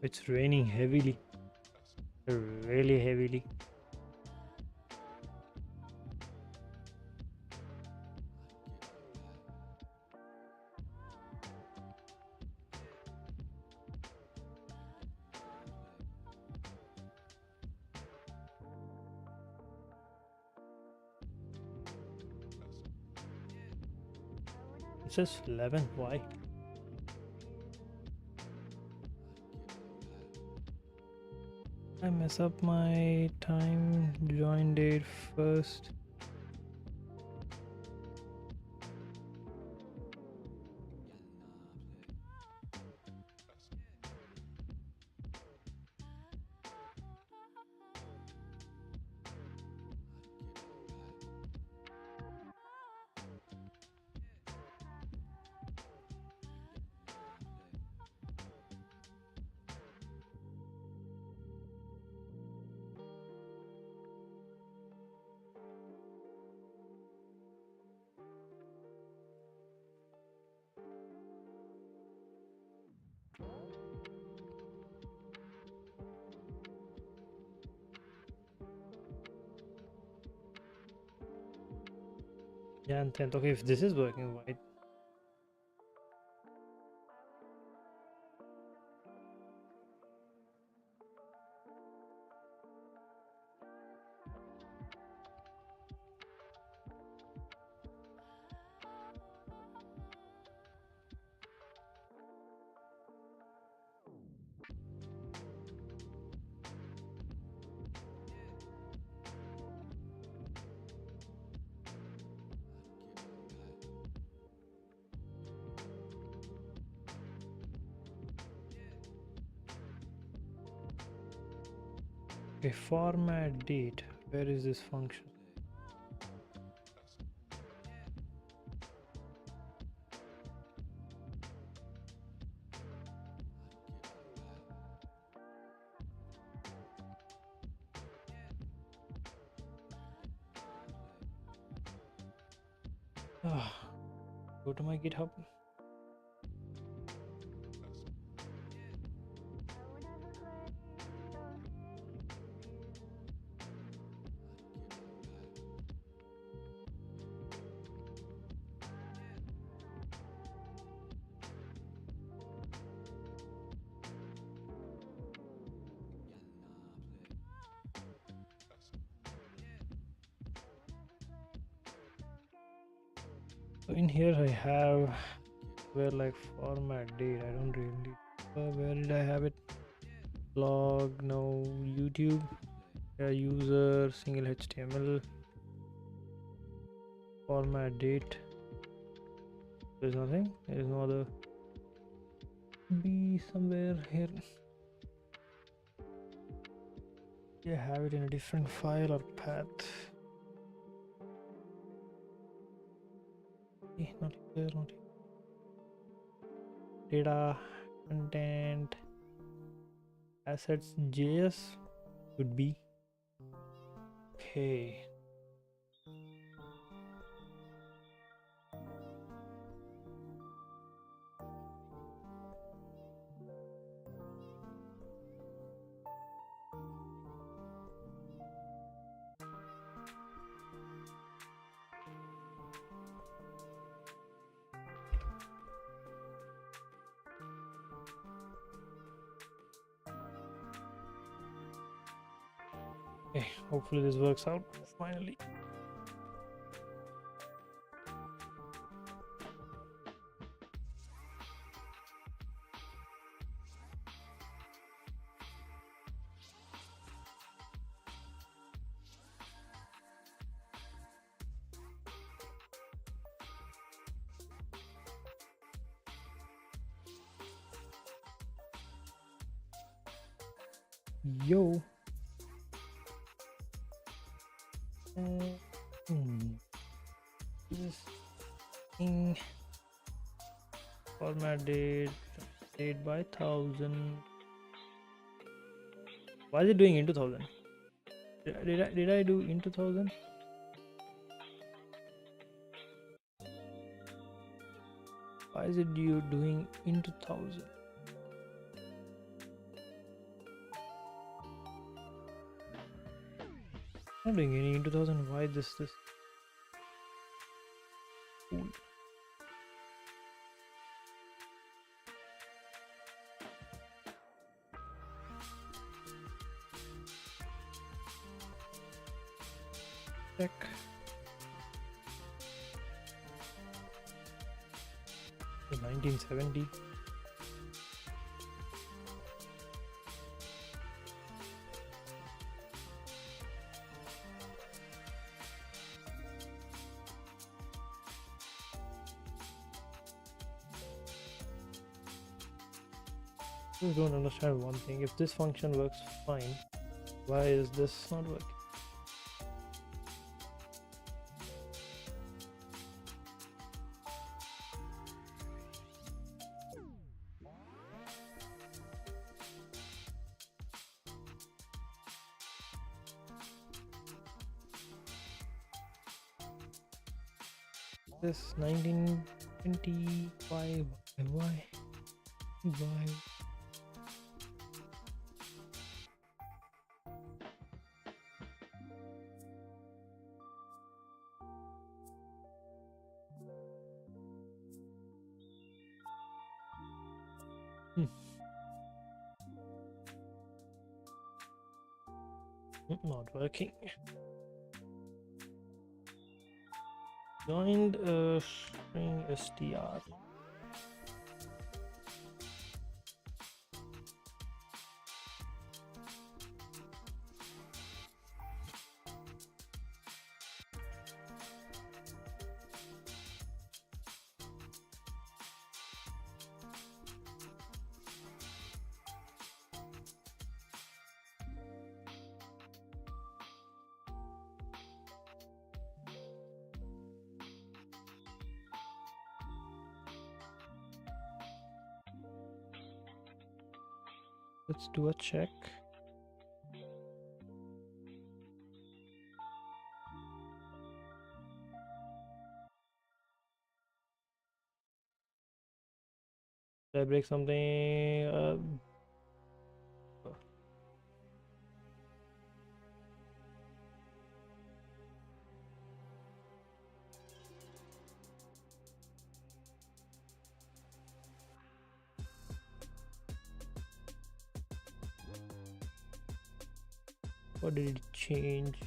It's raining heavily, really heavily. It says 11. Why? I mess up my time join date first. Yeah, and 10th. Okay, if this is working, why? Okay, format date. Where is this function? Ah, go to my GitHub. So in here I have where like format date. I don't really. Where did I have it? Blog, no. YouTube. Yeah, user single HTML. Format date. There's nothing. There is no other. Be somewhere here. Yeah, have it in a different file or path. Not here, not here. Data, content, assets, JS would be. Okay. Okay, hopefully this works out finally. Yo. This thing format date by 1000. Why is it doing into 1000? Did I do into 1000? Why is it you doing into 1000? Not doing any into 1000. Why this? Cool. Check. The 1970. I just don't understand one thing. If this function works fine, why is this not working? This 1925. Why? Not working. Joined a string str. Let's do a check. Did I break something? What did it change?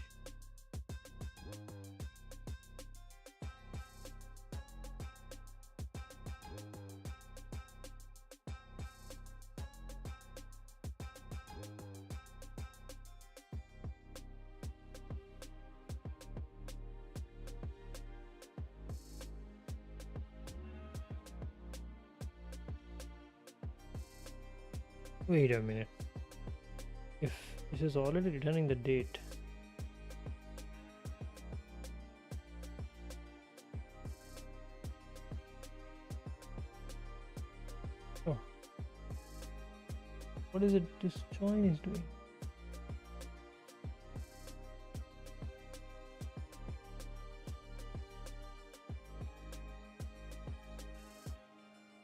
Wait a minute. If this is already returning the date, oh, what is it this join is doing?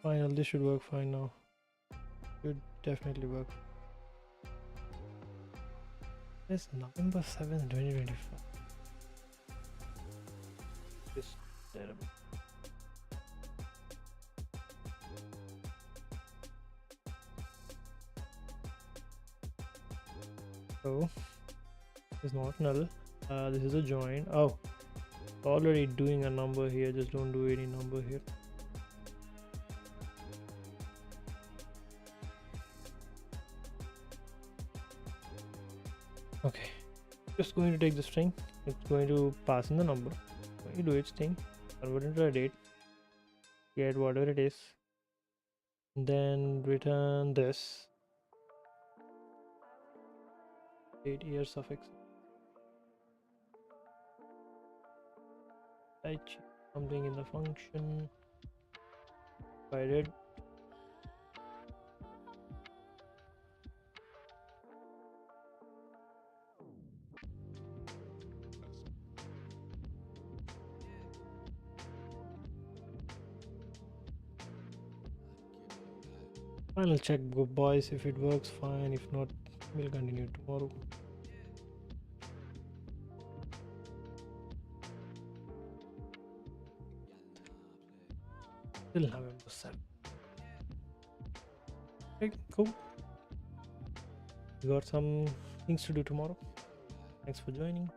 Fine, this should work fine now. Should definitely work. It's November 7th, 2025. This is terrible. So is not null. This is a join. Oh, already doing a number here. Just don't do any number here. Okay, just going to take the string. It's going to pass in the number. Going to do its thing, convert into a date, get whatever it is, then return this date year suffix. I check something in the function. If I did, final check, go boys. If it works, fine. If not, we'll continue tomorrow. Till November 7th. Okay, cool. We got some things to do tomorrow. Thanks for joining.